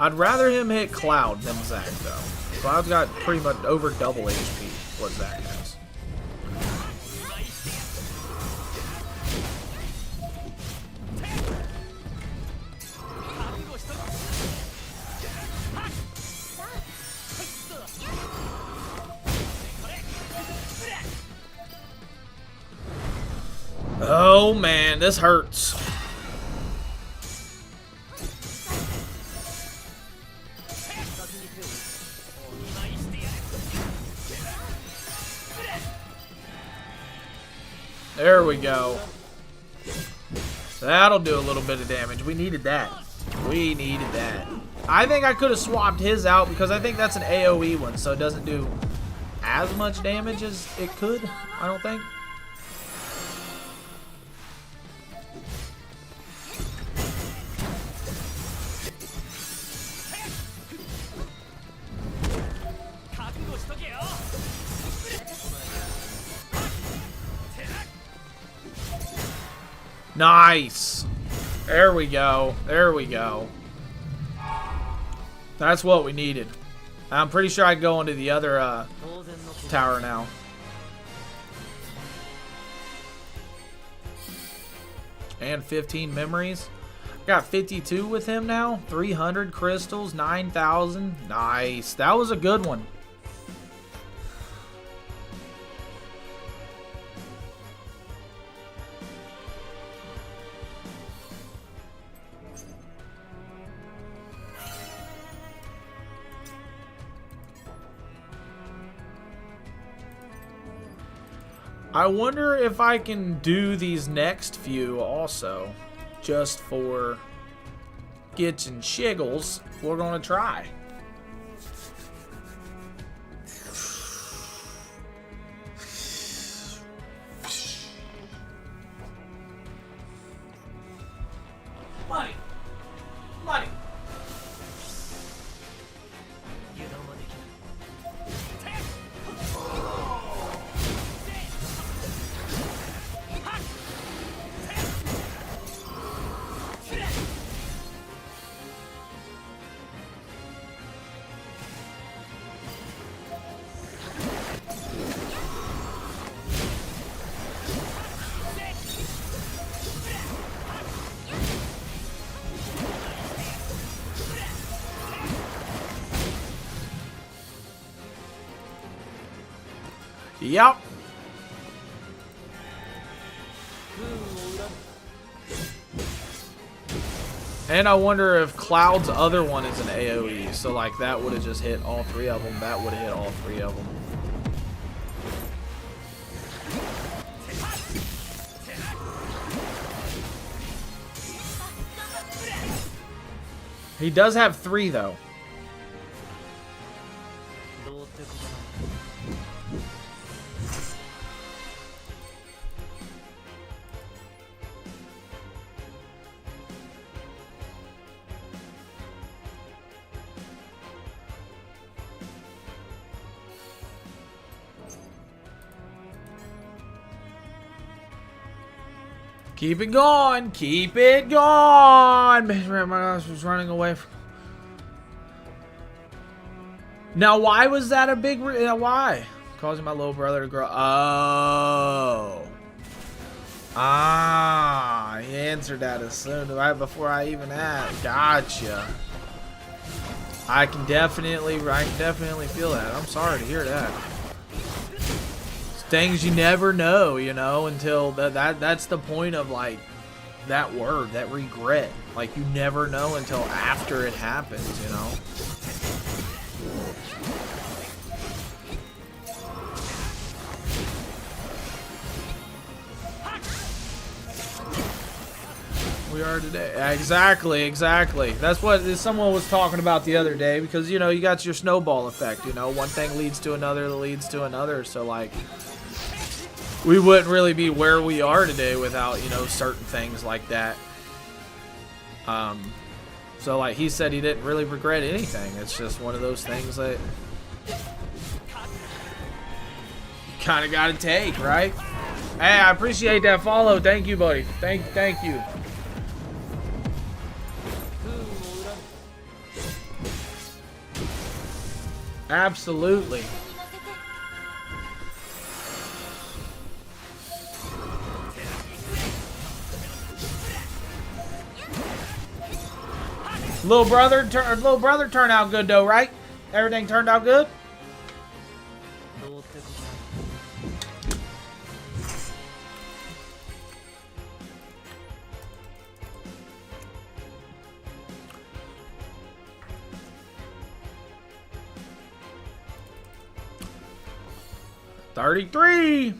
I'd rather him hit Cloud than Zac, though. Cloud's got pretty much over double HP what Zac has. Oh man, this hurts. There we go. That'll do a little bit of damage. We needed that. We needed that. I think I could have swapped his out because I think that's an AoE one, so it doesn't do as much damage as it could, I don't think. Nice. There we go. There we go. That's what we needed. I'm pretty sure I can go into the other tower now. And 15 memories. Got 52 with him now. 300 crystals. 9,000. Nice. That was a good one. I wonder if I can do these next few also, just for gits and shiggles. We're gonna try. Money. Money. Yup. And I wonder if Cloud's other one is an AoE. So like that would have just hit all three of them. That would have hit all three of them. He does have 3 though. Keep it going. Keep it going. Man, my gosh, was running away from... Now, why was that a big... why? Causing my little brother to grow... Oh. Ah. He answered that as soon right before I even asked. Gotcha. I can definitely feel that. I'm sorry to hear that. Things you never know, you know, until that's the point of like that word, that regret. Like you never know until after it happens, you know. We are today. Exactly. That's what someone was talking about the other day because, you know, you got your snowball effect, you know, one thing leads to another that leads to another. So like we wouldn't really be where we are today without, you know, certain things like that. So like he said he didn't really regret anything. It's just one of those things that you kind of got to take, right? Hey, I appreciate that follow. Thank you, buddy. Thank you. Absolutely. Little brother turned out good though, right? Everything turned out good? $33.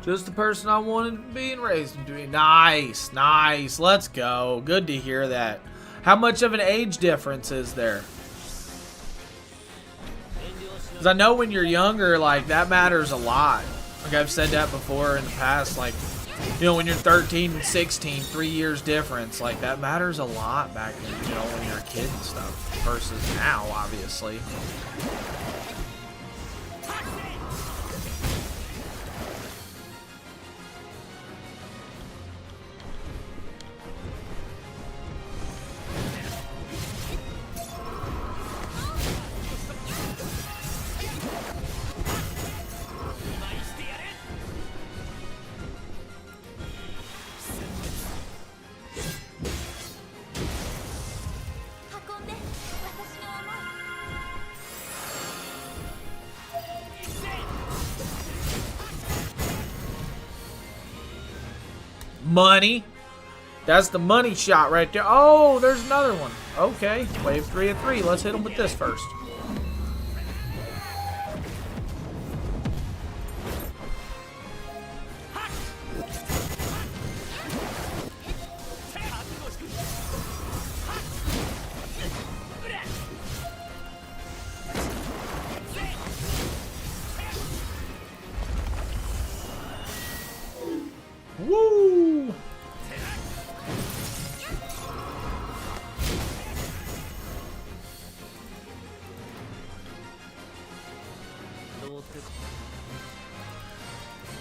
Just the person I wanted to be and raised to be. Nice, nice. Let's go. Good to hear that. How much of an age difference is there? Because I know when you're younger, like, that matters a lot. Like, I've said that before in the past. Like, you know, when you're 13 and 16, 3 years difference. Like, that matters a lot back then, you know, when you're a kid and stuff. Versus now, obviously. Money. That's the money shot right there. Oh, there's another one. Okay, wave 3 of 3. Let's hit him with this first. Woo!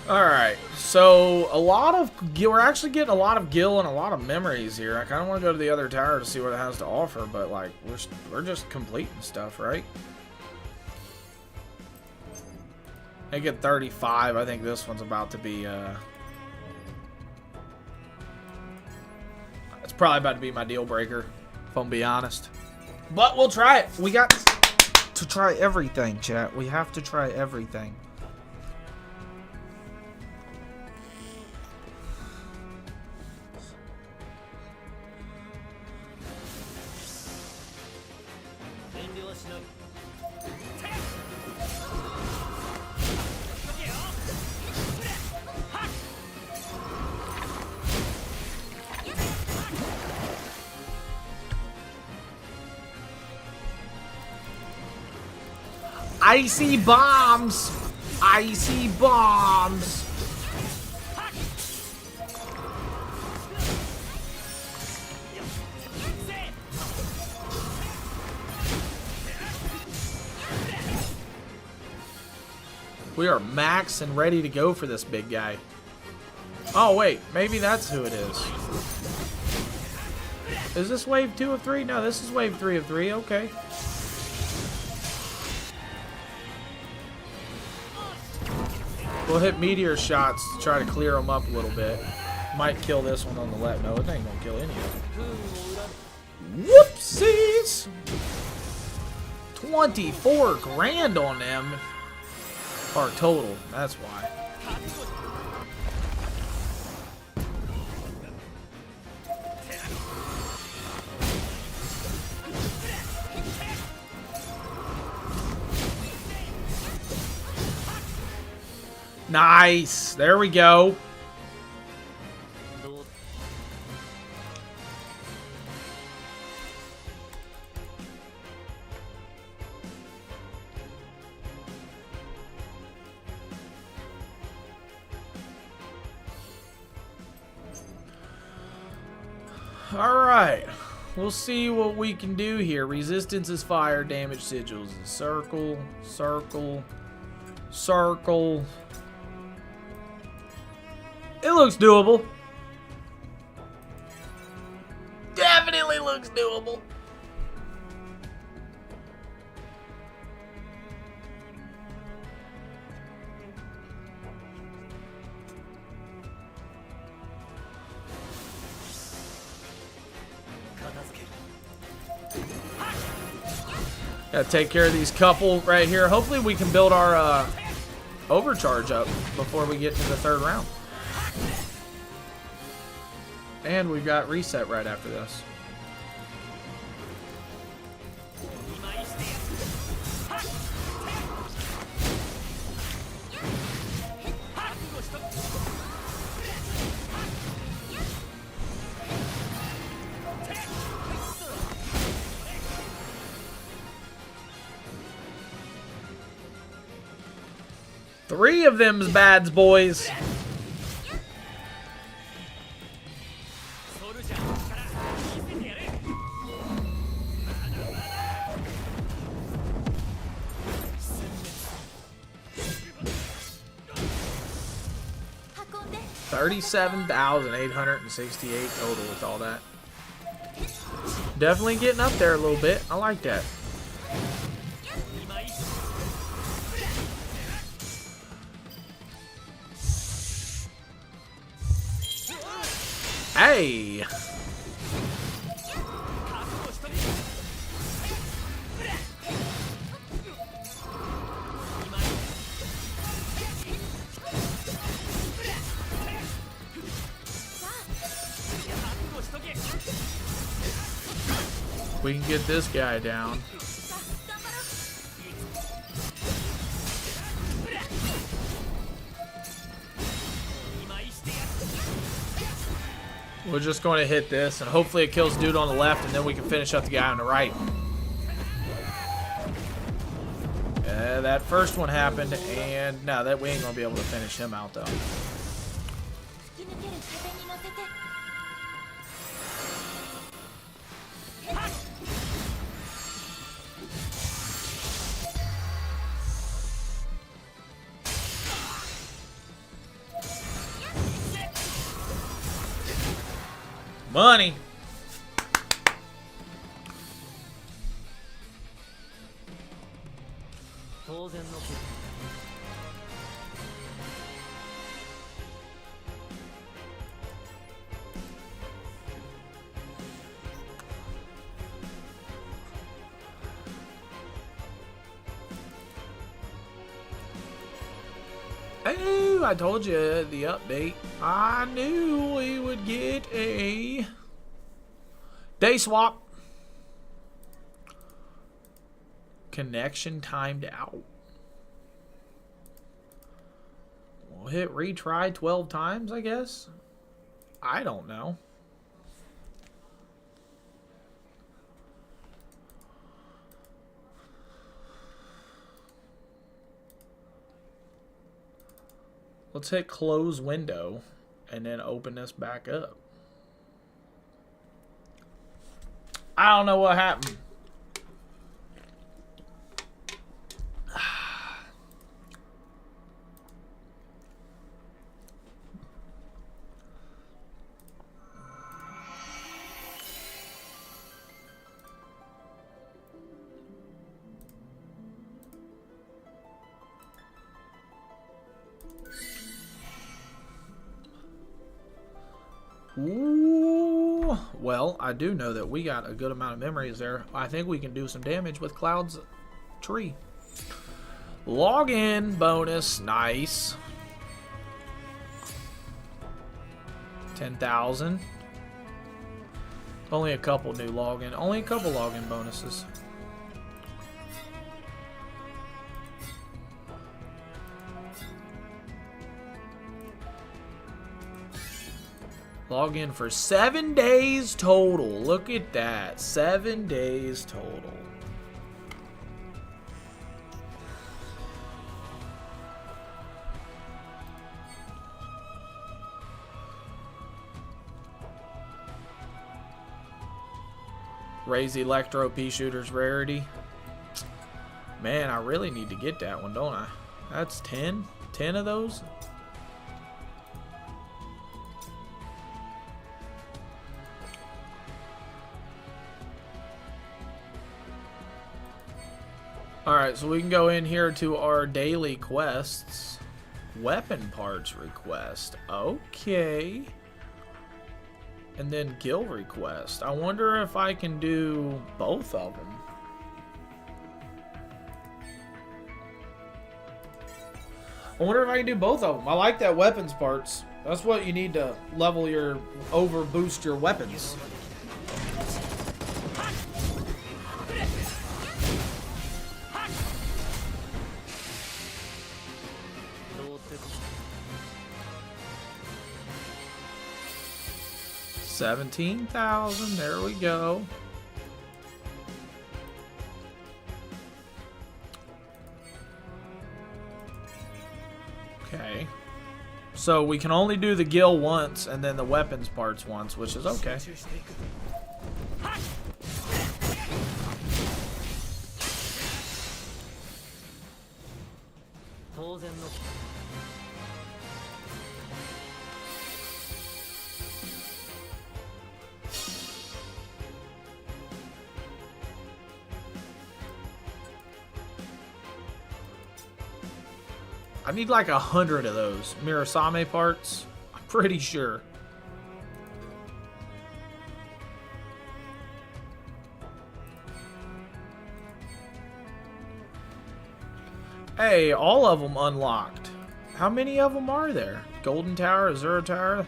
Alright, so we're actually getting a lot of gil and a lot of memories here. I kind of want to go to the other tower to see what it has to offer, but like, we're just completing stuff, right? I get 35. I think this one's about to be, it's probably about to be my deal breaker, if I'm being honest. But we'll try it. We got to try everything, chat. We have to try everything. Icy bombs! Icy bombs! We are max and ready to go for this big guy. Oh wait, maybe that's who it is. Is this wave 2 of 3? No, this is wave 3 of 3. Okay. We'll hit meteor shots to try to clear them up a little bit. Might kill this one on the left. No, it ain't gonna kill any of them. Whoopsies! 24 grand on them. Or total, that's why. Nice. There we go. All right. We'll see what we can do here. Resistance is fire, damage sigils is circle, circle, circle. It looks doable. Definitely looks doable. Gotta take care of these couple right here. Hopefully we can build our overcharge up before we get to the third round. And we've got reset right after this. Three of them's bads, boys. $37,868 total with all that. Definitely getting up there a little bit. I like that. Hey! We can get this guy down. We're just going to hit this, and hopefully it kills dude on the left, and then we can finish up the guy on the right. That first one happened, and no, that we ain't going to be able to finish him out, though. Money. Hey, I told you the update. I knew we would get a day swap. Connection timed out. We'll hit retry 12 times, I guess. I don't know. Let's hit close window and then open this back up. I don't know what happened. Ooh, well, I do know that we got a good amount of memories there. I think we can do some damage with Cloud's tree. Login bonus, nice. 10,000. Only a couple new login. Only a couple login bonuses. Log in for 7 days total. Look at that. 7 days total. Raise Electro Pea Shooter's rarity. Man, I really need to get that one, don't I? That's 10? 10 of those? Alright, so we can go in here to our daily quests. Weapon parts request. Okay. And then guild request. I wonder if I can do both of them. I wonder if I can do both of them. I like that weapons parts. That's what you need to level your, over boost your weapons. $17,000, there we go. Okay. So we can only do the gill once and then the weapons parts once, which is okay. I need like 100 of those Mirasame parts. I'm pretty sure. Hey, all of them unlocked. How many of them are there? Golden Tower, Azura Tower.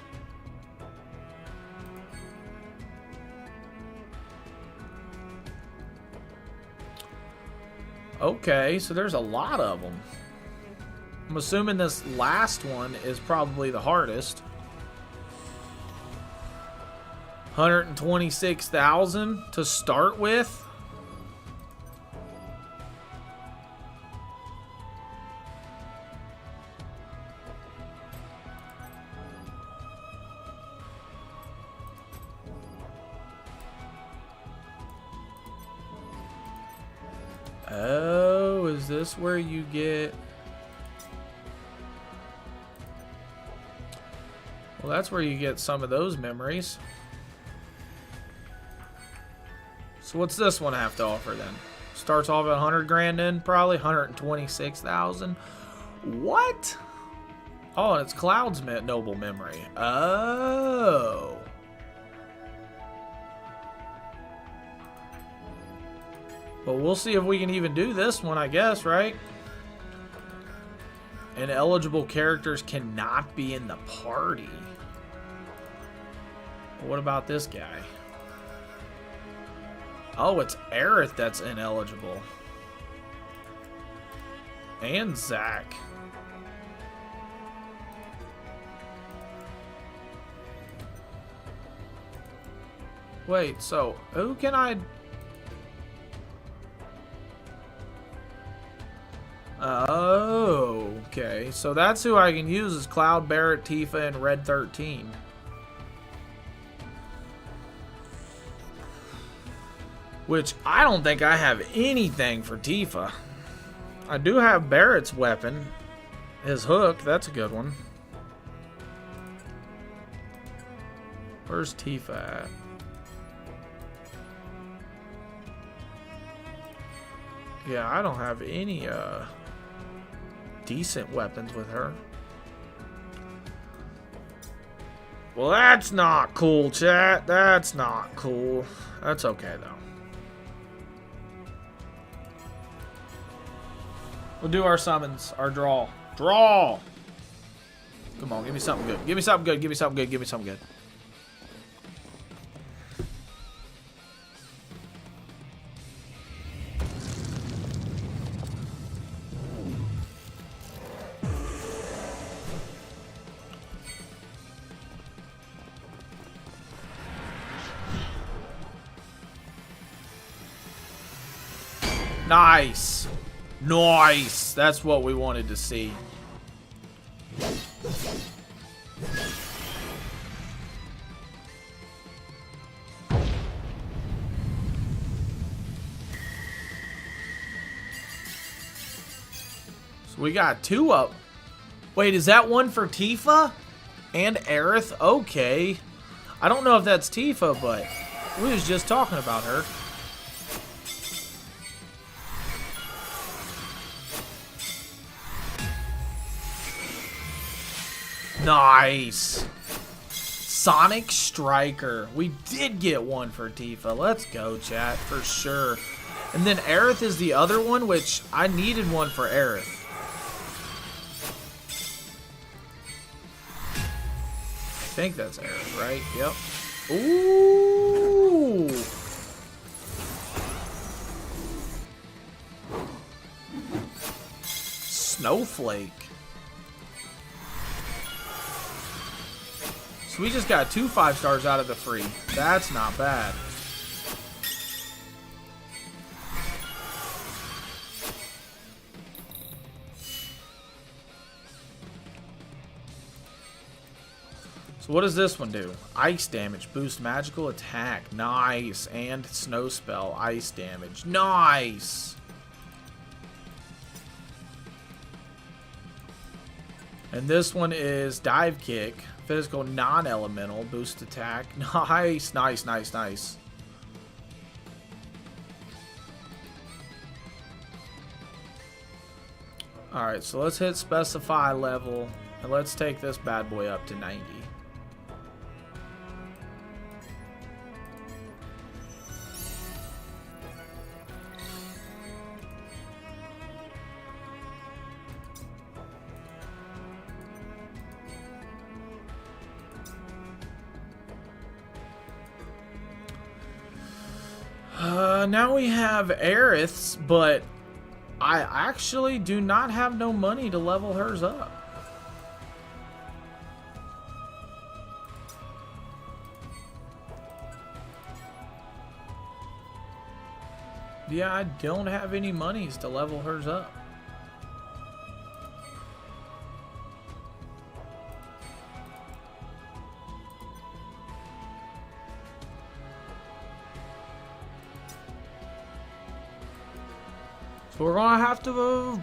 Okay, so there's a lot of them. I'm assuming this last one is probably the hardest. 126,000 to start with. Oh, is this where you get... Well, that's where you get some of those memories. So what's this one have to offer then? Starts off at 100 grand in, probably 126,000. What? Oh, and it's Cloud's noble memory. Oh. But we'll see if we can even do this one, I guess, right? And eligible characters cannot be in the party. What about this guy? Oh, it's Aerith that's ineligible. And Zack. Wait, so who can I... Oh, okay. So that's who I can use is Cloud, Barret, Tifa, and Red 13. Which I don't think I have anything for Tifa. I do have Barrett's weapon. His hook, that's a good one. Where's Tifa at? Yeah, I don't have any decent weapons with her. Well, that's not cool, chat. That's not cool. That's okay, though. We'll do our summons, our draw. Draw! Come on, give me something good. Give me something good. Give me something good. Give me something good. Nice. Nice. That's what we wanted to see. So we got two up. Wait, is that one for Tifa? And Aerith? Okay. I don't know if that's Tifa, but we was just talking about her. Nice. Sonic Striker. We did get one for Tifa. Let's go, chat, for sure. And then Aerith is the other one, which I needed one for Aerith. I think that's Aerith, right? Yep. Ooh. Snowflake. So we just got 2 5-stars out of the free. That's not bad. So what does this one do? Ice damage, boost magical attack. Nice. And snow spell, ice damage. Nice. And this one is dive kick, physical non-elemental, boost attack. Nice, nice, nice, nice. Alright, so let's hit specify level, and let's take this bad boy up to 90. Now we have Aerith's, but I actually do not have no money to level hers up. Yeah, I don't have any monies to level hers up. So we're gonna have to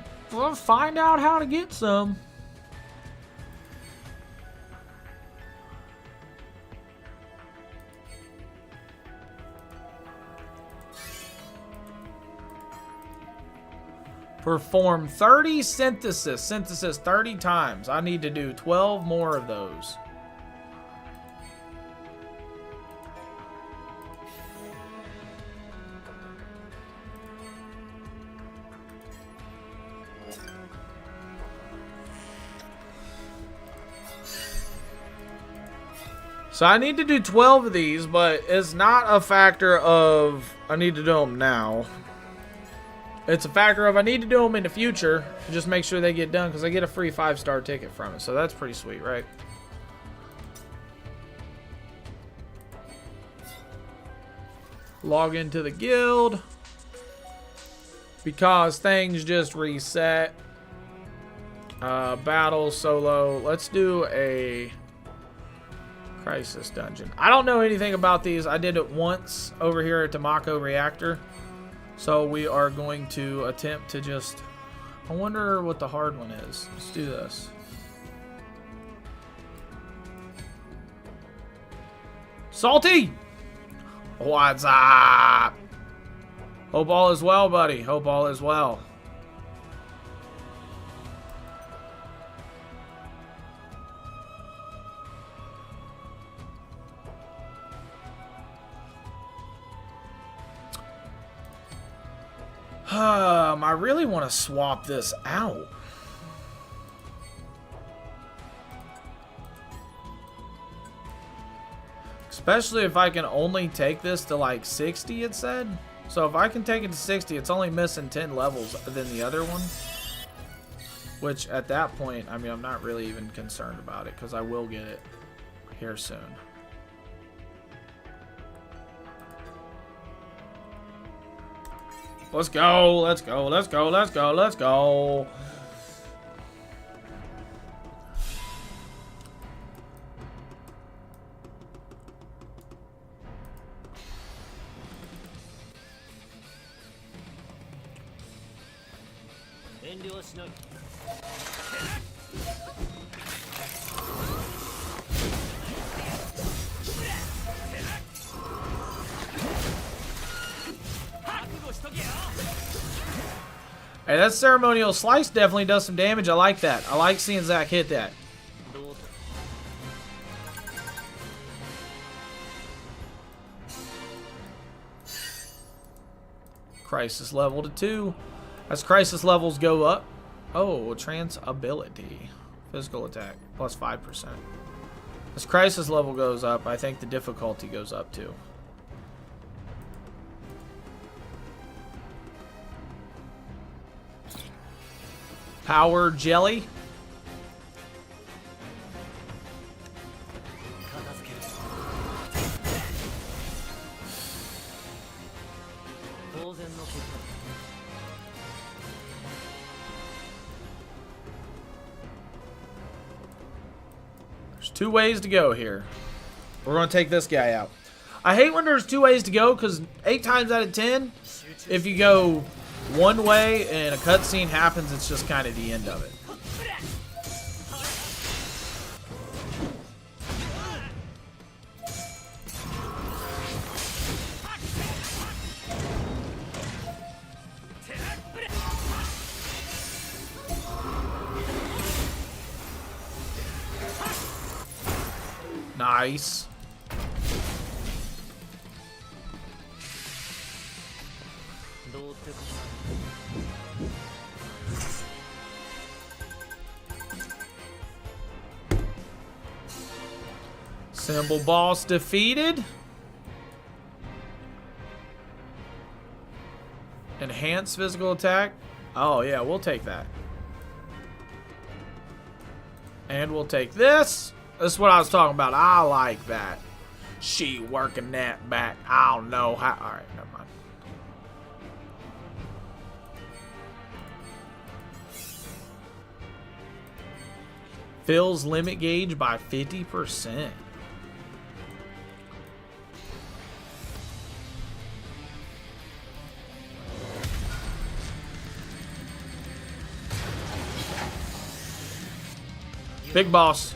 find out how to get some. Perform 30 synthesis. Synthesis 30 times. I need to do 12 more of those. So I need to do 12 of these, but it's not a factor of I need to do them now. It's a factor of I need to do them in the future and just make sure they get done because I get a free 5-star ticket from it. So that's pretty sweet, right? Log into the guild because things just reset. Battle, solo. Let's do a Crisis Dungeon. I don't know anything about these. I did it once over here at Tamako Reactor. So we are going to attempt to just... I wonder what the hard one is. Let's do this. Salty! What's up? Hope all is well, buddy. Hope all is well. I really want to swap this out. Especially if I can only take this to like 60, it said. So if I can take it to 60, it's only missing 10 levels than the other one. Which at that point, I mean, I'm not really even concerned about it because I will get it here soon. Let's go, let's go, let's go, let's go, let's go. Hey, that ceremonial slice definitely does some damage. I like that. I like seeing Zach hit that. crisis level to 2. As crisis levels go up, oh, trance ability, physical attack plus 5%. As crisis level goes up, I think the difficulty goes up too. Power jelly. There's 2 ways to go here. We're going to take this guy out. I hate when there's 2 ways to go because 8 times out of 10, if you go one way and a cutscene happens, it's just kind of the end of it. Nice. Symbol boss defeated. Enhanced physical attack. Oh yeah, we'll take that. And we'll take this. This is what I was talking about. I like that. She working that back. I don't know how. Alright, never mind. Fills limit gauge by 50%. Big boss.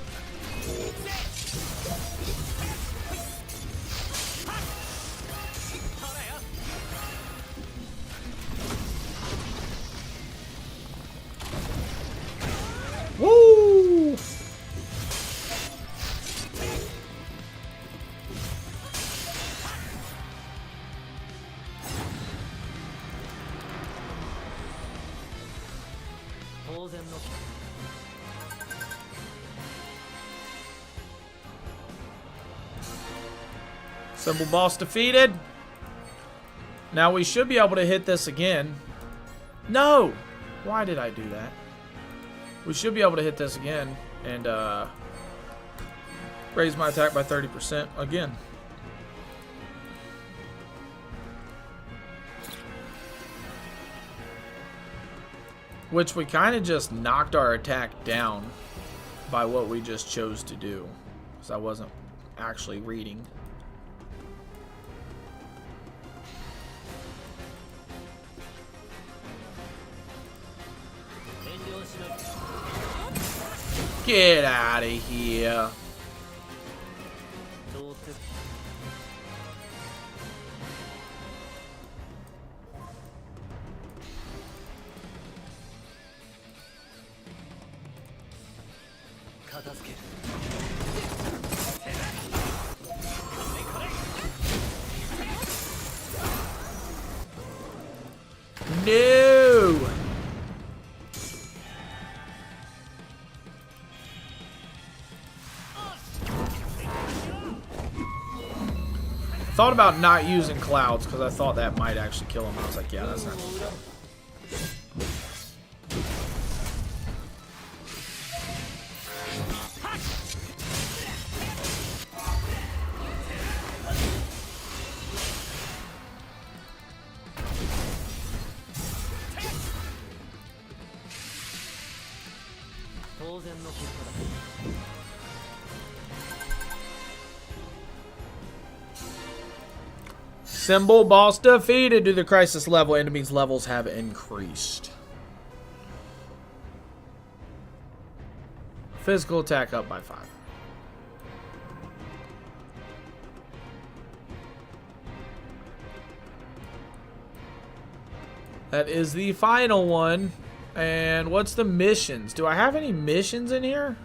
Woo! Symbol boss defeated. Now we should be able to hit this again. No! Why did I do that? We should be able to hit this again and raise my attack by 30% again. Which we kind of just knocked our attack down by what we just chose to do. Because I wasn't actually reading. Get out of here. No. Thought about not using clouds because I thought that might actually kill him. I was like, yeah, that's not gonna kill him. Symbol boss defeated. Due to the crisis level, enemies' levels have increased. Physical attack up by 5. That is the final one. And what's the missions? Do I have any missions in here?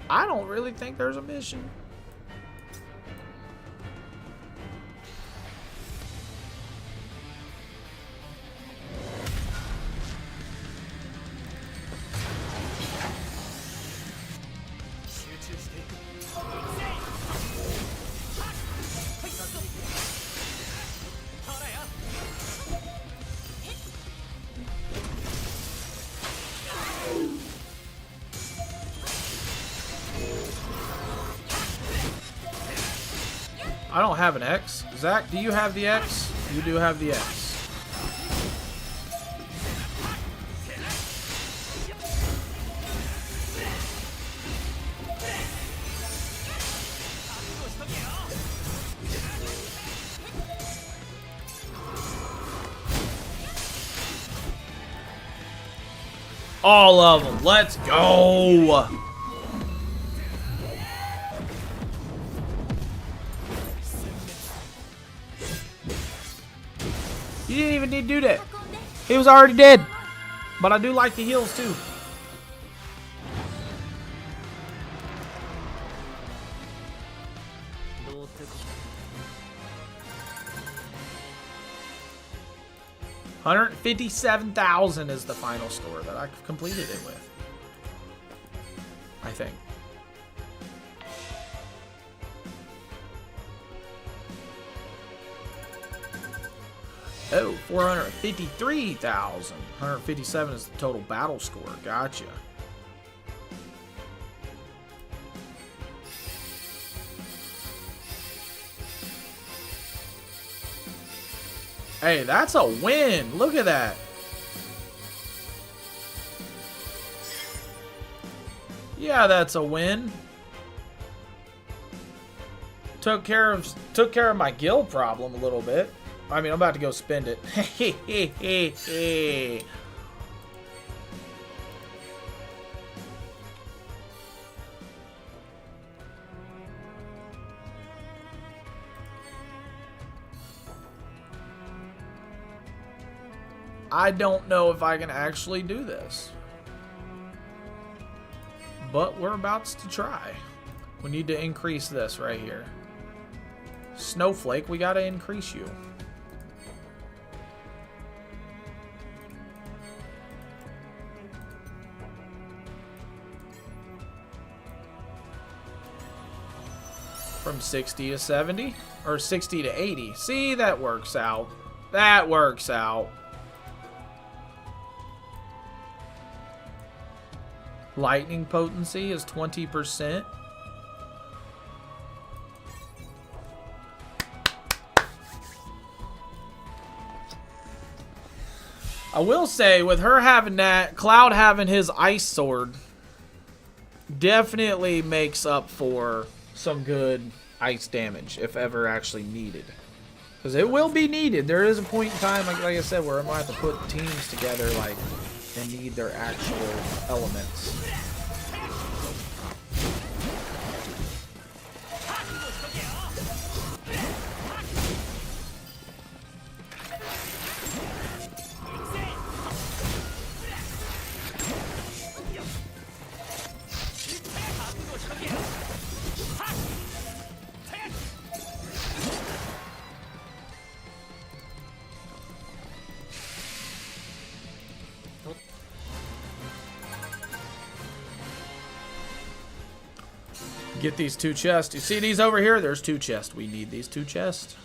I don't really think there's a mission. I don't have an X. Zach, do you have the X? You do have the X. All of them. Let's go. You didn't even need to do that. He was already dead. But I do like the heals too. $157,000 is the final score that I completed it with. I think. Oh, 453,000. 157 is the total battle score. Gotcha. Hey, that's a win. Look at that. Yeah, that's a win. Took care of my guild problem a little bit. I mean, I'm about to go spend it. I don't know if I can actually do this. But we're about to try. We need to increase this right here. Snowflake, we gotta increase you. From 60 to 70? Or 60 to 80. See, that works out. That works out. Lightning potency is 20%. I will say, with her having that, Cloud having his ice sword definitely makes up for some good ice damage, if ever actually needed. Because it will be needed. There is a point in time, like I said, where I might have to put teams together, like, and need their actual elements. Get these 2 chests. You see these over here? There's 2 chests. We need these 2 chests.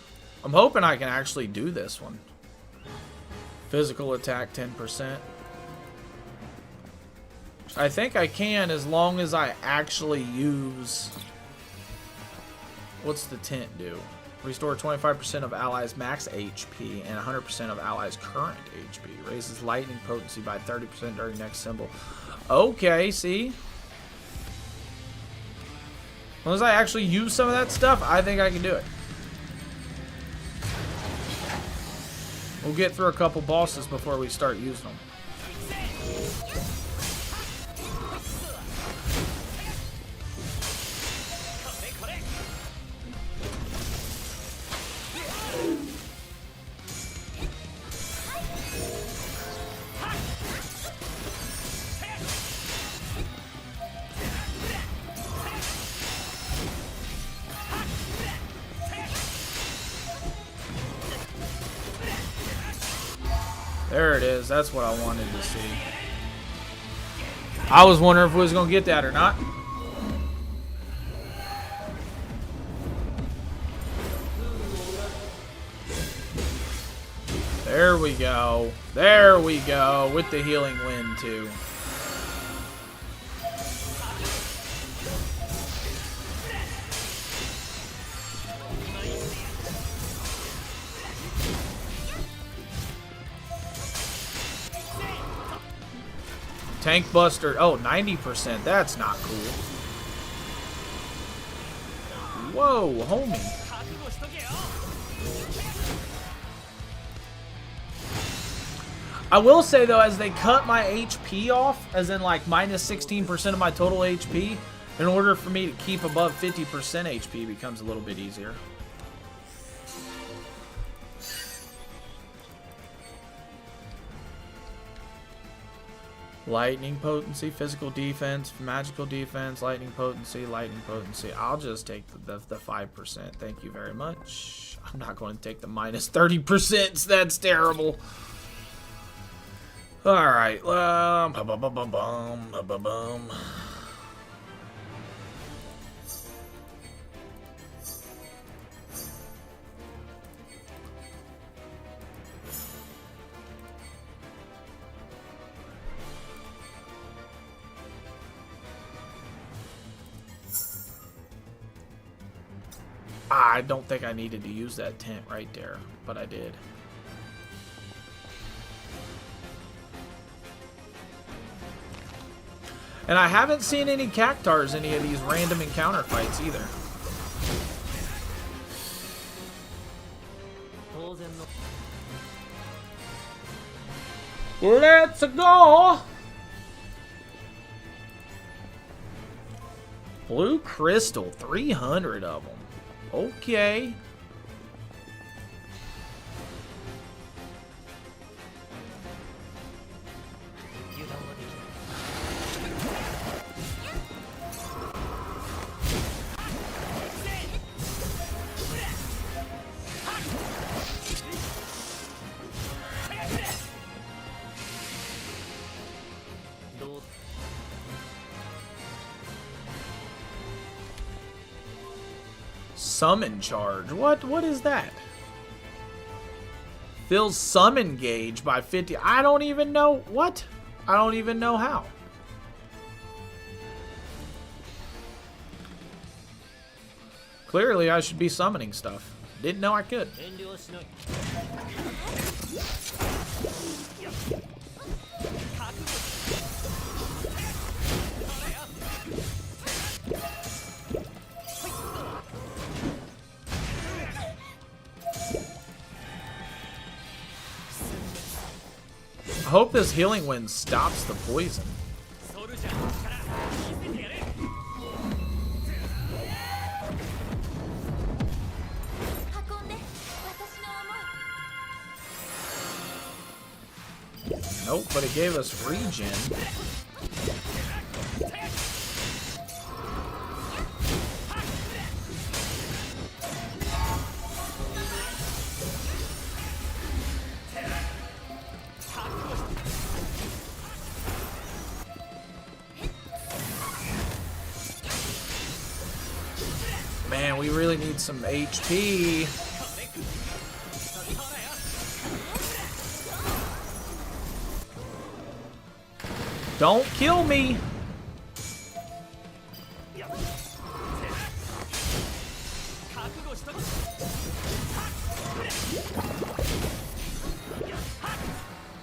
I'm hoping I can actually do this one. Physical attack 10%. I think I can, as long as I actually use... What's the tint do? Restore 25% of allies' max HP and 100% of allies' current HP. Raises lightning potency by 30% during next symbol. Okay, see? As long as I actually use some of that stuff, I think I can do it. We'll get through a couple bosses before we start using them. There it is. That's what I wanted to see. I was wondering if we was going to get that or not. There we go. There we go. With the healing wind, too. Tank Buster. Oh, 90%. That's not cool. Whoa, homie. I will say, though, as they cut my HP off, as in, like, minus 16% of my total HP, in order for me to keep above 50% HP becomes a little bit easier. Lightning potency, physical defense, magical defense, lightning potency, lightning potency. I'll just take the 5%. Thank you very much. I'm not going to take the minus 30%. That's terrible. All right. I don't think I needed to use that tent right there, but I did. And I haven't seen any cactars in any of these random encounter fights either. Let's go! Blue crystal, 300 of them. Okay. Summon charge. What is that? Fills summon gauge by 50. I don't even know what. I don't even know how. Clearly I should be summoning stuff. Didn't know I could. I hope this healing wind stops the poison. Nope, but it gave us regen. Man, we really need some HP. Don't kill me.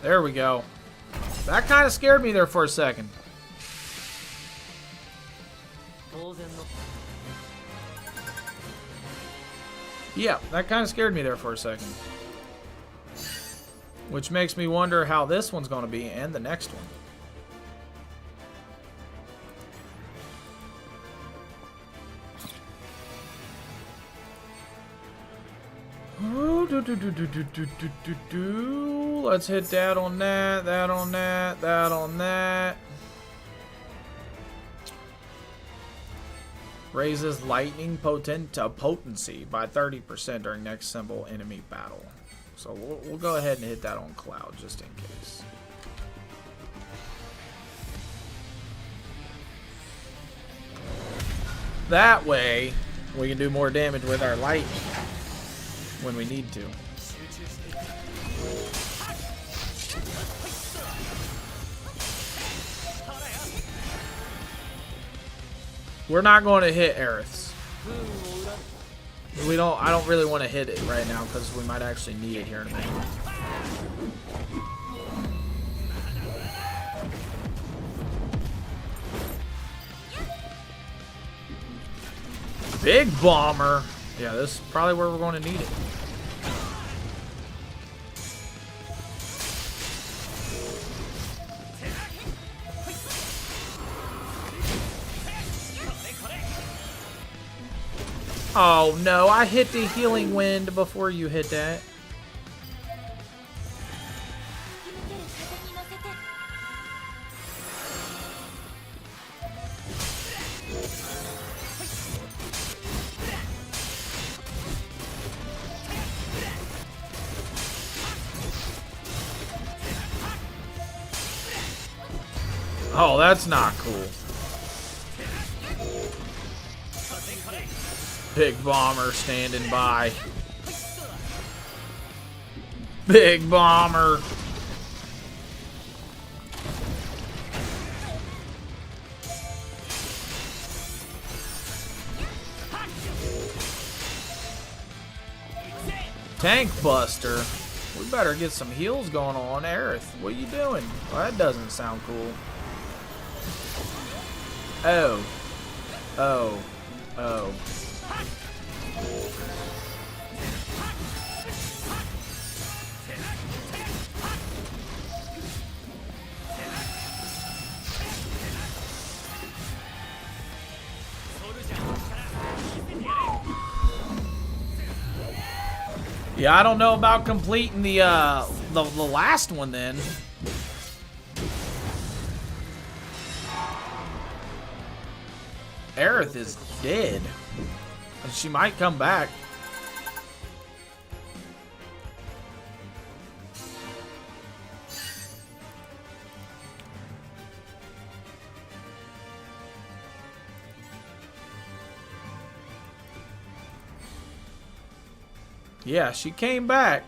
There we go. That kind of scared me there for a second. Yeah, that kind of scared me there for a second. Which makes me wonder how this one's going to be and the next one. Let's hit that on that, that on that, that on that. Raises lightning potency by 30% during next symbol enemy battle. So we'll go ahead and hit that on Cloud just in case. That way we can do more damage with our lightning when we need to. We're not going to hit Aerith's. I don't really want to hit it right now because we might actually need it here in a minute. Big bomber. Yeah, this is probably where we're going to need it. Oh no, I hit the healing wind before you hit that. Oh, that's not cool. Big bomber standing by. Big bomber. Tank buster. We better get some heals going on. Aerith, what are you doing? Well, that doesn't sound cool. Oh. Oh. Oh. Yeah, I don't know about completing the last one then. Aerith is dead. She might come back. Yeah, she came back.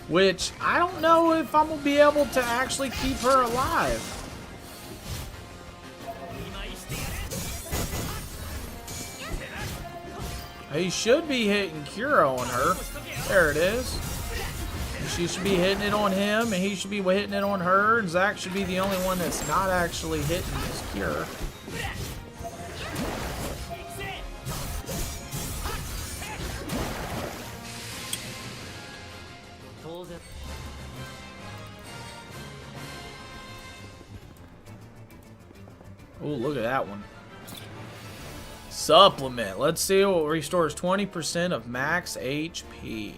Which, I don't know if I'm going to be able to actually keep her alive. He should be hitting Cura on her. There it is. She should be hitting it on him, and he should be hitting it on her, and Zack should be the only one that's not actually hitting his Cura. Oh, look at that one. Supplement. Let's see what restores 20% of max HP.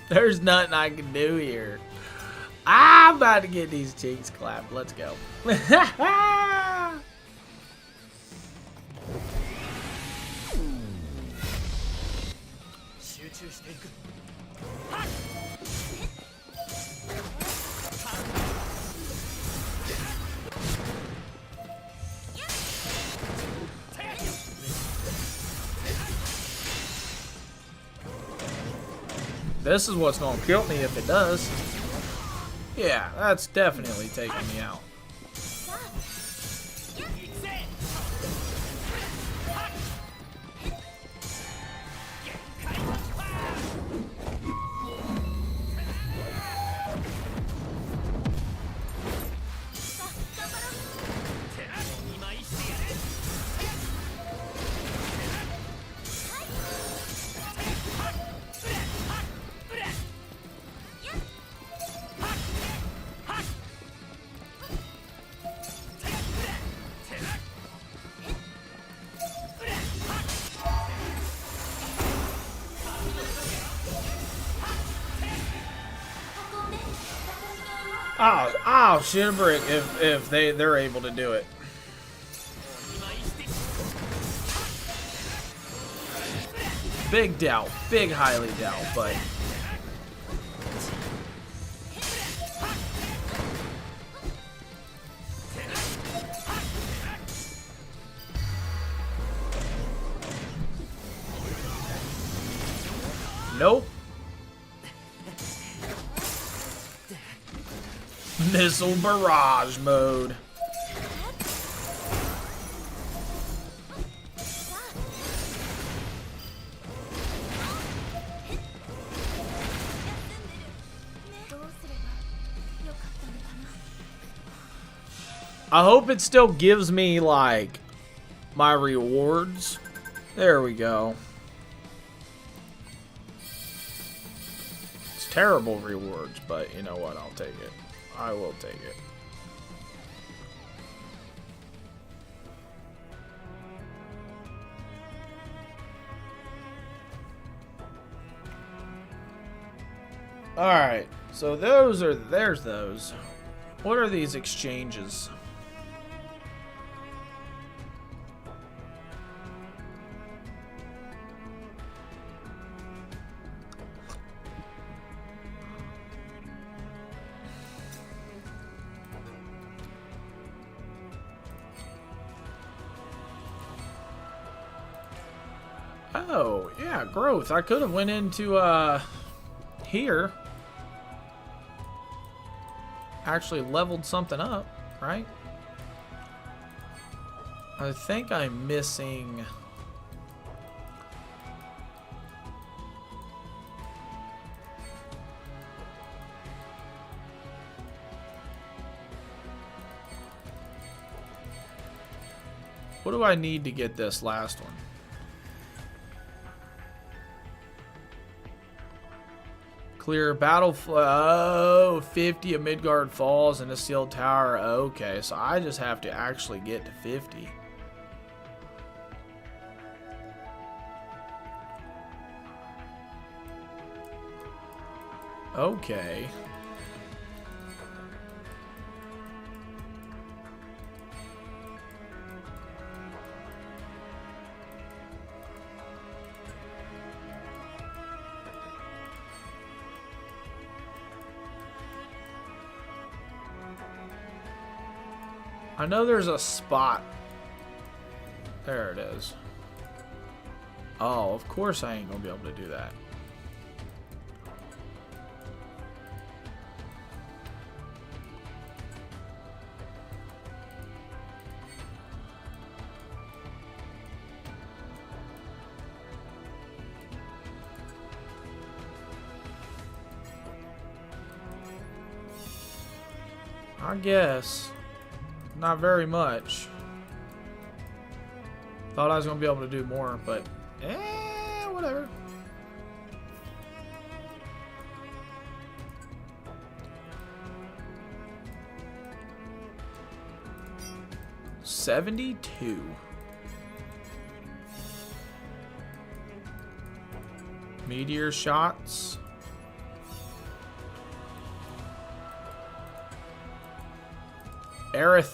There's nothing I can do here. I'm about to get these cheeks clapped. Let's go. This is what's gonna kill me if it does. Yeah, that's definitely taking me out. I'll shit a brick if they're able to do it. Big doubt, big highly doubt, but nope. Missile barrage mode. I hope it still gives me, like, my rewards. There we go. It's terrible rewards, but you know what? I'll take it. I will take it. Alright, so there's those. What are these exchanges? Oh, yeah, growth. I could have went into, here. Actually leveled something up, right? I think I'm missing... What do I need to get this last one? Clear battle flow, 50 of Midgard Falls and a sealed tower. Okay, so I just have to actually get to 50. Okay. I know there's a spot. There it is. Oh, of course I ain't gonna be able to do that. I guess. Not very much. Thought I was gonna be able to do more, but whatever. $72. Meteor shots. Aerith.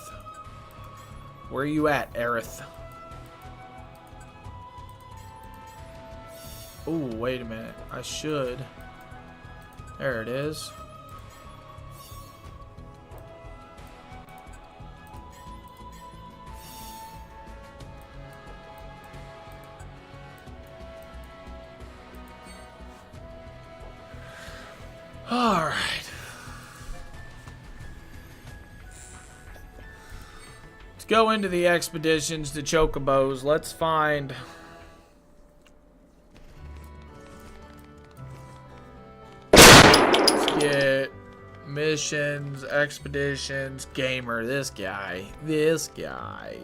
Where are you at, Aerith? Oh, wait a minute. I should. There it is. All right. Go into the expeditions, the chocobos. Let's find... Let's get missions, expeditions, gamer. This guy. This guy.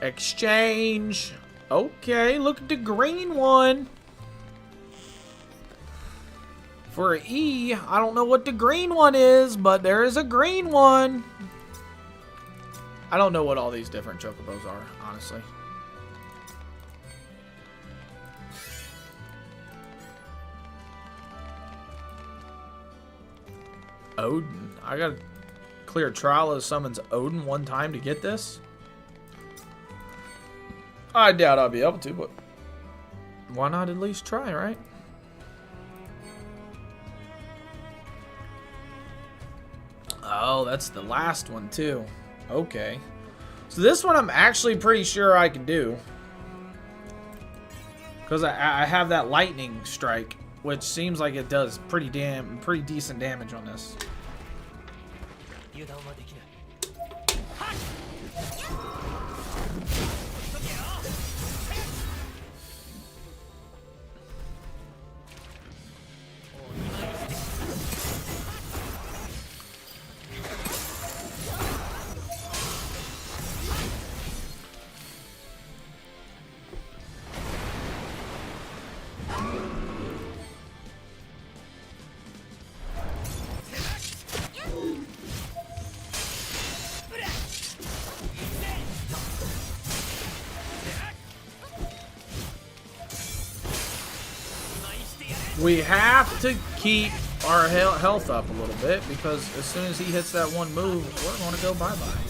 Exchange. Okay, look at the green one. For E, I don't know what the green one is, but there is a green one. I don't know what all these different chocobos are, honestly. Odin. I gotta clear trial of summons Odin one time to get this. I doubt I'll be able to, but why not at least try, right? Oh, that's the last one too. Okay. So this one I'm actually pretty sure I can do. Because I have that lightning strike, which seems like it does pretty decent damage on this. We have to keep our health up a little bit because as soon as he hits that one move, we're going to go bye-bye.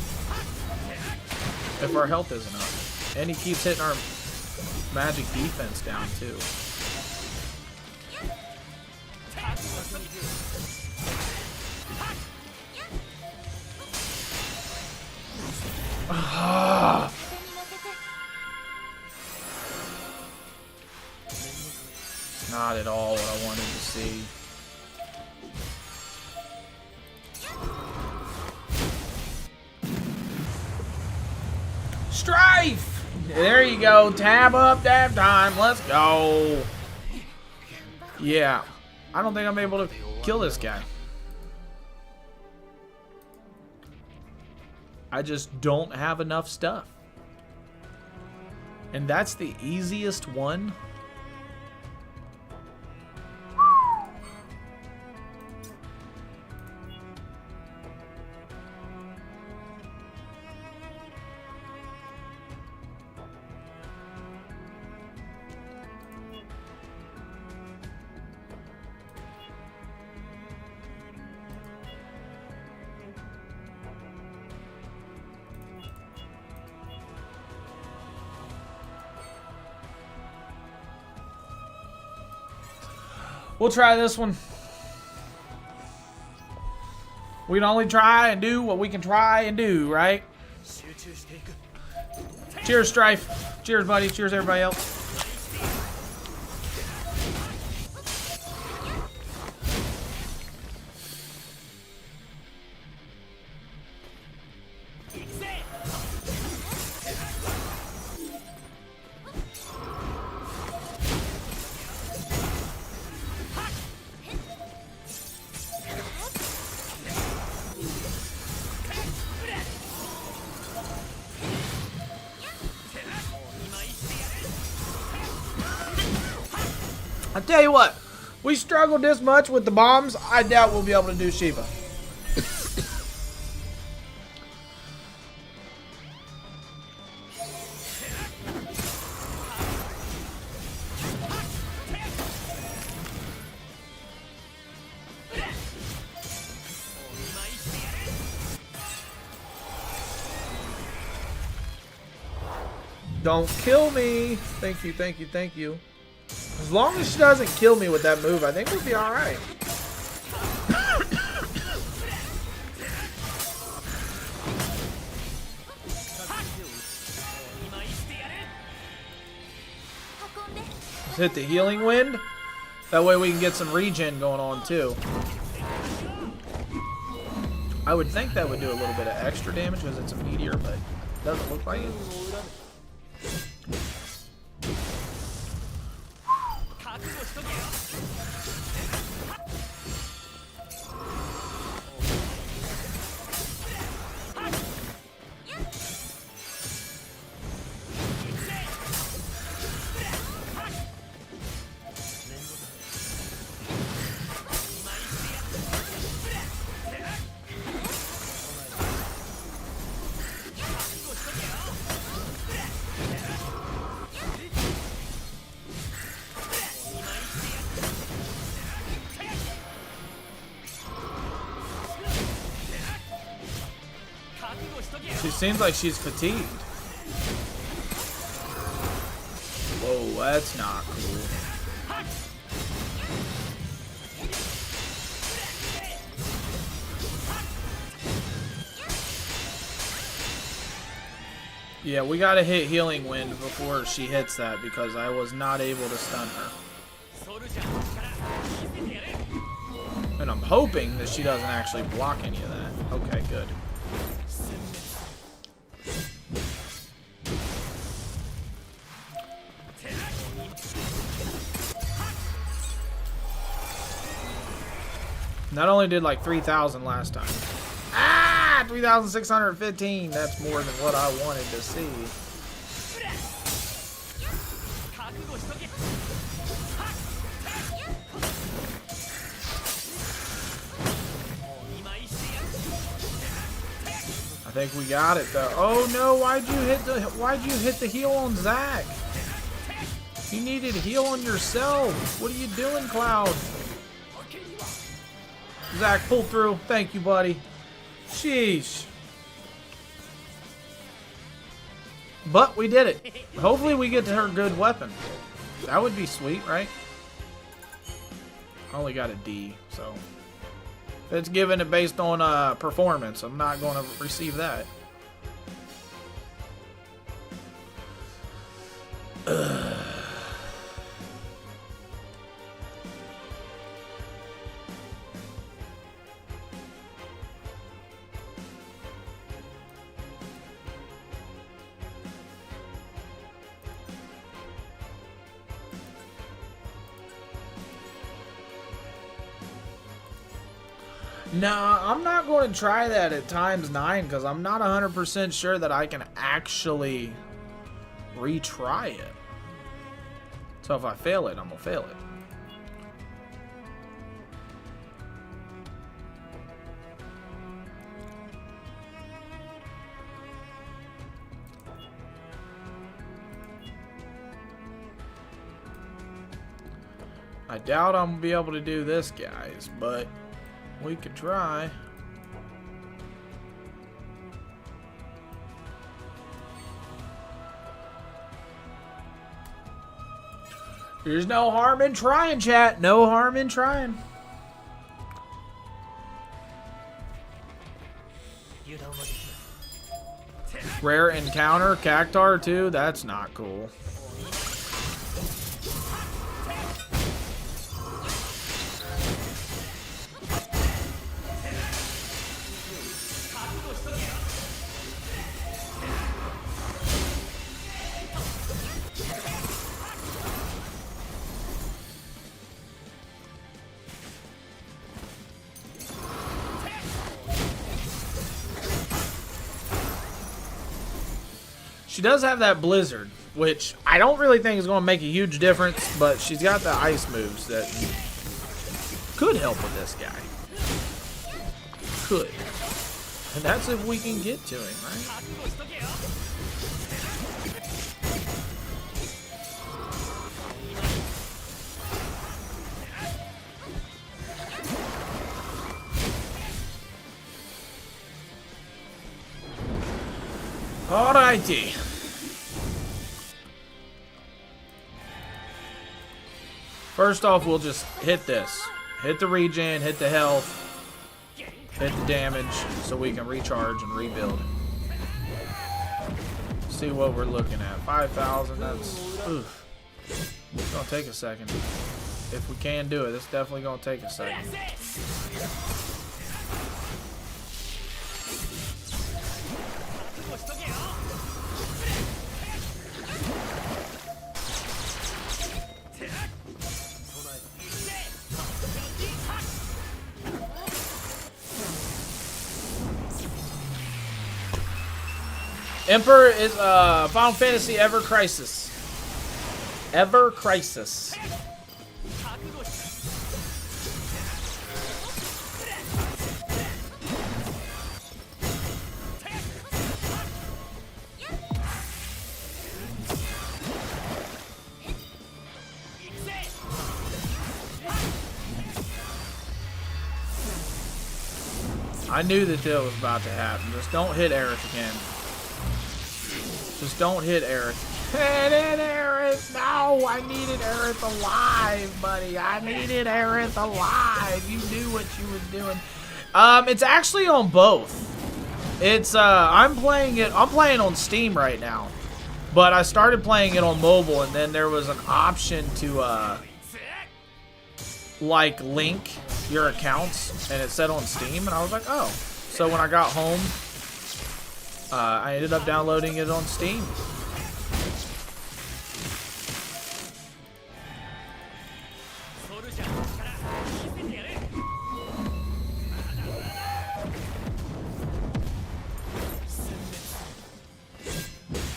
If our health isn't up. And he keeps hitting our magic defense down too. Not at all what I wanted to see. Strife! There you go. Tab up, tab time. Let's go. Yeah. I don't think I'm able to kill this guy. I just don't have enough stuff. And that's the easiest one. We'll try this one. We can only try and do what we can try and do, right? Cheers, Strife. Cheers, buddy. Cheers, everybody else. I tell you what, we struggled this much with the bombs, I doubt we'll be able to do Shiva. Don't kill me. Thank you, thank you, thank you. As long as she doesn't kill me with that move, I think we'll be alright. Let's hit the healing wind. That way we can get some regen going on too. I would think that would do a little bit of extra damage because it's a meteor, but it doesn't look like it. She seems like she's fatigued. Whoa, that's not cool. Yeah, we gotta hit Healing Wind before she hits that because I was not able to stun her. And I'm hoping that she doesn't actually block any of that. Okay, good. Not only did like 3,000 last time. Ah, 3,615. That's more than what I wanted to see. I think we got it though. Oh no, why'd you hit the heal on Zach? You needed heal on yourself. What are you doing, Cloud? Zach, pull through. Thank you, buddy. Sheesh. But we did it. Hopefully we get to her good weapon. That would be sweet, right? I only got a D, so it's given it based on performance. I'm not going to receive that. Nah, I'm not going to try that at ×9 because I'm not 100% sure that I can actually retry it. So if I fail it, I'm going to fail it. I doubt I'm going to be able to do this, guys, but we could try. There's no harm in trying, chat. No harm in trying. Rare encounter, Cactar too. That's not cool. She does have that Blizzard, which I don't really think is going to make a huge difference, but she's got the ice moves that could help with this guy. Could. And that's if we can get to him, right? Alrighty. First off, we'll just hit this. Hit the regen, hit the health, hit the damage, so we can recharge and rebuild. See what we're looking at. 5,000, that's... Oof. It's gonna take a second. If we can do it, it's definitely gonna take a second. Emperor is Final Fantasy Ever Crisis. Ever Crisis. I knew that that was about to happen. Just don't hit Eric again. Just don't hit Eric. Hit it, Eric! No, I needed Eric alive, buddy. I needed Eric alive. You knew what you was doing. It's actually on both. It's I'm playing on Steam right now. But I started playing it on mobile, and then there was an option to like link your accounts, and it said on Steam, and I was like, oh. So when I got home, I ended up downloading it on Steam.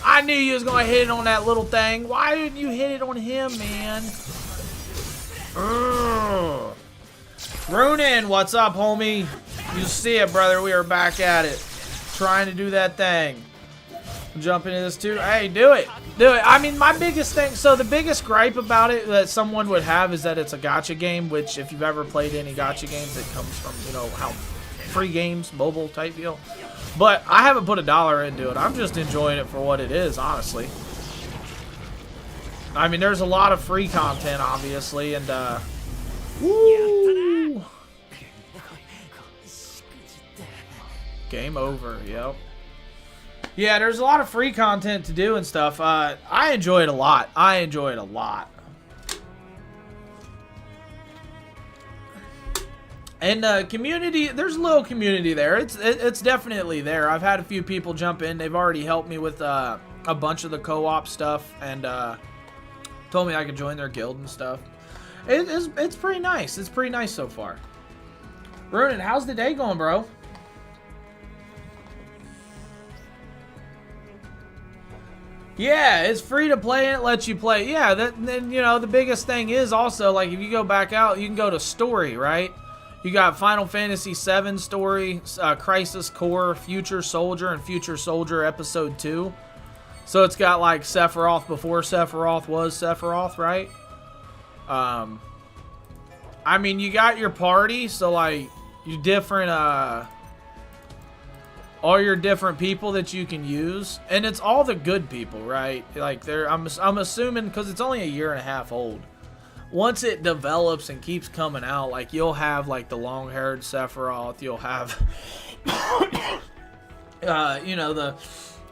I knew you was gonna hit it on that little thing. Why didn't you hit it on him, man? Ugh. Runin, what's up, homie? You see it, brother. We are back at it. Trying to do that thing. Jump into this too. Hey, do it. Do it. I mean, my biggest thing, so the biggest gripe about it that someone would have is that it's a gacha game, which if you've ever played any gacha games, it comes from, you know, how free games, mobile type deal. But I haven't put $1 into it. I'm just enjoying it for what it is, honestly. I mean, there's a lot of free content, obviously, and, woo! Game over, yep. Yeah, there's a lot of free content to do and stuff. I enjoy it a lot. I enjoy it a lot. And community, there's a little community there. It's definitely there. I've had a few people jump in. They've already helped me with a bunch of the co-op stuff, and told me I could join their guild and stuff. It's pretty nice. It's pretty nice so far. Runin, how's the day going, bro? Yeah, it's free to play and it lets you play. Yeah, then you know the biggest thing is also, like, if you go back out, you can go to story, right? You got Final Fantasy VII story, Crisis Core, Future Soldier, and Future Soldier Episode 2. So it's got like Sephiroth before Sephiroth was Sephiroth, right? I mean, you got your party, so like you different all your different people that you can use, and it's all the good people, right? Like I'm assuming, because it's only a year and a half old. Once it develops and keeps coming out, like you'll have like the long-haired Sephiroth, you'll have you know, the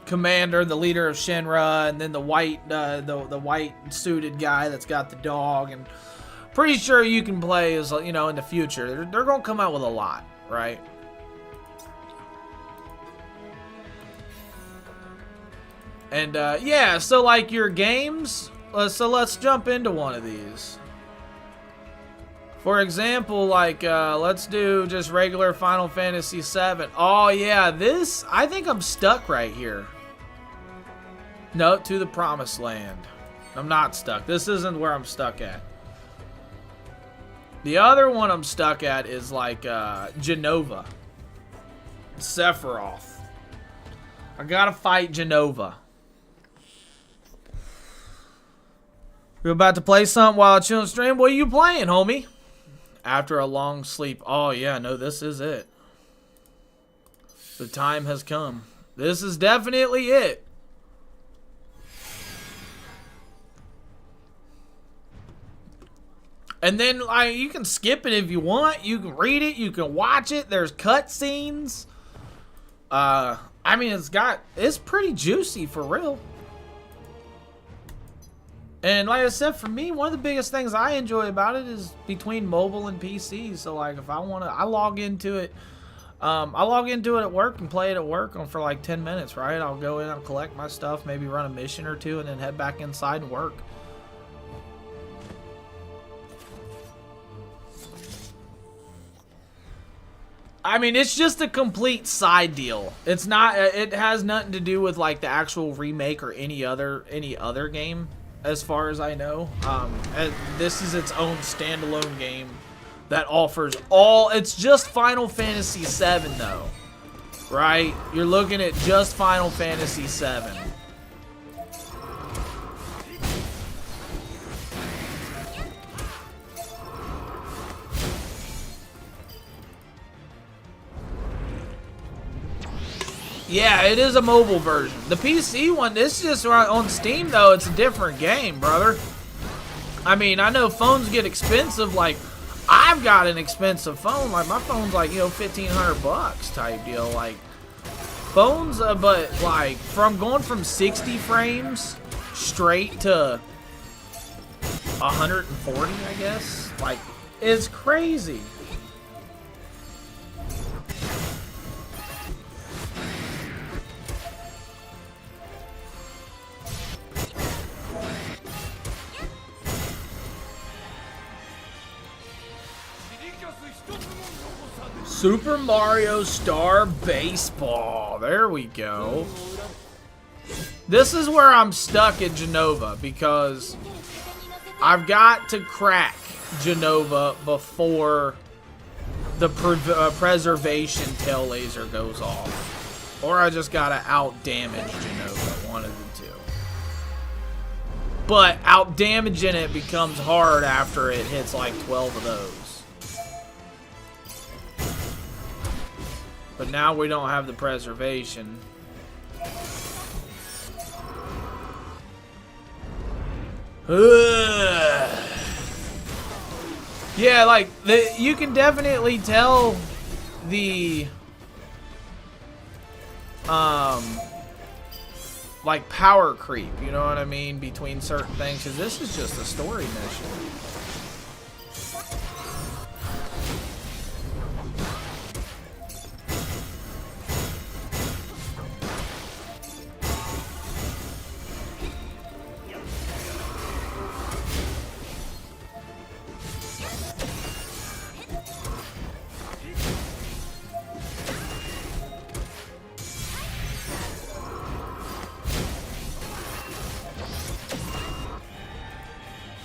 commander, the leader of Shinra, and then the white the white suited guy that's got the dog, and pretty sure you can play as, you know, in the future. They're gonna come out with a lot, right? And yeah, so like your games, so let's jump into one of these. For example, like let's do just regular Final Fantasy VII. Oh yeah, this, I think I'm stuck right here. No, to the Promised Land. I'm not stuck. This isn't where I'm stuck at. The other one I'm stuck at is like Genova. Sephiroth. I gotta fight Genova. You're about to play something while I chill and stream? What are you playing, homie? After a long sleep. Oh, yeah, no, this is it. The time has come. This is definitely it. And then, like, you can skip it if you want. You can read it. You can watch it. There's cutscenes. I mean, it's pretty juicy for real. And like I said, for me, one of the biggest things I enjoy about it is between mobile and PC. So like, if I want to, I log into it. I log into it at work and play it at work for like 10 minutes, right? I'll go in, I'll collect my stuff, maybe run a mission or two, and then head back inside and work. I mean, it's just a complete side deal. It's not, it has nothing to do with like the actual remake or any other game. As far as I know, this is its own standalone game that offers it's just Final Fantasy VII though, right? You're looking at just Final Fantasy VII. Yeah, it is a mobile version. The PC one, this is just on Steam, though. It's a different game, brother. I mean, I know phones get expensive. Like, I've got an expensive phone. Like, my phone's like, you know, $1,500 type deal. Like, phones, but like, going from 60 frames straight to 140, I guess. Like, it's crazy. Super Mario Star Baseball. There we go. This is where I'm stuck at Genova because I've got to crack Genova before the preservation tail laser goes off. Or I just gotta out-damage Genova, one of the two. But out-damaging it becomes hard after it hits like 12 of those. But now we don't have the preservation. Ugh. Yeah, like, you can definitely tell the, like, power creep, you know what I mean, between certain things, because this is just a story mission.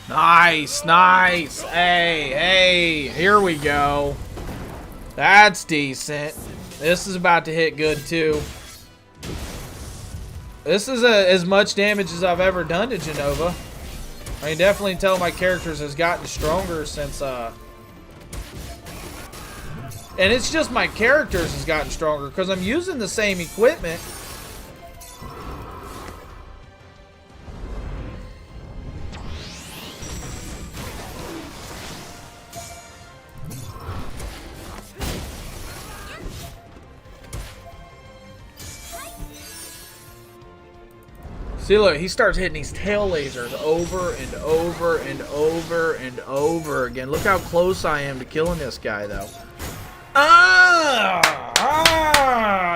Nice, nice. Hey, here we go. That's decent. This is about to hit good, too. This is as much damage as I've ever done to Genova. I can definitely tell my characters has gotten stronger since, and it's just my characters has gotten stronger because I'm using the same equipment. See, look, he starts hitting these tail lasers over and over and over and over again. Look how close I am to killing this guy, though.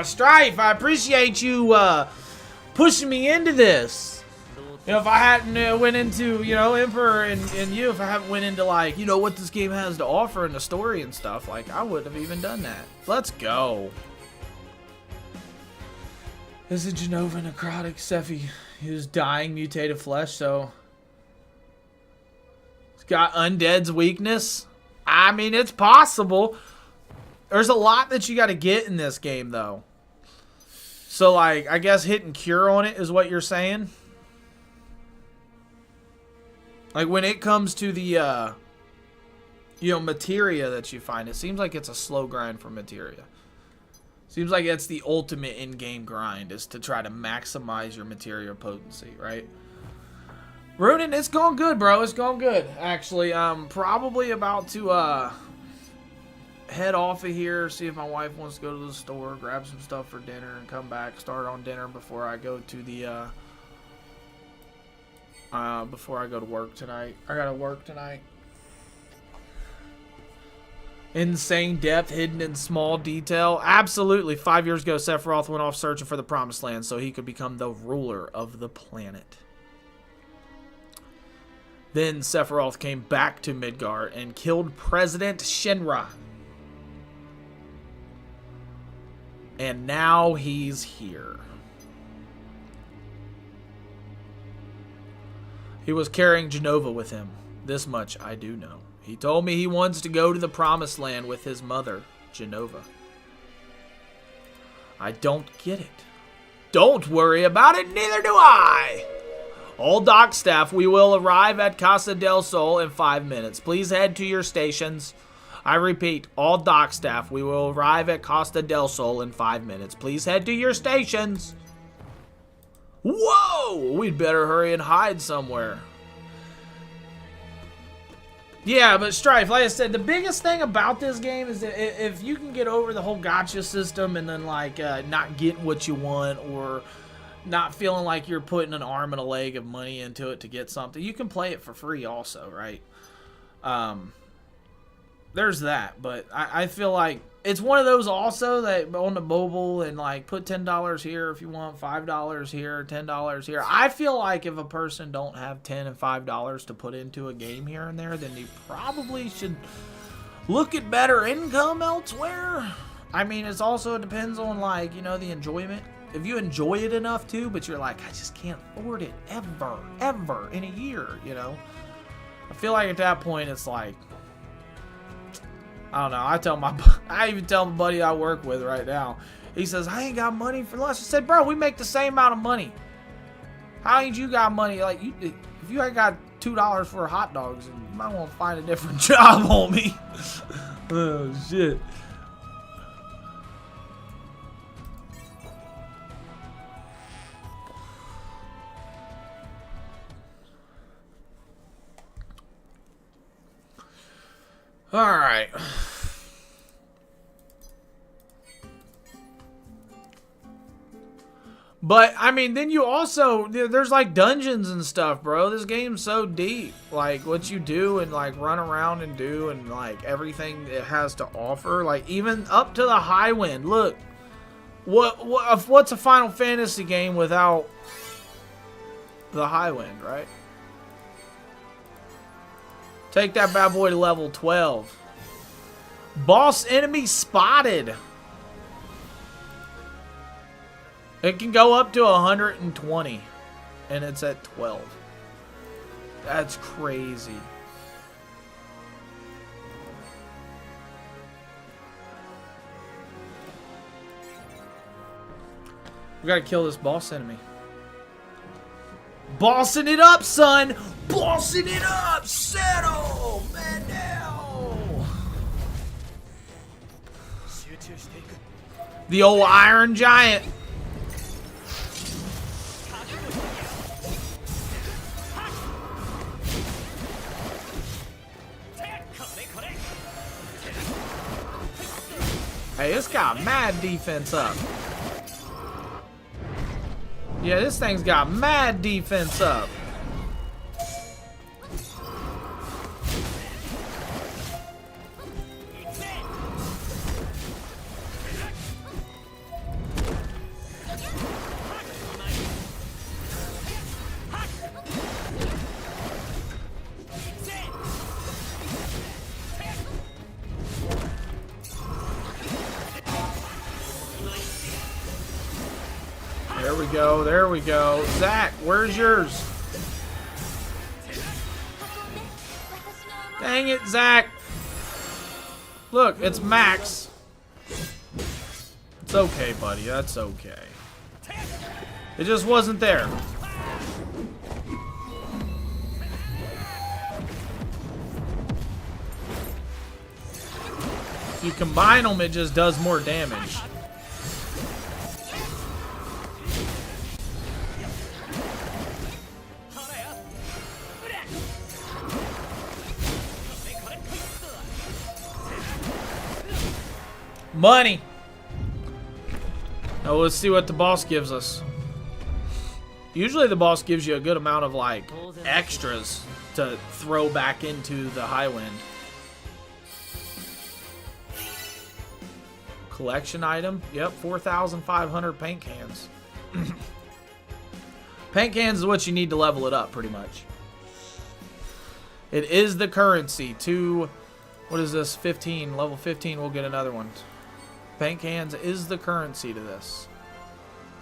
Strife, I appreciate you pushing me into this. You know, if I hadn't went into, you know, Emperor and you, if I haven't went into, like, you know, what this game has to offer in the story and stuff, like, I wouldn't have even done that. Let's go. This is Genova Necrotic Sephi. He was dying, mutated flesh, so it's got undead's weakness. I mean, it's possible. There's a lot that you got to get in this game, though. So, like, I guess hitting cure on it is what you're saying. Like, when it comes to the, you know, materia that you find, it seems like it's a slow grind for materia. Seems like that's the ultimate in-game grind, is to try to maximize your materia potency, right? Ronin, it's going good, bro. It's going good, actually. I'm probably about to head off of here, see if my wife wants to go to the store, grab some stuff for dinner, and come back, start on dinner before I go to the, before I go to work tonight. I gotta work tonight. Insane depth hidden in small detail. Absolutely. 5 years ago, Sephiroth went off searching for the Promised Land so he could become the ruler of the planet. Then Sephiroth came back to Midgar and killed President Shinra. And now he's here. He was carrying Genova with him. This much I do know. He told me he wants to go to the Promised Land with his mother, Genova. I don't get it. Don't worry about it, neither do I. All dock staff, we will arrive at Casa del Sol in 5 minutes. Please head to your stations. I repeat, all dock staff, we will arrive at Costa del Sol in 5 minutes. Please head to your stations. Whoa! We'd better hurry and hide somewhere. Yeah, but Strife, like I said, the biggest thing about this game is that if you can get over the whole gotcha system and then, like, not getting what you want or not feeling like you're putting an arm and a leg of money into it to get something, you can play it for free also, right? There's that, but I feel like it's one of those also that on the mobile and like put $10 here if you want, $5 here, $10 here. I feel like if a person don't have $10 and $5 to put into a game here and there, then you probably should look at better income elsewhere. I mean, it's also, it depends on, like, you know, the enjoyment. If you enjoy it enough too, but you're like, I just can't afford it ever in a year, you know. I feel like at that point it's like, I don't know. I even tell my buddy I work with right now. He says, I ain't got money for lunch. I said, bro, we make the same amount of money. How ain't you got money? Like, if you ain't got $2 for hot dogs, you might want to find a different job, homie. Oh, shit. All right. But, I mean, then you also, there's like dungeons and stuff, bro. This game's so deep. Like, what you do and, like, run around and do and, like, everything it has to offer. Like, even up to the high wind. Look, what's a Final Fantasy game without the high wind, right? Take that bad boy to level 12. Boss enemy spotted. It can go up to 120. And it's at 12. That's crazy. We gotta kill this boss enemy. Bossing it up, son! Bossing it up! Settle! Man down! The old Iron Giant. Hey, it's got mad defense up. Yeah, this thing's got mad defense up. There we go, there we go. Zach, where's yours? Dang it, Zach. Look, it's Max. It's okay, buddy, that's okay. It just wasn't there. If you combine them, it just does more damage. Money. Now let's see what the boss gives us. Usually the boss gives you a good amount of like extras to throw back into the high wind. Collection item. Yep, 4,500 paint cans. Paint cans is what you need to level it up pretty much. It is the currency to, what is this, 15, level 15, we'll get another one. Paint cans is the currency to this.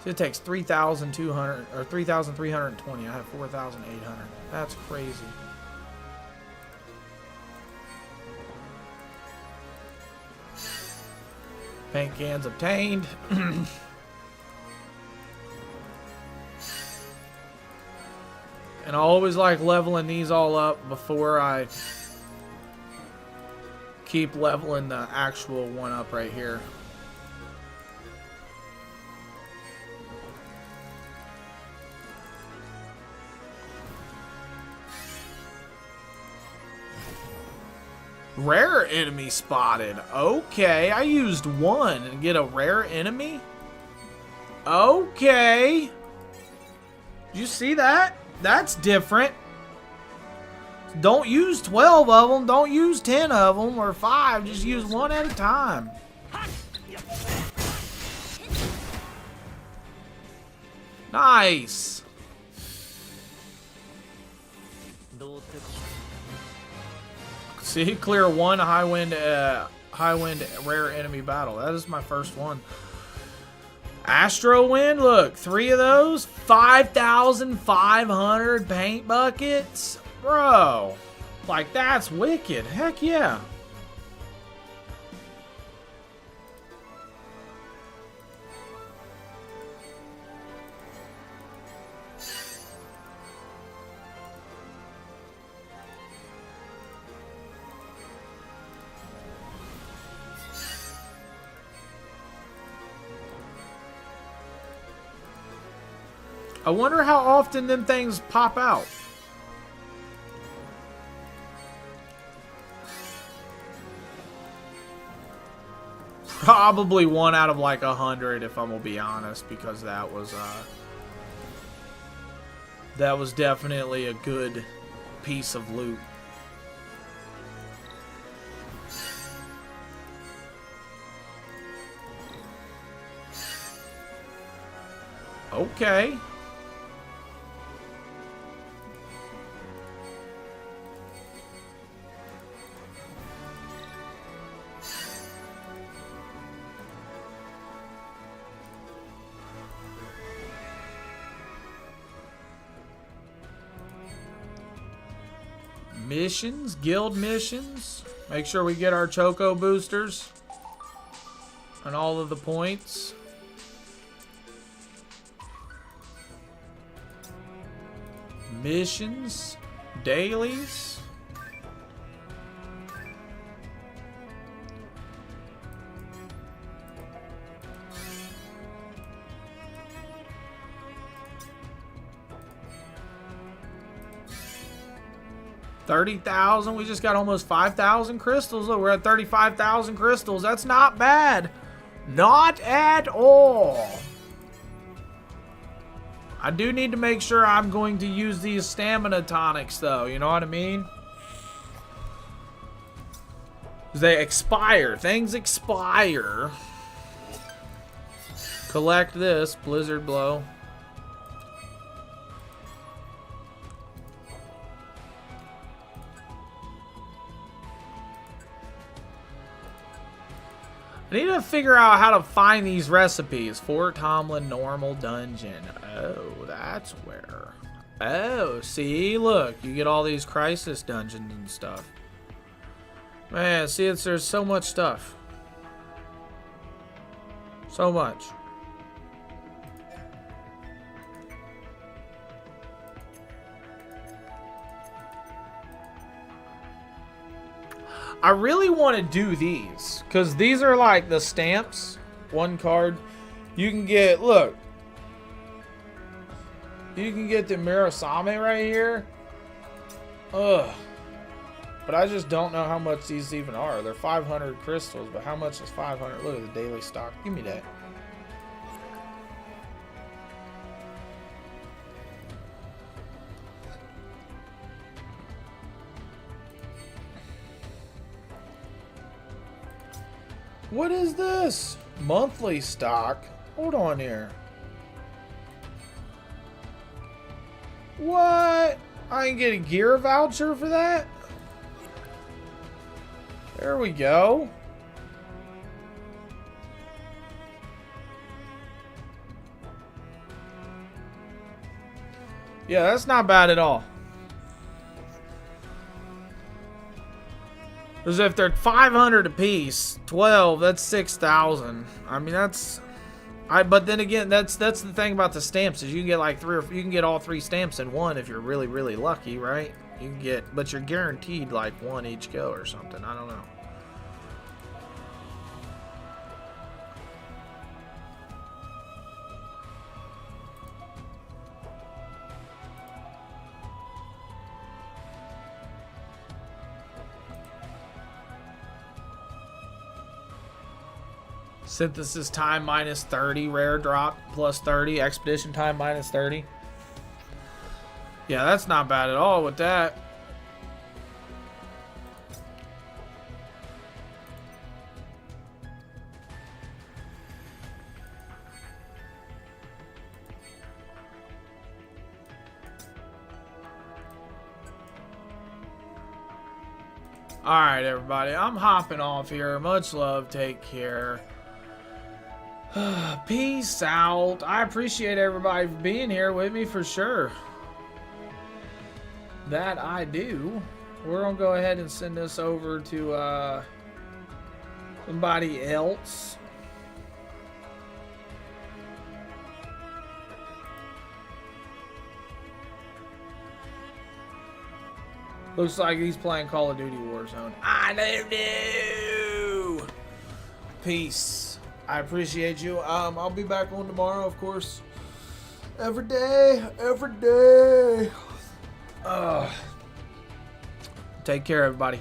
So it takes 3,200 or 3,320. I have 4,800. That's crazy. Paint cans obtained. And I always like leveling these all up before I keep leveling the actual one up right here. Rare enemy spotted. Okay, I used one and get a rare enemy? Okay. Did you see that? That's different. Don't use 12 of them. Don't use 10 of them or 5. Just use one at a time. Nice. See, clear one high wind rare enemy battle. That is my first one. Astro Wind, look, 3 of those, 5,500 paint buckets, bro. Like, that's wicked. Heck yeah. I wonder how often them things pop out. Probably 1 out of like 100 if I'm gonna be honest, because that was definitely a good piece of loot. Okay. Missions, guild missions. Make sure we get our Choco boosters and all of the points. Missions, dailies. $30,000. We just got almost 5,000 crystals. Look, we're at 35,000 crystals. That's not bad. Not at all. I do need to make sure I'm going to use these stamina tonics, though. You know what I mean? They expire. Things expire. Collect this. Blizzard Blow. I need to figure out how to find these recipes. Fort Tomlin normal dungeon. Oh, that's where. Oh, see, look, you get all these crisis dungeons and stuff. Man, see, there's so much stuff. So much. I really want to do these because these are like the stamps. One card. You can get, look. You can get the Mirasame right here. Ugh. But I just don't know how much these even are. They're 500 crystals, but how much is 500? Look at the daily stock. Give me that. What is this? Monthly stock? Hold on here. What? I can get a gear voucher for that? There we go. Yeah, that's not bad at all. Because if they're 500 a piece, 12, that's 6,000. I mean, that's... but then again, that's the thing about the stamps is you can get like you can get all 3 stamps in one if you're really, really lucky, right? You can get, but you're guaranteed like 1 each go or something. I don't know. Synthesis time minus 30, rare drop plus 30, expedition time minus 30. Yeah, that's not bad at all with that. Alright, everybody. I'm hopping off here. Much love. Take care. Peace out. I appreciate everybody being here with me for sure. That I do. We're going to go ahead and send this over to somebody else. Looks like he's playing Call of Duty Warzone. I don't know. Peace. I appreciate you. I'll be back on tomorrow, of course. Every day. Every day. Take care, everybody.